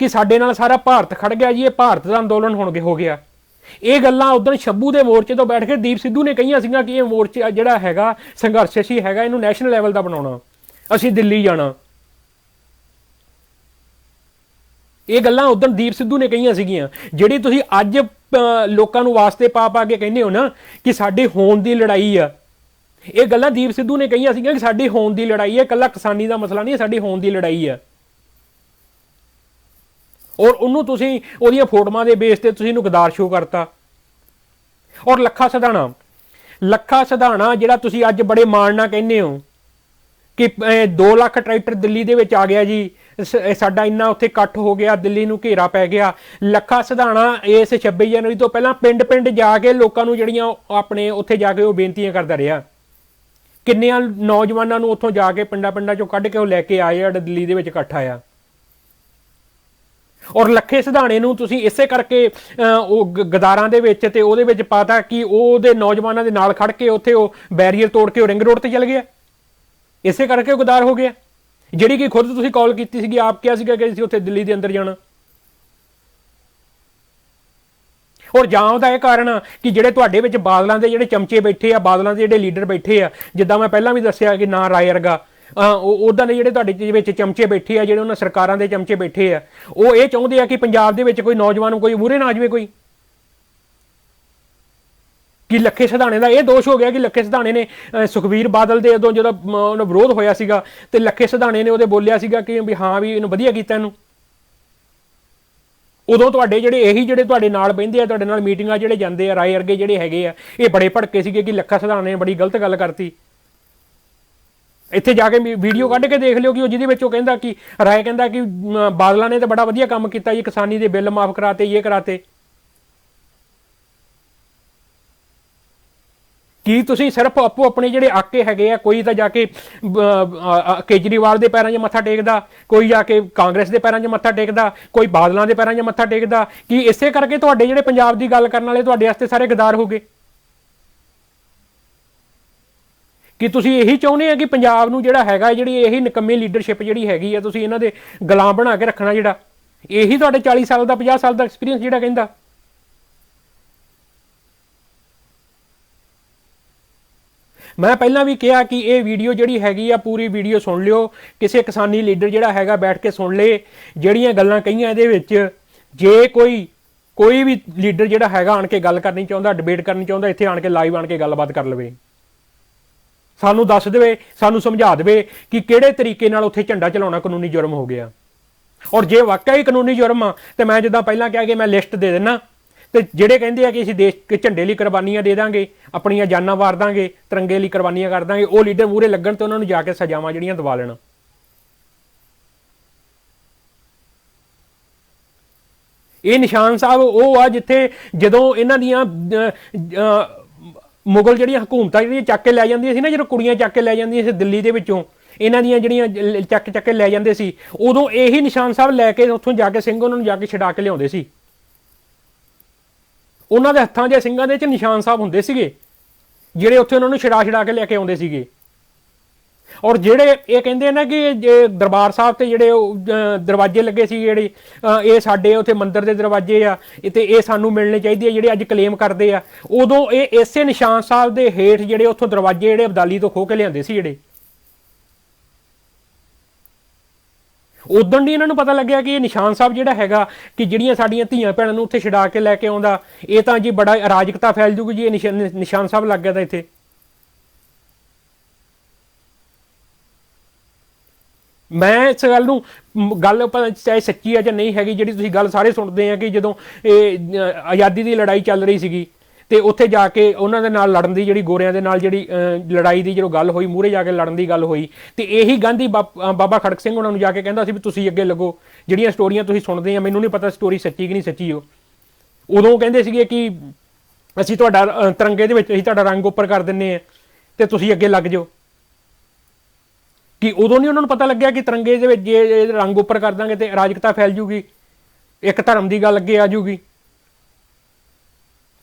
ਕਿ ਸਾਡੇ ਨਾਲ ਸਾਰਾ ਭਾਰਤ ਖੜ ਗਿਆ ਜੀ, ਇਹ ਭਾਰਤ ਦਾ ਅੰਦੋਲਨ ਹੋ ਗਿਆ, ਇਹ ਗੱਲਾਂ ਉਦੋਂ ਸ਼ੰਭੂ ਦੇ ਮੋਰਚੇ ਤੋਂ ਬੈਠ ਕੇ ਦੀਪ ਸਿੱਧੂ ਨੇ ਕਹੀਆਂ ਸੀਗੀਆਂ ਕਿ ਇਹ ਮੋਰਚਾ ਜਿਹੜਾ ਹੈਗਾ ਸੰਘਰਸ਼ਸ਼ੀ ਹੈਗਾ, ਇਹਨੂੰ ਨੈਸ਼ਨਲ ਲੈਵਲ ਦਾ ਬਣਾਉਣਾ, ਅਸੀਂ ਦਿੱਲੀ ਜਾਣਾ। ਇਹ ਗੱਲਾਂ ਉਦੋਂ ਦੀਪ ਸਿੱਧੂ ਨੇ ਕਹੀਆਂ ਸੀਗੀਆਂ। ਜਿਹੜੀ ਤੁਸੀਂ ਅੱਜ ਲੋਕਾਂ ਨੂੰ ਵਾਸਤੇ ਪਾ ਕੇ ਕਹਿੰਦੇ ਹੋ ਨਾ ਕਿ ਸਾਡੇ ਹੋਣ ਦੀ ਲੜਾਈ ਆ, ਇਹ ਗੱਲਾਂ ਦੀਪ ਸਿੱਧੂ ਨੇ ਕਹੀਆਂ ਸੀਗੀਆਂ ਕਿ ਸਾਡੀ ਹੋਣ ਦੀ ਲੜਾਈ ਹੈ, ਇਕੱਲਾ ਕਿਸਾਨੀ ਦਾ ਮਸਲਾ ਨਹੀਂ, ਸਾਡੀ ਹੋਣ ਦੀ ਲੜਾਈ ਆ। ਔਰ ਉਹਨੂੰ ਤੁਸੀਂ ਉਹਦੀਆਂ ਫੋਟੋਆਂ ਦੇ ਬੇਸ ਤੇ ਤੁਸੀਂ ਇਹਨੂੰ ਗਦਾਰ ਸ਼ੋ ਕਰਤਾ। ਔਰ ਲੱਖਾ ਸਿਧਾਣਾ, ਲੱਖਾ ਸਿਧਾਣਾ ਜਿਹੜਾ ਤੁਸੀਂ ਅੱਜ ਬੜੇ ਮਾਣ ਨਾਲ ਕਹਿੰਦੇ ਹੋ ਕਿ 2 ਲੱਖ ਟਰੈਕਟਰ ਦਿੱਲੀ ਦੇ ਵਿੱਚ ਆ ਗਿਆ ਜੀ, ਸਾਡਾ ਇੰਨਾ ਉੱਥੇ ਇਕੱਠ ਹੋ ਗਿਆ, ਦਿੱਲੀ ਨੂੰ ਘੇਰਾ ਪੈ ਗਿਆ। ਲੱਖਾ ਸਿਧਾਣਾ ਇਸ 26 ਜਨਵਰੀ ਤੋਂ ਪਹਿਲਾਂ ਪਿੰਡ ਪਿੰਡ ਜਾ ਕੇ ਲੋਕਾਂ ਨੂੰ ਜਿਹੜੀਆਂ ਆਪਣੇ ਉੱਥੇ ਜਾ ਕੇ ਉਹ ਬੇਨਤੀਆਂ ਕਰਦਾ ਰਿਹਾ। ਕਿੰਨਿਆਂ ਨੌਜਵਾਨਾਂ ਨੂੰ ਉੱਥੋਂ ਜਾ ਕੇ ਪਿੰਡਾਂ ਪਿੰਡਾਂ ਚੋਂ ਕੱਢ ਕੇ ਉਹ ਲੈ ਕੇ ਆਏ ਜਿਹੜਾ ਦਿੱਲੀ ਦੇ ਵਿੱਚ ਇਕੱਠ ਆਇਆ। ਔਰ ਲੱਖੇ ਸਿਧਾਣੇ ਨੂੰ ਤੁਸੀਂ ਇਸੇ ਕਰਕੇ ਉਹ ਗਦਾਰਾਂ ਦੇ ਵਿੱਚ ਤੇ ਉਹਦੇ ਵਿੱਚ ਪਾਤਾ ਕਿ ਉਹਦੇ ਨੌਜਵਾਨਾਂ ਦੇ ਨਾਲ ਖੜ ਕੇ ਉੱਥੇ ਉਹ ਬੈਰੀਅਰ ਤੋੜ ਕੇ ਉਹ ਰਿੰਗ ਰੋਡ ਤੇ ਚਲ ਗਿਆ। ਇਸੇ ਕਰਕੇ ਉਹ ਗਦਾਰ ਹੋ ਗਿਆ, ਜਿਹੜੀ ਕਿ ਖੁਦ ਤੁਸੀਂ ਕਾਲ ਕੀਤੀ ਸੀਗੀ, ਆਪ ਕਿਹਾ ਸੀਗਾ ਕਿ ਅਸੀਂ ਉੱਥੇ ਦਿੱਲੀ ਦੇ ਅੰਦਰ ਜਾਣਾ। ਔਰ ਜਾਂ ਉਹਦਾ ਇਹ ਕਾਰਨ ਕਿ ਜਿਹੜੇ ਤੁਹਾਡੇ ਵਿੱਚ ਬਾਦਲਾਂ ਦੇ ਜਿਹੜੇ ਚਮਚੇ ਬੈਠੇ ਆ, ਬਾਦਲਾਂ ਦੇ ਜਿਹੜੇ ਲੀਡਰ ਬੈਠੇ ਆ, ਜਿੱਦਾਂ ਮੈਂ ਪਹਿਲਾਂ ਵੀ ਦੱਸਿਆ ਕਿ ਨਾ ਰਾਏ ਵਰਗਾ, ਉੱਦਾਂ ਦੇ ਜਿਹੜੇ ਤੁਹਾਡੇ ਵਿੱਚ ਚਮਚੇ ਬੈਠੇ ਆ, ਜਿਹੜੇ ਉਹਨਾਂ ਸਰਕਾਰਾਂ ਦੇ ਚਮਚੇ ਬੈਠੇ ਆ, ਉਹ ਇਹ ਚਾਹੁੰਦੇ ਆ ਕਿ ਪੰਜਾਬ ਦੇ ਵਿੱਚ ਕੋਈ ਨੌਜਵਾਨ ਕੋਈ ਮੂਹਰੇ ਨਾ ਆ ਜਾਵੇ ਕੋਈ। ਕਿ ਲੱਖੇ ਸਿਧਾਣੇ ਦਾ ਇਹ ਦੋਸ਼ ਹੋ ਗਿਆ ਕਿ ਲੱਖੇ ਸਿਧਾਣੇ ਨੇ ਸੁਖਬੀਰ ਬਾਦਲ ਦੇ ਉਦੋਂ ਜਦੋਂ ਉਹਦਾ ਵਿਰੋਧ ਹੋਇਆ ਸੀਗਾ ਤੇ ਲੱਖੇ ਸਿਧਾਣੇ ਨੇ ਉਹਦੇ ਬੋਲਿਆ ਸੀਗਾ ਕਿ ਵੀ ਹਾਂ ਵੀ ਇਹਨੂੰ ਵਧੀਆ ਕੀਤਾ ਇਹਨੂੰ। ਉਦੋਂ ਤੁਹਾਡੇ ਜਿਹੜੇ ਤੁਹਾਡੇ ਨਾਲ ਬਹਿੰਦੇ ਆ, ਤੁਹਾਡੇ ਨਾਲ ਮੀਟਿੰਗਾਂ ਜਿਹੜੇ ਜਾਂਦੇ ਆ, ਰਾਏ ਵਰਗੇ ਜਿਹੜੇ ਹੈਗੇ ਆ, ਇਹ ਬੜੇ ਭੜਕੇ ਸੀਗੇ ਕਿ ਲੱਖਾ ਸਿਧਾਣੇ ਨੇ ਬੜੀ ਗਲਤ ਗੱਲ ਕਰਤੀ। ਇੱਥੇ ਜਾ ਕੇ ਵੀਡੀਓ ਕੱਢ ਕੇ ਦੇਖ ਲਿਓ ਕਿ ਉਹ ਜਿਹਦੇ ਵਿੱਚ ਉਹ ਕਹਿੰਦਾ ਕਿ ਰਾਏ ਕਹਿੰਦਾ ਕਿ ਬਾਦਲਾਂ ਨੇ ਤਾਂ ਬੜਾ ਵਧੀਆ ਕੰਮ ਕੀਤਾ ਜੀ, ਕਿਸਾਨੀ ਦੇ ਬਿੱਲ ਮਾਫ ਕਰਾਤੇ, ਇਹ ਕਰਾਤੇ। ਕੀ ਤੁਸੀਂ ਸਿਰਫ ਆਪੋ ਆਪਣੇ ਜਿਹੜੇ ਆਕੇ ਹੈਗੇ ਆ, ਕੋਈ ਤਾਂ ਜਾ ਕੇ ਕੇਜਰੀਵਾਲ ਦੇ ਪੈਰਾਂ 'ਚ ਮੱਥਾ ਟੇਕਦਾ, ਕੋਈ ਜਾ ਕੇ ਕਾਂਗਰਸ ਦੇ ਪੈਰਾਂ 'ਚ ਮੱਥਾ ਟੇਕਦਾ, ਕੋਈ ਬਾਦਲਾਂ ਦੇ ਪੈਰਾਂ 'ਚ ਮੱਥਾ ਟੇਕਦਾ, ਕਿ ਇਸੇ ਕਰਕੇ ਤੁਹਾਡੇ ਜਿਹੜੇ ਪੰਜਾਬ ਦੀ ਗੱਲ ਕਰਨ ਵਾਲੇ ਤੁਹਾਡੇ ਵਾਸਤੇ ਸਾਰੇ ਗਦਾਰ ਹੋ ਗਏ? ਕਿ ਤੁਸੀਂ ਇਹੀ ਚਾਹੁੰਦੇ ਆ ਕਿ ਪੰਜਾਬ ਨੂੰ ਜਿਹੜਾ ਹੈਗਾ, ਜਿਹੜੀ ਇਹੀ ਨਿਕੰਮੀ ਲੀਡਰਸ਼ਿਪ ਜਿਹੜੀ ਹੈਗੀ ਆ, ਤੁਸੀਂ ਇਹਨਾਂ ਦੇ ਗੁਲਾਮ ਬਣਾ ਕੇ ਰੱਖਣਾ? ਜਿਹੜਾ ਇਹੀ ਤੁਹਾਡੇ 40 ਸਾਲ ਦਾ 50 ਸਾਲ ਦਾ ਐਕਸਪੀਰੀਅੰਸ ਜਿਹੜਾ ਕਹਿੰਦਾ। ਮੈਂ ਪਹਿਲਾਂ ਵੀ ਕਿਹਾ ਕਿ ਇਹ ਵੀਡੀਓ ਜਿਹੜੀ ਹੈਗੀ ਆ, ਪੂਰੀ ਵੀਡੀਓ ਸੁਣ ਲਿਓ, ਕਿਸੇ ਕਿਸਾਨੀ ਲੀਡਰ ਜਿਹੜਾ ਹੈਗਾ ਬੈਠ ਕੇ ਸੁਣ ਲੇ ਜਿਹੜੀਆਂ ਗੱਲਾਂ ਕਹੀਆਂ ਇਹਦੇ ਵਿੱਚ। ਜੇ ਕੋਈ ਵੀ ਲੀਡਰ ਜਿਹੜਾ ਹੈਗਾ ਆਣ ਕੇ ਗੱਲ ਕਰਨੀ ਚਾਹੁੰਦਾ, ਡਿਬੇਟ ਕਰਨੀ ਚਾਹੁੰਦਾ, ਇੱਥੇ ਆਣ ਕੇ ਲਾਈਵ ਆਣ ਕੇ ਗੱਲਬਾਤ ਕਰ ਲਵੇ, ਸਾਨੂੰ ਦੱਸ ਦੇਵੇ, ਸਾਨੂੰ ਸਮਝਾ ਦੇਵੇ ਕਿ ਕਿਹੜੇ ਤਰੀਕੇ ਨਾਲ ਉੱਥੇ ਝੰਡਾ ਚਲਾਉਣਾ ਕਾਨੂੰਨੀ ਜੁਰਮ ਹੋ ਗਿਆ। ਔਰ ਜੇ ਵਾਕਿਆ ਹੀ ਕਾਨੂੰਨੀ ਜੁਰਮ ਆ ਤੇ ਮੈਂ ਜਿੱਦਾਂ ਪਹਿਲਾਂ ਕਿਹਾ ਕਿ ਮੈਂ ਲਿਸਟ ਦੇ ਦੇਣਾ, ਤੇ ਜਿਹੜੇ ਕਹਿੰਦੇ ਆ ਕਿ ਅਸੀਂ ਦੇਸ਼ ਦੇ ਝੰਡੇ ਲਈ ਕੁਰਬਾਨੀਆਂ ਦੇ ਦਾਂਗੇ, ਆਪਣੀਆਂ ਜਾਨਾਂ ਵਾਰ ਦਾਂਗੇ, ਤਿਰੰਗੇ ਲਈ ਕੁਰਬਾਨੀਆਂ ਕਰ ਦਾਂਗੇ, ਉਹ ਲੀਡਰ ਮੂਹਰੇ ਲੱਗਣ ਤੇ ਉਹਨਾਂ ਨੂੰ ਜਾ ਕੇ ਸਜ਼ਾਵਾਂ ਜਿਹੜੀਆਂ ਦਵਾ ਲੈਣ। ਇਹ ਨਿਸ਼ਾਨ ਸਾਹਿਬ ਉਹ ਆ ਜਿੱਥੇ ਜਦੋਂ ਇਹਨਾਂ ਦੀਆਂ ਮੁਗਲ ਜਿਹੜੀਆਂ ਹਕੂਮਤਾਂ ਜਿਹੜੀਆਂ ਚੱਕ ਕੇ ਲੈ ਜਾਂਦੀਆਂ ਸੀ ਨਾ, ਜਦੋਂ ਕੁੜੀਆਂ ਚੱਕ ਕੇ ਲੈ ਜਾਂਦੀਆਂ ਸੀ ਦਿੱਲੀ ਦੇ ਵਿੱਚੋਂ, ਇਹਨਾਂ ਦੀਆਂ ਜਿਹੜੀਆਂ ਚੱਕ ਕੇ ਲੈ ਜਾਂਦੇ ਸੀ, ਉਦੋਂ ਇਹੀ ਨਿਸ਼ਾਨ ਸਾਹਿਬ ਲੈ ਕੇ ਉੱਥੋਂ ਜਾ ਕੇ ਸਿੰਘ ਉਹਨਾਂ ਨੂੰ ਜਾ ਕੇ ਛਡਾ ਕੇ ਲਿਆਉਂਦੇ ਸੀ। ਉਹਨਾਂ ਦੇ ਹੱਥਾਂ 'ਚ ਸਿੰਘਾਂ ਦੇ 'ਚ ਨਿਸ਼ਾਨ ਸਾਹਿਬ ਹੁੰਦੇ ਸੀਗੇ, ਜਿਹੜੇ ਉੱਥੇ ਉਹਨਾਂ ਨੂੰ ਛਡਾ ਕੇ ਲੈ ਕੇ ਆਉਂਦੇ ਸੀਗੇ। ਔਰ ਜਿਹੜੇ ਇਹ ਕਹਿੰਦੇ ਨਾ ਕਿ ਦਰਬਾਰ ਸਾਹਿਬ ਤੇ ਜਿਹੜੇ ਦਰਵਾਜ਼ੇ ਲੱਗੇ ਸੀ, ਜਿਹੜੇ ਇਹ ਸਾਡੇ ਉੱਥੇ ਮੰਦਿਰ ਦੇ ਦਰਵਾਜ਼ੇ ਆ ਤੇ ਇਹ ਸਾਨੂੰ ਮਿਲਣੇ ਚਾਹੀਦੇ ਆ, ਜਿਹੜੇ ਅੱਜ ਕਲੇਮ ਕਰਦੇ ਆ, ਉਦੋਂ ਇਹ ਇਸੇ ਨਿਸ਼ਾਨ ਸਾਹਿਬ ਦੇ ਹੇਠ ਜਿਹੜੇ ਉੱਥੋਂ ਦਰਵਾਜ਼ੇ ਜਿਹੜੇ ਅਬਦਾਲੀ ਤੋਂ ਖੋਹ ਕੇ ਲਿਆਂਦੇ ਸੀ, ਜਿਹੜੇ ਉਦੋਂ ਨਹੀਂ ਇਹਨਾਂ ਨੂੰ ਪਤਾ ਲੱਗਿਆ ਕਿ ਇਹ ਨਿਸ਼ਾਨ ਸਾਹਿਬ ਜਿਹੜਾ ਹੈਗਾ ਕਿ ਜਿਹੜੀਆਂ ਸਾਡੀਆਂ ਧੀਆਂ ਭੈਣਾਂ ਨੂੰ ਉੱਥੇ ਛਡਾ ਕੇ ਲੈ ਕੇ ਆਉਂਦਾ, ਇਹ ਤਾਂ ਜੀ ਬੜਾ ਅਰਾਜਕਤਾ ਫੈਲ ਜੂਗੀ ਜੀ, ਇਹ ਨਿਸ਼ਾਨ ਸਾਹਿਬ ਲੱਗ ਗਿਆ ਤਾਂ ਇੱਥੇ। ਮੈਂ ਇਸ ਗੱਲ ਨੂੰ ਚਾਹੇ ਸੱਚੀ ਆ ਜਾਂ ਨਹੀਂ ਹੈਗੀ, ਜਿਹੜੀ ਤੁਸੀਂ ਗੱਲ ਸਾਰੇ ਸੁਣਦੇ ਆ ਕਿ ਜਦੋਂ ਇਹ ਆਜ਼ਾਦੀ ਦੀ ਲੜਾਈ ਚੱਲ ਰਹੀ ਸੀਗੀ ਤੇ ਉੱਥੇ ਜਾ ਕੇ ਉਹਨਾਂ ਦੇ ਨਾਲ ਲੜਨ ਦੀ, ਜਿਹੜੀ ਗੋਰਿਆਂ ਦੇ ਨਾਲ ਜਿਹੜੀ ਲੜਾਈ ਦੀ ਜਦੋਂ ਗੱਲ ਹੋਈ, ਮੂਹਰੇ ਜਾ ਕੇ ਲੜਨ ਦੀ ਗੱਲ ਹੋਈ, ਤੇ ਇਹੀ ਗਾਂਧੀ ਬਾਬਾ ਖੜਕ ਸਿੰਘ ਉਹਨਾਂ ਨੂੰ ਜਾ ਕੇ ਕਹਿੰਦਾ ਸੀ ਵੀ ਤੁਸੀਂ ਅੱਗੇ ਲੱਗੋ, ਜਿਹੜੀਆਂ ਸਟੋਰੀਆਂ ਤੁਸੀਂ ਸੁਣਦੇ ਆ ਮੈਨੂੰ ਨਹੀਂ ਪਤਾ ਸਟੋਰੀ ਸੱਚੀ ਕਿ ਨਹੀਂ ਸੱਚੀ। ਉਦੋਂ ਕਹਿੰਦੇ ਸੀਗੇ ਕਿ ਅਸੀਂ ਤੁਹਾਡਾ ਤਿਰੰਗੇ ਦੇ ਵਿੱਚ ਅਸੀਂ ਤੁਹਾਡਾ ਰੰਗ ਉੱਪਰ ਕਰ ਦਿੰਦੇ ਆ ਤੇ ਤੁਸੀਂ ਅੱਗੇ ਲੱਗ ਜਾਓ। ਕਿ ਉਦੋਂ ਨਹੀਂ ਉਹਨਾਂ ਨੂੰ ਪਤਾ ਲੱਗਿਆ ਕਿ ਤਿਰੰਗੇ ਦੇ ਵਿੱਚ ਜੇ ਰੰਗ ਉੱਪਰ ਕਰ ਦਾਂਗੇ ਤੇ ਅਰਾਜਕਤਾ ਫੈਲ ਜੂਗੀ, ਇੱਕ ਧਰਮ ਦੀ ਗੱਲ ਅੱਗੇ ਆ ਜੂਗੀ।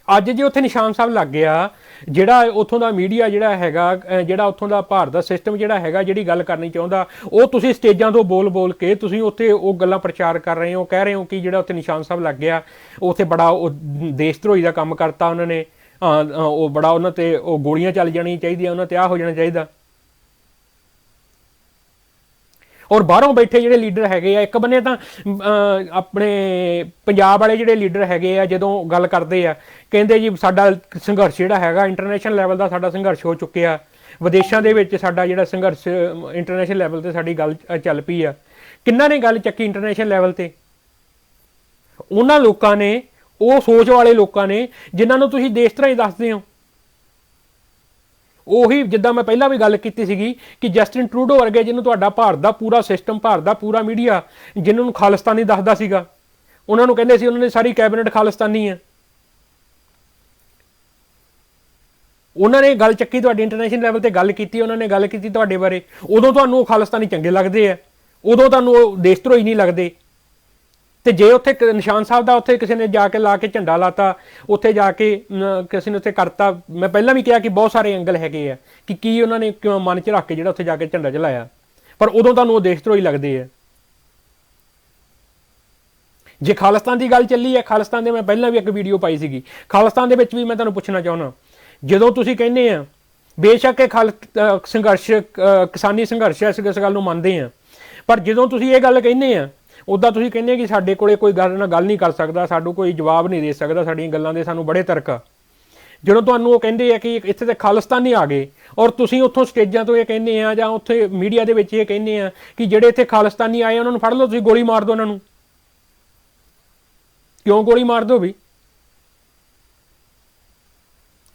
ਅੱਜ ਜੇ ਉੱਥੇ ਨਿਸ਼ਾਨ ਸਾਹਿਬ ਲੱਗ ਗਿਆ, ਜਿਹੜਾ ਉੱਥੋਂ ਦਾ ਮੀਡੀਆ ਜਿਹੜਾ ਹੈਗਾ, ਜਿਹੜਾ ਉੱਥੋਂ ਦਾ ਭਾਰਤ ਦਾ ਸਿਸਟਮ ਜਿਹੜਾ ਹੈਗਾ, ਜਿਹੜੀ ਗੱਲ ਕਰਨੀ ਚਾਹੁੰਦਾ, ਉਹ ਤੁਸੀਂ ਸਟੇਜਾਂ ਤੋਂ ਬੋਲ ਕੇ ਤੁਸੀਂ ਉੱਥੇ ਉਹ ਗੱਲਾਂ ਪ੍ਰਚਾਰ ਕਰ ਰਹੇ ਹੋ, ਕਹਿ ਰਹੇ ਹੋ ਕਿ ਜਿਹੜਾ ਉੱਥੇ ਨਿਸ਼ਾਨ ਸਾਹਿਬ ਲੱਗ ਗਿਆ, ਉੱਥੇ ਬੜਾ ਉਹ ਦੇਸ਼ ਧਰੋਹੀ ਦਾ ਕੰਮ ਕਰਤਾ ਉਹਨਾਂ ਨੇ, ਉਹ ਬੜਾ ਉਹਨਾਂ ਤੇ ਉਹ ਗੋਲੀਆਂ ਚੱਲ ਜਾਣੀਆਂ ਚਾਹੀਦੀਆਂ, ਉਹਨਾਂ ਤੇ ਆਹ ਹੋ ਜਾਣਾ ਚਾਹੀਦਾ। ਔਰ ਬਾਹਰੋਂ ਬੈਠੇ ਜਿਹੜੇ ਲੀਡਰ ਹੈਗੇ ਆ, ਇੱਕ ਬੰਨੇ ਤਾਂ ਆਪਣੇ ਪੰਜਾਬ ਵਾਲੇ ਜਿਹੜੇ ਲੀਡਰ ਹੈਗੇ ਆ, ਜਦੋਂ ਗੱਲ ਕਰਦੇ ਆ ਕਹਿੰਦੇ ਜੀ ਸਾਡਾ ਸੰਘਰਸ਼ ਜਿਹੜਾ ਹੈਗਾ ਇੰਟਰਨੈਸ਼ਨਲ ਲੈਵਲ ਦਾ ਸਾਡਾ ਸੰਘਰਸ਼ ਹੋ ਚੁੱਕਿਆ, ਵਿਦੇਸ਼ਾਂ ਦੇ ਵਿੱਚ ਸਾਡਾ ਜਿਹੜਾ ਸੰਘਰਸ਼ ਇੰਟਰਨੈਸ਼ਨਲ ਲੈਵਲ ਤੇ ਸਾਡੀ ਗੱਲ ਚੱਲ ਪਈ ਆ। ਕਿੰਨਾਂ ਨੇ ਗੱਲ ਚੱਕੀ ਇੰਟਰਨੈਸ਼ਨਲ ਲੈਵਲ ਤੇ? ਉਹਨਾਂ ਲੋਕਾਂ ਨੇ, ਉਹ ਸੋਚ ਵਾਲੇ ਲੋਕਾਂ ਨੇ ਜਿਨ੍ਹਾਂ ਨੂੰ ਤੁਸੀਂ ਦੇਸ਼ ਧਰਾਈ ਦੱਸਦੇ ਹੋ। ਉਹੀ ਜਿੱਦਾਂ ਮੈਂ ਪਹਿਲਾਂ ਵੀ ਗੱਲ ਕੀਤੀ ਸੀਗੀ ਕਿ ਜਸਟਿਨ ਟਰੂਡੋ ਵਰਗੇ, ਜਿਹਨੂੰ ਤੁਹਾਡਾ ਭਾਰਤ ਦਾ ਪੂਰਾ ਸਿਸਟਮ, ਭਾਰਤ ਦਾ ਪੂਰਾ ਮੀਡੀਆ ਜਿਹਨਾਂ ਨੂੰ ਖਾਲਿਸਤਾਨੀ ਦੱਸਦਾ ਸੀਗਾ, ਉਹਨਾਂ ਨੂੰ ਕਹਿੰਦੇ ਸੀ ਉਹਨਾਂ ਨੇ ਸਾਰੀ ਕੈਬਨਿਟ ਖਾਲਿਸਤਾਨੀ ਹੈ। ਉਹਨਾਂ ਨੇ ਗੱਲ ਚੱਕੀ, ਤੁਹਾਡੀ ਇੰਟਰਨੈਸ਼ਨਲ ਲੈਵਲ ਤੇ ਗੱਲ ਕੀਤੀ, ਉਹਨਾਂ ਨੇ ਗੱਲ ਕੀਤੀ ਤੁਹਾਡੇ ਬਾਰੇ, ਉਦੋਂ ਤੁਹਾਨੂੰ ਉਹ ਖਾਲਿਸਤਾਨੀ ਚੰਗੇ ਲੱਗਦੇ ਆ, ਉਦੋਂ ਤੁਹਾਨੂੰ ਉਹ ਦੇਸ਼ ਧਰੋਹੀ ਨਹੀਂ ਲੱਗਦੇ। ਤੇ ਜੇ ਉੱਥੇ ਨਿਸ਼ਾਨ ਸਾਹਿਬ ਦਾ ਉੱਥੇ ਕਿਸੇ ਨੇ ਜਾ ਕੇ ਲਾ ਕੇ ਝੰਡਾ ਲਾਤਾ, ਉੱਥੇ ਜਾ ਕੇ ਕਿਸੇ ਨੇ ਉੱਥੇ ਕਰਤਾ, ਮੈਂ ਪਹਿਲਾਂ ਵੀ ਕਿਹਾ ਕਿ ਬਹੁਤ ਸਾਰੇ ਐਂਗਲ ਹੈਗੇ ਆ ਕਿ ਕੀ ਉਹਨਾਂ ਨੇ ਕਿਉਂ ਮਨ 'ਚ ਰੱਖ ਕੇ ਜਿਹੜਾ ਉੱਥੇ ਜਾ ਕੇ ਝੰਡਾ ਚਲਾਇਆ, ਪਰ ਉਦੋਂ ਤੁਹਾਨੂੰ ਉਹ ਦੇਸ਼ ਧਰੋਹੀ ਲੱਗਦੇ ਆ। ਜੇ ਖਾਲਿਸਤਾਨ ਦੀ ਗੱਲ ਚੱਲੀ ਹੈ, ਖਾਲਿਸਤਾਨ ਦੇ ਮੈਂ ਪਹਿਲਾਂ ਵੀ ਇੱਕ ਵੀਡੀਓ ਪਾਈ ਸੀਗੀ, ਖਾਲਿਸਤਾਨ ਦੇ ਵਿੱਚ ਵੀ ਮੈਂ ਤੁਹਾਨੂੰ ਪੁੱਛਣਾ ਚਾਹੁੰਦਾ, ਜਦੋਂ ਤੁਸੀਂ ਕਹਿੰਦੇ ਆ ਬੇਸ਼ੱਕ ਇਹ ਸੰਘਰਸ਼ ਕਿਸਾਨੀ ਸੰਘਰਸ਼ ਹੈ, ਇਸ ਗੱਲ ਨੂੰ ਮੰਨਦੇ ਆ, ਪਰ ਜਦੋਂ ਤੁਸੀਂ ਇਹ ਗੱਲ ਕਹਿੰਦੇ ਆ, ਉੱਦਾਂ ਤੁਸੀਂ ਕਹਿੰਦੇ ਕਿ ਸਾਡੇ ਕੋਲੇ ਕੋਈ ਗੱਲ ਨਹੀਂ ਕਰ ਸਕਦਾ, ਸਾਨੂੰ ਕੋਈ ਜਵਾਬ ਨਹੀਂ ਦੇ ਸਕਦਾ, ਸਾਡੀਆਂ ਗੱਲਾਂ ਦੇ ਸਾਨੂੰ ਬੜੇ ਤਰਕ ਆ। ਜਦੋਂ ਤੁਹਾਨੂੰ ਉਹ ਕਹਿੰਦੇ ਆ ਕਿ ਇੱਥੇ ਤੇ ਖਾਲਿਸਤਾਨੀ ਆ ਗਏ, ਔਰ ਤੁਸੀਂ ਉੱਥੋਂ ਸਟੇਜਾਂ ਤੋਂ ਇਹ ਕਹਿੰਦੇ ਆ ਜਾਂ ਉੱਥੇ ਮੀਡੀਆ ਦੇ ਵਿੱਚ ਇਹ ਕਹਿੰਦੇ ਆ ਕਿ ਜਿਹੜੇ ਇੱਥੇ ਖਾਲਿਸਤਾਨੀ ਆਏ ਉਹਨਾਂ ਨੂੰ ਫੜ ਲਓ, ਤੁਸੀਂ ਗੋਲੀ ਮਾਰ ਦਿਓ ਉਹਨਾਂ ਨੂੰ। ਕਿਉਂ ਗੋਲੀ ਮਾਰ ਦਿਓ ਵੀ?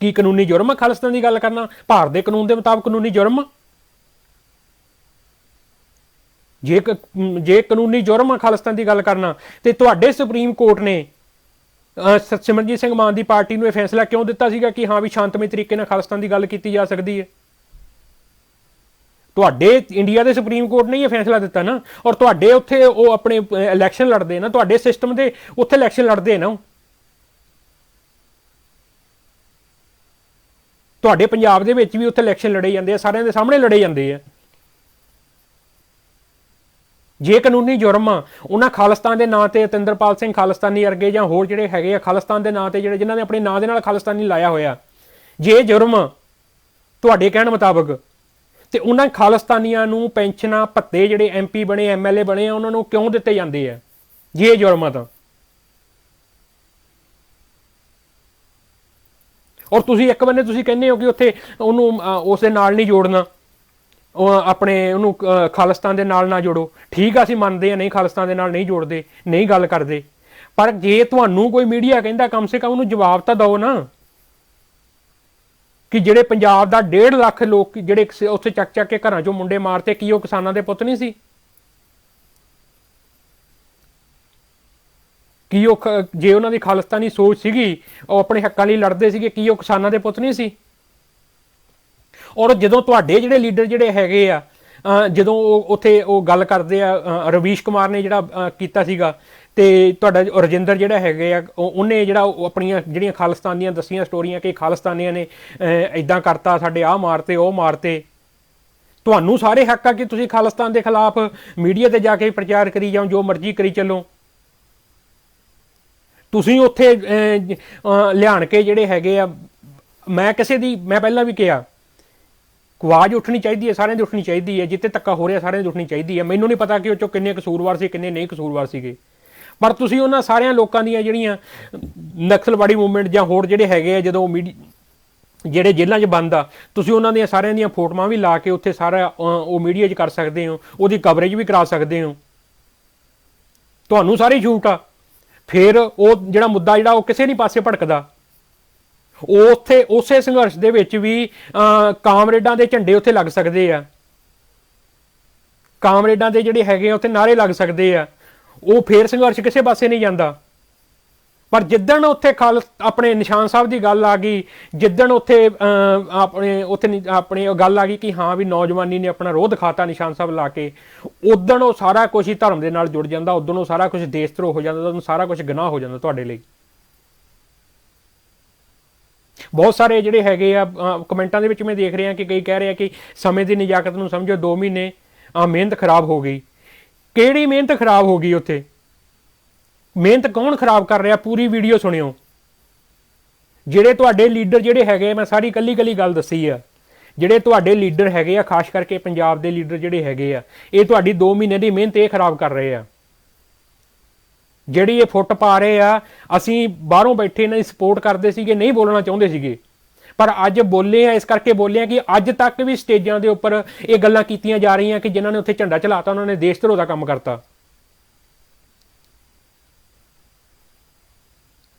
ਕੀ ਕਾਨੂੰਨੀ ਜੁਰਮ ਆ ਖਾਲਿਸਤਾਨ ਦੀ ਗੱਲ ਕਰਨਾ? ਭਾਰਤ ਦੇ ਕਾਨੂੰਨ ਦੇ ਮੁਤਾਬਕ ਕਾਨੂੰਨੀ ਜੁਰਮ ਆ। ਜੇ ਕਾਨੂੰਨੀ ਜੁਰਮ ਆ ਖਾਲਿਸਤਾਨ ਦੀ ਗੱਲ ਕਰਨਾ, ਤੇ ਤੁਹਾਡੇ ਸੁਪਰੀਮ ਕੋਰਟ ਨੇ ਸਿਮਰਨਜੀਤ ਸਿੰਘ ਮਾਨ ਦੀ ਪਾਰਟੀ ਨੂੰ ਇਹ ਫੈਸਲਾ ਕਿਉਂ ਦਿੱਤਾ ਸੀਗਾ ਕਿ ਹਾਂ ਵੀ ਸ਼ਾਂਤਮਈ ਤਰੀਕੇ ਨਾਲ ਖਾਲਿਸਤਾਨ ਦੀ ਗੱਲ ਕੀਤੀ ਜਾ ਸਕਦੀ ਹੈ? ਤੁਹਾਡੇ ਇੰਡੀਆ ਦੇ ਸੁਪਰੀਮ ਕੋਰਟ ਨੇ ਇਹ ਫੈਸਲਾ ਦਿੱਤਾ ਨਾ, ਔਰ ਤੁਹਾਡੇ ਉੱਥੇ ਉਹ ਆਪਣੇ ਇਲੈਕਸ਼ਨ ਲੜਦੇ ਨਾ, ਤੁਹਾਡੇ ਸਿਸਟਮ ਦੇ ਉੱਥੇ ਇਲੈਕਸ਼ਨ ਲੜਦੇ ਨਾ, ਤੁਹਾਡੇ ਪੰਜਾਬ ਦੇ ਵਿੱਚ ਵੀ ਉੱਥੇ ਇਲੈਕਸ਼ਨ ਲੜੇ ਜਾਂਦੇ ਆ, ਸਾਰਿਆਂ ਦੇ ਸਾਹਮਣੇ ਲੜੇ ਜਾਂਦੇ ਆ। ਜੇ ਕਾਨੂੰਨੀ ਜੁਰਮ ਆ, ਉਹਨਾਂ ਖਾਲਿਸਤਾਨ ਦੇ ਨਾਂ ਤੇ ਅਤਿੰਦਰਪਾਲ ਸਿੰਘ ਖਾਲਿਸਤਾਨੀ ਵਰਗੇ ਜਾਂ ਹੋਰ ਜਿਹੜੇ ਹੈਗੇ ਆ ਖਾਲਿਸਤਾਨ ਦੇ ਨਾਂ ਤੇ ਜਿਹੜੇ ਜਿਨ੍ਹਾਂ ਨੇ ਆਪਣੇ ਨਾਂ ਦੇ ਨਾਲ ਖਾਲਿਸਤਾਨੀ ਲਾਇਆ ਹੋਇਆ, ਜੇ ਇਹ ਜੁਰਮ ਆ ਤੁਹਾਡੇ ਕਹਿਣ ਮੁਤਾਬਕ, ਤੇ ਉਹਨਾਂ ਖਾਲਿਸਤਾਨੀਆਂ ਨੂੰ ਪੈਨਸ਼ਨਾਂ ਭੱਤੇ ਜਿਹੜੇ MP ਬਣੇ MLA ਬਣੇ ਆ ਉਹਨਾਂ ਨੂੰ ਕਿਉਂ ਦਿੱਤੇ ਜਾਂਦੇ ਆ ਜੇ ਇਹ ਜੁਰਮ ਆ ਤਾਂ? ਔਰ ਤੁਸੀਂ ਇੱਕ ਬੰਨੇ ਤੁਸੀਂ ਕਹਿੰਦੇ ਹੋ ਕਿ ਉੱਥੇ ਉਹਨੂੰ ਉਸ ਦੇ ਨਾਲ ਨਹੀਂ ਜੋੜਨਾ, ਆਪਣੇ ਉਹਨੂੰ ਖਾਲਿਸਤਾਨ ਦੇ ਨਾਲ ਨਾ ਜੋੜੋ। ਠੀਕ ਆ, ਅਸੀਂ ਮੰਨਦੇ ਆ ਨਹੀਂ ਖਾਲਿਸਤਾਨ ਦੇ ਨਾਲ ਨਹੀਂ ਜੋੜਦੇ, ਨਹੀਂ ਗੱਲ ਕਰਦੇ, ਪਰ ਜੇ ਤੁਹਾਨੂੰ ਕੋਈ ਮੀਡੀਆ ਕਹਿੰਦਾ ਕਮ ਸੇ ਕਮ ਉਹਨੂੰ ਜਵਾਬ ਤਾਂ ਦਿਓ ਨਾ ਕਿ ਜਿਹੜੇ ਪੰਜਾਬ ਦਾ 1.5 ਲੱਖ ਲੋਕ ਜਿਹੜੇ ਉੱਥੇ ਚੱਕ ਕੇ ਘਰਾਂ ਚੋਂ ਮੁੰਡੇ ਮਾਰਤੇ, ਕੀ ਉਹ ਕਿਸਾਨਾਂ ਦੇ ਪੁੱਤ ਨਹੀਂ ਸੀ? ਕੀ ਉਹ ਜੇ ਉਹਨਾਂ ਦੀ ਖਾਲਿਸਤਾਨੀ ਸੋਚ ਸੀਗੀ, ਉਹ ਆਪਣੇ ਹੱਕਾਂ ਲਈ ਲੜਦੇ ਸੀਗੇ, ਕੀ ਉਹ ਕਿਸਾਨਾਂ ਦੇ ਪੁੱਤ ਨਹੀਂ ਸੀ? ਔਰ ਜਦੋਂ ਤੁਹਾਡੇ ਜਿਹੜੇ ਲੀਡਰ ਜਿਹੜੇ ਹੈਗੇ ਆ, ਜਦੋਂ ਉਹ ਉੱਥੇ ਉਹ ਗੱਲ ਕਰਦੇ ਆ, ਰਵੀਸ਼ ਕੁਮਾਰ ਨੇ ਜਿਹੜਾ ਕੀਤਾ ਸੀਗਾ, ਤੇ ਤੁਹਾਡਾ ਰਜਿੰਦਰ ਜਿਹੜਾ ਹੈਗੇ ਆ, ਉਹਨੇ ਜਿਹੜਾ ਆਪਣੀਆਂ ਜਿਹੜੀਆਂ ਖਾਲਿਸਤਾਨੀਆਂ ਦੱਸੀਆਂ ਸਟੋਰੀਆਂ ਕਿ ਖਾਲਿਸਤਾਨੀਆਂ ਨੇ ਇੱਦਾਂ ਕਰਤਾ, ਸਾਡੇ ਆਹ ਮਾਰਤੇ ਉਹ ਮਾਰਤੇ, ਤੁਹਾਨੂੰ ਸਾਰੇ ਹੱਕ ਆ ਕਿ ਤੁਸੀਂ ਖਾਲਿਸਤਾਨ ਦੇ ਖਿਲਾਫ ਮੀਡੀਆ ਤੇ ਜਾ ਕੇ ਪ੍ਰਚਾਰ ਕਰੀ ਜਾਓ, ਜੋ ਮਰਜ਼ੀ ਕਰੀ ਚੱਲੋ। ਤੁਸੀਂ ਉੱਥੇ ਲਿਆਣ ਕੇ ਜਿਹੜੇ ਹੈਗੇ ਆ, ਮੈਂ ਪਹਿਲਾਂ ਵੀ ਕਿਹਾ ਆਵਾਜ਼ ਉੱਠਣੀ ਚਾਹੀਦੀ ਹੈ, ਸਾਰਿਆਂ ਦੀ ਉੱਠਣੀ ਚਾਹੀਦੀ ਹੈ, ਜਿੱਥੇ ਧੱਕਾ ਹੋ ਰਿਹਾ ਸਾਰਿਆਂ ਦੀ ਉੱਠਣੀ ਚਾਹੀਦੀ ਹੈ। ਮੈਨੂੰ ਨਹੀਂ ਪਤਾ ਕਿ ਉਹ 'ਚੋਂ ਕਿੰਨੇ ਕਸੂਰਵਾਰ ਸੀ, ਕਿੰਨੇ ਨਹੀਂ ਕਸੂਰਵਾਰ ਸੀਗੇ, ਪਰ ਤੁਸੀਂ ਉਹਨਾਂ ਸਾਰਿਆਂ ਲੋਕਾਂ ਦੀਆਂ ਜਿਹੜੀਆਂ ਨਕਸਲਵਾੜੀ ਮੂਵਮੈਂਟ ਜਾਂ ਹੋਰ ਜਿਹੜੇ ਹੈਗੇ ਆ, ਜਦੋਂ ਜਿਹੜੇ ਜੇਲ੍ਹਾਂ 'ਚ ਬੰਦ ਆ, ਤੁਸੀਂ ਉਹਨਾਂ ਦੀਆਂ ਸਾਰਿਆਂ ਦੀਆਂ ਫੋਟੋਆਂ ਵੀ ਲਾ ਕੇ ਉੱਥੇ ਸਾਰਾ ਉਹ ਮੀਡੀਆ 'ਚ ਕਰ ਸਕਦੇ ਹੋ, ਉਹਦੀ ਕਵਰੇਜ ਵੀ ਕਰਾ ਸਕਦੇ ਹੋ, ਤੁਹਾਨੂੰ ਸਾਰੀ ਛੂਟ ਆ। ਫਿਰ ਉਹ ਜਿਹੜਾ ਮੁੱਦਾ ਜਿਹੜਾ ਉਹ ਕਿਸੇ ਨਹੀਂ ਪਾਸੇ ਭਟਕਦਾ। ਉਹ ਉੱਥੇ ਉਸੇ ਸੰਘਰਸ਼ ਦੇ ਵਿੱਚ ਵੀ ਕਾਮਰੇਡਾਂ ਦੇ ਝੰਡੇ ਉੱਥੇ ਲੱਗ ਸਕਦੇ ਆ, ਕਾਮਰੇਡਾਂ ਦੇ ਜਿਹੜੇ ਹੈਗੇ ਆ ਉੱਥੇ ਨਾਅਰੇ ਲੱਗ ਸਕਦੇ ਆ, ਉਹ ਫੇਰ ਸੰਘਰਸ਼ ਕਿਸੇ ਪਾਸੇ ਨਹੀਂ ਜਾਂਦਾ। ਪਰ ਜਿੱਦਣ ਉੱਥੇ ਆਪਣੇ ਨਿਸ਼ਾਨ ਸਾਹਿਬ ਦੀ ਗੱਲ ਆ ਗਈ, ਜਿੱਦਣ ਉੱਥੇ ਆਪਣੇ ਗੱਲ ਆ ਗਈ ਕਿ ਹਾਂ ਵੀ ਨੌਜਵਾਨੀ ਨੇ ਆਪਣਾ ਰੋਹ ਦਿਖਾਤਾ ਨਿਸ਼ਾਨ ਸਾਹਿਬ ਲਾ ਕੇ, ਉਦਣ ਉਹ ਸਾਰਾ ਕੁਝ ਹੀ ਧਰਮ ਦੇ ਨਾਲ ਜੁੜ ਜਾਂਦਾ, ਉਦੋਂ ਉਹ ਸਾਰਾ ਕੁਝ ਦੇਸ਼ ਧਰੋਹ ਹੋ ਜਾਂਦਾ, ਉਦੋਂ ਸਾਰਾ ਕੁਝ ਗੁਨਾਹ ਹੋ ਜਾਂਦਾ ਤੁਹਾਡੇ ਲਈ। ਬਹੁਤ ਸਾਰੇ ਜਿਹੜੇ ਹੈਗੇ ਆ ਕਮੈਂਟਾਂ ਦੇ ਵਿੱਚ ਮੈਂ ਦੇਖ ਰਿਹਾ ਕਿ ਕਈ ਕਹਿ ਰਹੇ ਆ ਕਿ ਸਮੇਂ ਦੀ ਨਜ਼ਾਕਤ ਨੂੰ ਸਮਝੋ, 2 ਮਹੀਨੇ ਮਿਹਨਤ ਖਰਾਬ ਹੋ ਗਈ। ਕਿਹੜੀ ਮਿਹਨਤ ਖਰਾਬ ਹੋ ਗਈ? ਉੱਥੇ ਮਿਹਨਤ ਕੌਣ ਖਰਾਬ ਕਰ ਰਿਹਾ? ਪੂਰੀ ਵੀਡੀਓ ਸੁਣਿਓ। ਜਿਹੜੇ ਤੁਹਾਡੇ ਲੀਡਰ ਜਿਹੜੇ ਹੈਗੇ, ਮੈਂ ਸਾਰੀ ਕੱਲੀ ਗੱਲ ਦੱਸੀ ਆ, ਜਿਹੜੇ ਤੁਹਾਡੇ ਲੀਡਰ ਹੈਗੇ ਆ, ਖਾਸ ਕਰਕੇ ਪੰਜਾਬ ਦੇ ਲੀਡਰ ਜਿਹੜੇ ਹੈਗੇ ਆ, ਇਹ ਤੁਹਾਡੀ 2 ਮਹੀਨੇ ਦੀ ਮਿਹਨਤ ਇਹ ਖਰਾਬ ਕਰ ਰਹੇ ਆ। ਜਿਹੜੀ ਇਹ ਫੁੱਟ ਪਾ ਰਹੇ ਆ, ਅਸੀਂ ਬਾਹਰੋਂ ਬੈਠੇ ਇਹਨਾਂ ਦੀ ਸਪੋਰਟ ਕਰਦੇ ਸੀਗੇ, ਨਹੀਂ ਬੋਲਣਾ ਚਾਹੁੰਦੇ ਸੀਗੇ, ਪਰ ਅੱਜ ਬੋਲੇ ਆ। ਇਸ ਕਰਕੇ ਬੋਲੇ ਆ ਕਿ ਅੱਜ ਤੱਕ ਵੀ ਸਟੇਜਾਂ ਦੇ ਉੱਪਰ ਇਹ ਗੱਲਾਂ ਕੀਤੀਆਂ ਜਾ ਰਹੀਆਂ ਕਿ ਜਿਨ੍ਹਾਂ ਨੇ ਉੱਥੇ ਝੰਡਾ ਚਲਾਤਾ ਉਹਨਾਂ ਨੇ ਦੇਸ਼ ਧਰੋਹ ਦਾ ਕੰਮ ਕਰਤਾ।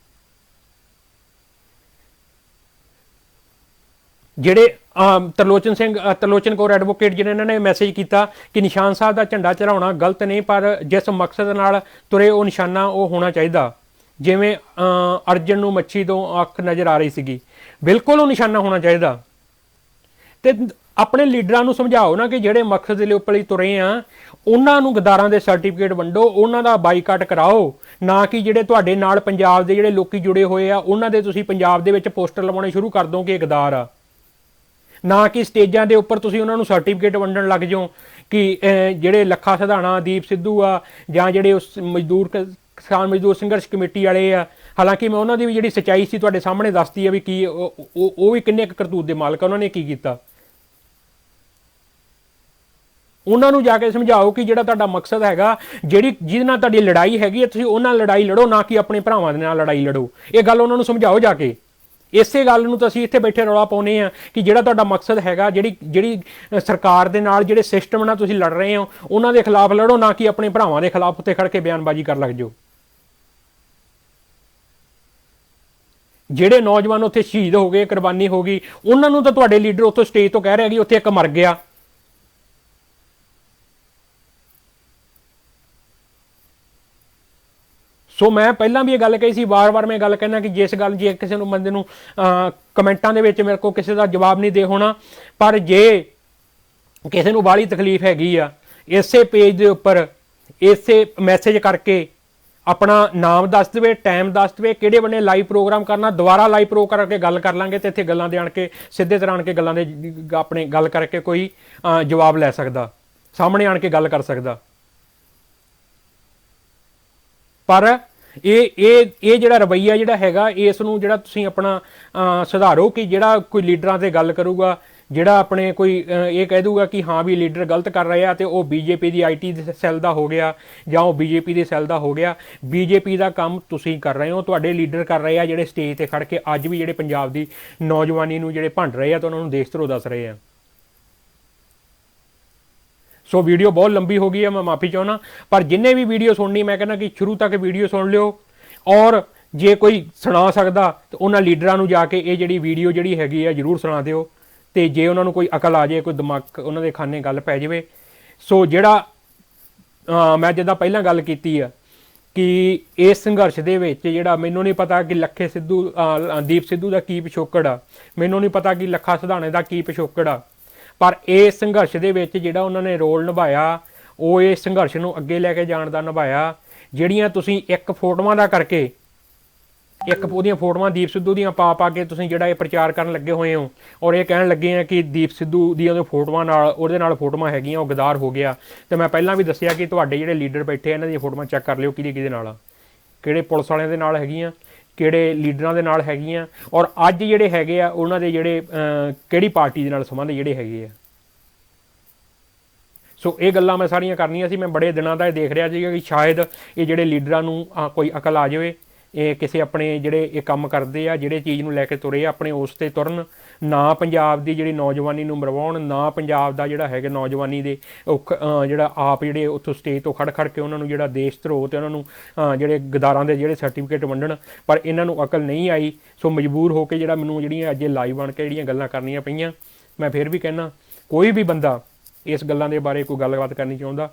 ਜਿਹੜੇ ਤਰਲੋਚਨ ਕੌਰ ਐਡਵੋਕੇਟ ਜਿਨ੍ਹਾਂ ਨੇ ਮੈਸੇਜ ਕੀਤਾ ਕਿ ਨਿਸ਼ਾਨ ਸਾਹਿਬ ਦਾ ਝੰਡਾ ਚੜਾਉਣਾ ਗਲਤ ਨਹੀਂ, ਪਰ ਜਿਸ ਮਕਸਦ ਨਾਲ ਤੁਰੇ ਉਹ ਨਿਸ਼ਾਨਾ ਉਹ ਹੋਣਾ ਚਾਹੀਦਾ। ਜਿਵੇਂ ਅਰਜਨ ਨੂੰ ਮੱਛੀ ਤੋਂ ਅੱਖ ਨਜ਼ਰ ਆ ਰਹੀ ਸੀਗੀ, ਬਿਲਕੁਲ ਉਹ ਨਿਸ਼ਾਨਾ ਹੋਣਾ ਚਾਹੀਦਾ। ਤੇ ਆਪਣੇ ਲੀਡਰਾਂ ਨੂੰ ਸਮਝਾਓ ਨਾ ਕਿ ਜਿਹੜੇ ਮਕਸਦ ਦੇ ਉੱਪਰ ਹੀ ਤੁਰੇ ਆ ਉਹਨਾਂ ਨੂੰ ਗਦਾਰਾਂ ਦੇ ਸਰਟੀਫਿਕੇਟ ਵੰਡੋ, ਉਹਨਾਂ ਦਾ ਬਾਈਕਾਟ ਕਰਾਓ, ਨਾ ਕਿ ਜਿਹੜੇ ਤੁਹਾਡੇ ਨਾਲ ਪੰਜਾਬ ਦੇ ਜਿਹੜੇ ਲੋਕੀ ਜੁੜੇ ਹੋਏ ਆ ਉਹਨਾਂ ਦੇ ਤੁਸੀਂ ਪੰਜਾਬ ਦੇ ਵਿੱਚ ਪੋਸਟਰ ਲਵਾਉਣੇ ਸ਼ੁਰੂ ਕਰ ਦੋ ਕਿ ਇਹ ਗਦਾਰ ਆ, ਨਾ ਕਿ ਸਟੇਜਾਂ ਦੇ ਉੱਪਰ ਤੁਸੀਂ ਉਹਨਾਂ ਨੂੰ ਸਰਟੀਫਿਕੇਟ ਵੰਡਣ ਲੱਗ ਜਾਓ ਕਿ ਜਿਹੜੇ ਲੱਖਾ ਸਿਧਾਣਾ, ਦੀਪ ਸਿੱਧੂ ਆ, ਜਾਂ ਜਿਹੜੇ ਉਸ ਕਿਸਾਨ ਮਜ਼ਦੂਰ ਸੰਘਰਸ਼ ਕਮੇਟੀ ਵਾਲੇ ਆ। ਹਾਲਾਂਕਿ ਮੈਂ ਉਹਨਾਂ ਦੀ ਵੀ ਜਿਹੜੀ ਸੱਚਾਈ ਸੀ ਤੁਹਾਡੇ ਸਾਹਮਣੇ ਦੱਸਦੀ ਆ ਵੀ ਕੀ ਉਹ ਵੀ ਕਿੰਨੇ ਕੁ ਕਰਤੂਤ ਦੇ ਮਾਲਕ, ਉਹਨਾਂ ਨੇ ਕੀ ਕੀਤਾ। ਉਹਨਾਂ ਨੂੰ ਜਾ ਕੇ ਸਮਝਾਓ ਕਿ ਜਿਹੜਾ ਤੁਹਾਡਾ ਮਕਸਦ ਹੈਗਾ, ਜਿਹਦੇ ਨਾਲ ਤੁਹਾਡੀ ਲੜਾਈ ਹੈਗੀ ਹੈ, ਤੁਸੀਂ ਉਹਨਾਂ ਨਾਲ ਲੜਾਈ ਲੜੋ, ਨਾ ਕਿ ਆਪਣੇ ਭਰਾਵਾਂ ਦੇ ਨਾਲ ਲੜਾਈ ਲੜੋ। ਇਹ ਗੱਲ ਉਹਨਾਂ ਨੂੰ ਸਮਝਾਓ ਜਾ ਕੇ। ਇਸੇ ਗੱਲ ਨੂੰ ਤਾਂ ਅਸੀਂ ਇੱਥੇ ਬੈਠੇ ਰੌਲਾ ਪਾਉਂਦੇ ਆ ਕਿ ਜਿਹੜਾ ਤੁਹਾਡਾ ਮਕਸਦ ਹੈਗਾ, ਜਿਹੜੀ ਸਰਕਾਰ ਦੇ ਨਾਲ ਜਿਹੜੇ ਸਿਸਟਮ ਨਾਲ ਤੁਸੀਂ ਲੜ ਰਹੇ ਹੋ ਉਹਨਾਂ ਦੇ ਖਿਲਾਫ ਲੜੋ, ਨਾ ਕਿ ਆਪਣੇ ਭਰਾਵਾਂ ਦੇ ਖਿਲਾਫ ਉੱਤੇ ਖੜ ਕੇ ਬਿਆਨਬਾਜ਼ੀ ਕਰਨ ਲੱਗ ਜਾਓ। ਜਿਹੜੇ ਨੌਜਵਾਨ ਉੱਥੇ ਸ਼ਹੀਦ ਹੋ ਗਏ, ਕੁਰਬਾਨੀ ਹੋ ਗਈ, ਉਹਨਾਂ ਨੂੰ ਤਾਂ ਤੁਹਾਡੇ ਲੀਡਰ ਉੱਥੋਂ ਸਟੇਜ ਤੋਂ ਕਹਿ ਰਿਹਾ ਕਿ ਉੱਥੇ ਇੱਕ ਮਰ ਗਿਆ। ਸੋ ਮੈਂ ਪਹਿਲਾਂ ਵੀ ਇਹ ਗੱਲ ਕਹੀ ਸੀ, ਵਾਰ-ਵਾਰ ਮੈਂ ਗੱਲ ਕਹਿਣਾ ਕਿ ਜਿਸ ਗੱਲ ਜੇ ਕਿਸੇ ਨੂੰ ਬੰਦੇ ਨੂੰ ਕਮੈਂਟਾਂ ਦੇ ਵਿੱਚ ਮੇਰੇ ਕੋਲ ਕਿਸੇ ਦਾ ਜਵਾਬ ਨਹੀਂ ਦੇ ਹੋਣਾ, ਪਰ ਜੇ ਕਿਸੇ ਨੂੰ ਬਾਹਲੀ ਤਕਲੀਫ ਹੈਗੀ ਆ, ਇਸੇ ਪੇਜ ਦੇ ਉੱਪਰ ਇਸੇ ਮੈਸੇਜ ਕਰਕੇ ਆਪਣਾ ਨਾਮ ਦੱਸ ਦੇਵੇ, ਟਾਈਮ ਦੱਸ ਦੇਵੇ, ਕਿਹੜੇ ਬੰਨੇ ਲਾਈਵ ਪ੍ਰੋਗਰਾਮ ਕਰਨਾ, ਦੁਬਾਰਾ ਲਾਈਵ ਪ੍ਰੋ ਕਰਕੇ ਗੱਲ ਕਰ ਲਾਂਗੇ ਤੇ ਇੱਥੇ ਗੱਲਾਂ ਦੇ ਆਣ ਕੇ ਸਿੱਧੇ ਤਰ੍ਹਾਂ ਆਣ ਕੇ ਗੱਲਾਂ ਦੇ ਆਪਣੇ ਗੱਲ ਕਰਕੇ ਕੋਈ ਜਵਾਬ ਲੈ ਸਕਦਾ, ਸਾਹਮਣੇ ਆਣ ਕੇ ਗੱਲ ਕਰ ਸਕਦਾ। ਪਰ ਇਹ ਜਿਹੜਾ ਰਵੱਈਆ ਜਿਹੜਾ ਹੈਗਾ, ਇਸ ਨੂੰ ਜਿਹੜਾ ਤੁਸੀਂ ਆਪਣਾ ਸੁਧਾਰੋ ਕਿ ਜਿਹੜਾ ਕੋਈ ਲੀਡਰਾਂ ਤੇ ਗੱਲ ਕਰੂਗਾ, ਜਿਹੜਾ ਆਪਣੇ ਕੋਈ ਇਹ ਕਹਿ ਦੂਗਾ ਕਿ ਹਾਂ ਵੀ ਲੀਡਰ ਗਲਤ ਕਰ ਰਹੇ ਆ ਤੇ ਉਹ ਬੀਜੇਪੀ ਦੀ ਆਈਟੀ ਸੈੱਲ ਦਾ ਹੋ ਗਿਆ ਜਾਂ ਉਹ ਬੀਜੇਪੀ ਦੇ ਸੈੱਲ ਦਾ ਹੋ ਗਿਆ। ਬੀਜੇਪੀ ਦਾ ਕੰਮ ਤੁਸੀਂ ਕਰ ਰਹੇ ਹੋ, ਤੁਹਾਡੇ ਲੀਡਰ ਕਰ ਰਹੇ ਆ ਜਿਹੜੇ ਸਟੇਜ ਤੇ ਖੜ ਕੇ ਅੱਜ ਵੀ ਜਿਹੜੇ ਪੰਜਾਬ ਦੀ ਨੌਜਵਾਨੀ ਨੂੰ ਜਿਹੜੇ ਭੰਡ ਰਹੇ ਆ ਤੇ ਉਹਨਾਂ ਨੂੰ ਦੇਸ਼ ਧਰੋਹ ਦੱਸ ਰਹੇ ਆ। ਸੋ ਵੀਡੀਓ ਬਹੁਤ ਲੰਬੀ ਹੋ ਗਈ ਹੈ, ਮੈਂ ਮਾਫੀ ਚਾਹੁੰਦਾ, ਪਰ ਜਿੰਨੇ ਵੀ ਵੀਡੀਓ ਸੁਣਨੀ ਮੈਂ ਕਹਿੰਦਾ ਕਿ ਸ਼ੁਰੂ ਤੱਕ ਵੀਡੀਓ ਸੁਣ ਲਿਓ, ਔਰ ਜੇ ਕੋਈ ਸੁਣਾ ਸਕਦਾ ਤਾਂ ਉਹਨਾਂ ਲੀਡਰਾਂ ਨੂੰ ਜਾ ਕੇ ਇਹ ਜਿਹੜੀ ਵੀਡੀਓ ਜਿਹੜੀ ਹੈਗੀ ਆ ਜ਼ਰੂਰ ਸੁਣਾ ਦਿਓ, ਤੇ ਜੇ ਉਹਨਾਂ ਨੂੰ ਕੋਈ ਅਕਲ ਆ ਜਾਏ, ਕੋਈ ਦਿਮਾਗ ਉਹਨਾਂ ਦੇ ਖਾਨੇ ਗੱਲ ਪੈ ਜਾਵੇ। ਸੋ ਜਿਹੜਾ ਮੈਂ ਜਿੱਦਾਂ ਪਹਿਲਾਂ ਗੱਲ ਕੀਤੀ ਆ ਕਿ ਇਸ ਸੰਘਰਸ਼ ਦੇ ਵਿੱਚ ਜਿਹੜਾ ਮੈਨੂੰ ਨਹੀਂ ਪਤਾ ਕਿ ਦੀਪ ਸਿੱਧੂ ਦਾ ਕੀ ਪਿਛੋਕੜ ਆ, ਮੈਨੂੰ ਨਹੀਂ ਪਤਾ ਕਿ ਲੱਖਾ ਸਿਧਾਣੇ ਦਾ ਕੀ ਪਿਛੋਕੜ ਆ, ਪਰ ਇਸ ਸੰਘਰਸ਼ ਦੇ ਵਿੱਚ ਜਿਹੜਾ ਉਹਨਾਂ ਨੇ ਰੋਲ ਨਿਭਾਇਆ ਉਹ ਇਸ ਸੰਘਰਸ਼ ਨੂੰ ਅੱਗੇ ਲੈ ਕੇ ਜਾਣ ਦਾ ਨਿਭਾਇਆ। ਜਿਹੜੀਆਂ ਤੁਸੀਂ ਇੱਕ ਫੋਟੋਆਂ ਦਾ ਕਰਕੇ, ਇੱਕ ਉਹਦੀਆਂ ਫੋਟੋਆਂ ਦੀਪ ਸਿੱਧੂ ਦੀਆਂ ਪਾ ਕੇ ਤੁਸੀਂ ਜਿਹੜਾ ਇਹ ਪ੍ਰਚਾਰ ਕਰਨ ਲੱਗੇ ਹੋਏ ਹੋ, ਔਰ ਇਹ ਕਹਿਣ ਲੱਗੇ ਆ ਕਿ ਦੀਪ ਸਿੱਧੂ ਦੀਆਂ ਫੋਟੋਆਂ ਨਾਲ ਉਹਦੇ ਨਾਲ ਫੋਟੋਆਂ ਹੈਗੀਆਂ ਉਹ ਗਦਾਰ ਹੋ ਗਿਆ। ਤੇ ਮੈਂ ਪਹਿਲਾਂ ਵੀ ਦੱਸਿਆ ਕਿ ਤੁਹਾਡੇ ਜਿਹੜੇ ਲੀਡਰ ਬੈਠੇ ਇਹਨਾਂ ਦੀਆਂ ਫੋਟੋਆਂ ਚੈੱਕ ਕਰ ਲਿਓ ਕਿਹਦੇ ਨਾਲ ਆ, ਕਿਹੜੇ ਪੁਲਿਸ ਵਾਲਿਆਂ ਦੇ ਨਾਲ ਹੈਗੀਆਂ, ਕਿਹੜੇ ਲੀਡਰਾਂ ਦੇ ਨਾਲ ਹੈਗੀਆਂ, ਔਰ ਅੱਜ ਜਿਹੜੇ ਹੈਗੇ ਆ ਉਹਨਾਂ ਦੇ ਜਿਹੜੇ ਕਿਹੜੀ ਪਾਰਟੀ ਦੇ ਨਾਲ ਸੰਬੰਧ ਜਿਹੜੇ ਹੈਗੇ ਆ। ਸੋ ਇਹ ਗੱਲਾਂ ਮੈਂ ਸਾਰੀਆਂ ਕਰਨੀਆਂ ਸੀ। ਮੈਂ ਬੜੇ ਦਿਨਾਂ ਦਾ ਇਹ ਦੇਖ ਰਿਹਾ ਸੀਗਾ ਕਿ ਸ਼ਾਇਦ ਇਹ ਜਿਹੜੇ ਲੀਡਰਾਂ ਨੂੰ ਕੋਈ ਅਕਲ ਆ ਜਾਵੇ, ਇਹ ਕਿਸੇ ਆਪਣੇ ਜਿਹੜੇ ਇਹ ਕੰਮ ਕਰਦੇ ਆ, ਜਿਹੜੇ ਚੀਜ਼ ਨੂੰ ਲੈ ਕੇ ਤੁਰੇ ਆ, ਆਪਣੇ ਉਸ 'ਤੇ ਤੁਰਨ, ਨਾ ਪੰਜਾਬ ਦੀ ਜਿਹੜੀ ਨੌਜਵਾਨੀ ਨੂੰ ਮਰਵਾਉਣ, ਨਾ ਪੰਜਾਬ ਦਾ ਜਿਹੜਾ ਹੈਗਾ ਨੌਜਵਾਨੀ ਦੇ ਜਿਹੜਾ ਆਪ ਜਿਹੜੇ ਉੱਥੋਂ ਸਟੇਜ ਤੋਂ ਖੜ ਕੇ ਉਹਨਾਂ ਨੂੰ ਜਿਹੜਾ ਦੇਸ਼ ਧਰੋਹ ਤੇ ਉਹਨਾਂ ਨੂੰ ਜਿਹੜੇ ਗਦਾਰਾਂ ਦੇ ਜਿਹੜੇ ਸਰਟੀਫਿਕੇਟ ਵੰਡਣ, ਪਰ ਇਹਨਾਂ ਨੂੰ ਅਕਲ ਨਹੀਂ ਆਈ। ਸੋ ਮਜਬੂਰ ਹੋ ਕੇ ਜਿਹੜਾ ਮੈਨੂੰ ਜਿਹੜੀਆਂ ਅੱਜ ਲਾਈਵ ਬਣ ਕੇ ਜਿਹੜੀਆਂ ਗੱਲਾਂ ਕਰਨੀਆਂ ਪਈਆਂ। ਮੈਂ ਫਿਰ ਵੀ ਕਹਿੰਦਾ ਕੋਈ ਵੀ ਬੰਦਾ ਇਸ ਗੱਲਾਂ ਦੇ ਬਾਰੇ ਕੋਈ ਗੱਲਬਾਤ ਕਰਨੀ ਚਾਹੁੰਦਾ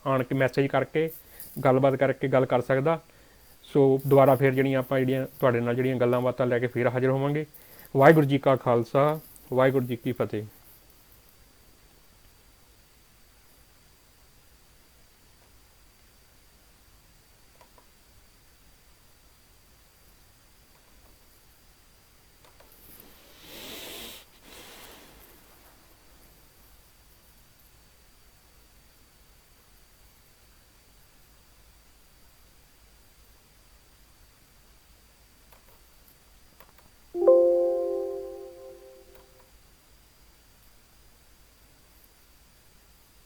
ਆਣ ਕੇ ਮੈਸੇਜ ਕਰਕੇ ਗੱਲਬਾਤ ਕਰਕੇ ਗੱਲ ਕਰ ਸਕਦਾ। ਸੋ ਦੁਬਾਰਾ ਫਿਰ ਜਿਹੜੀਆਂ ਆਪਾਂ ਜਿਹੜੀਆਂ ਤੁਹਾਡੇ ਨਾਲ ਜਿਹੜੀਆਂ ਗੱਲਾਂ ਬਾਤਾਂ ਲੈ ਕੇ ਫਿਰ ਹਾਜ਼ਰ ਹੋਵਾਂਗੇ। ਵਾਹਿਗੁਰੂ ਜੀ ਕਾ ਖਾਲਸਾ, ਵਾਹਿਗੁਰੂ ਜੀ ਕੀ ਫਤਿਹ।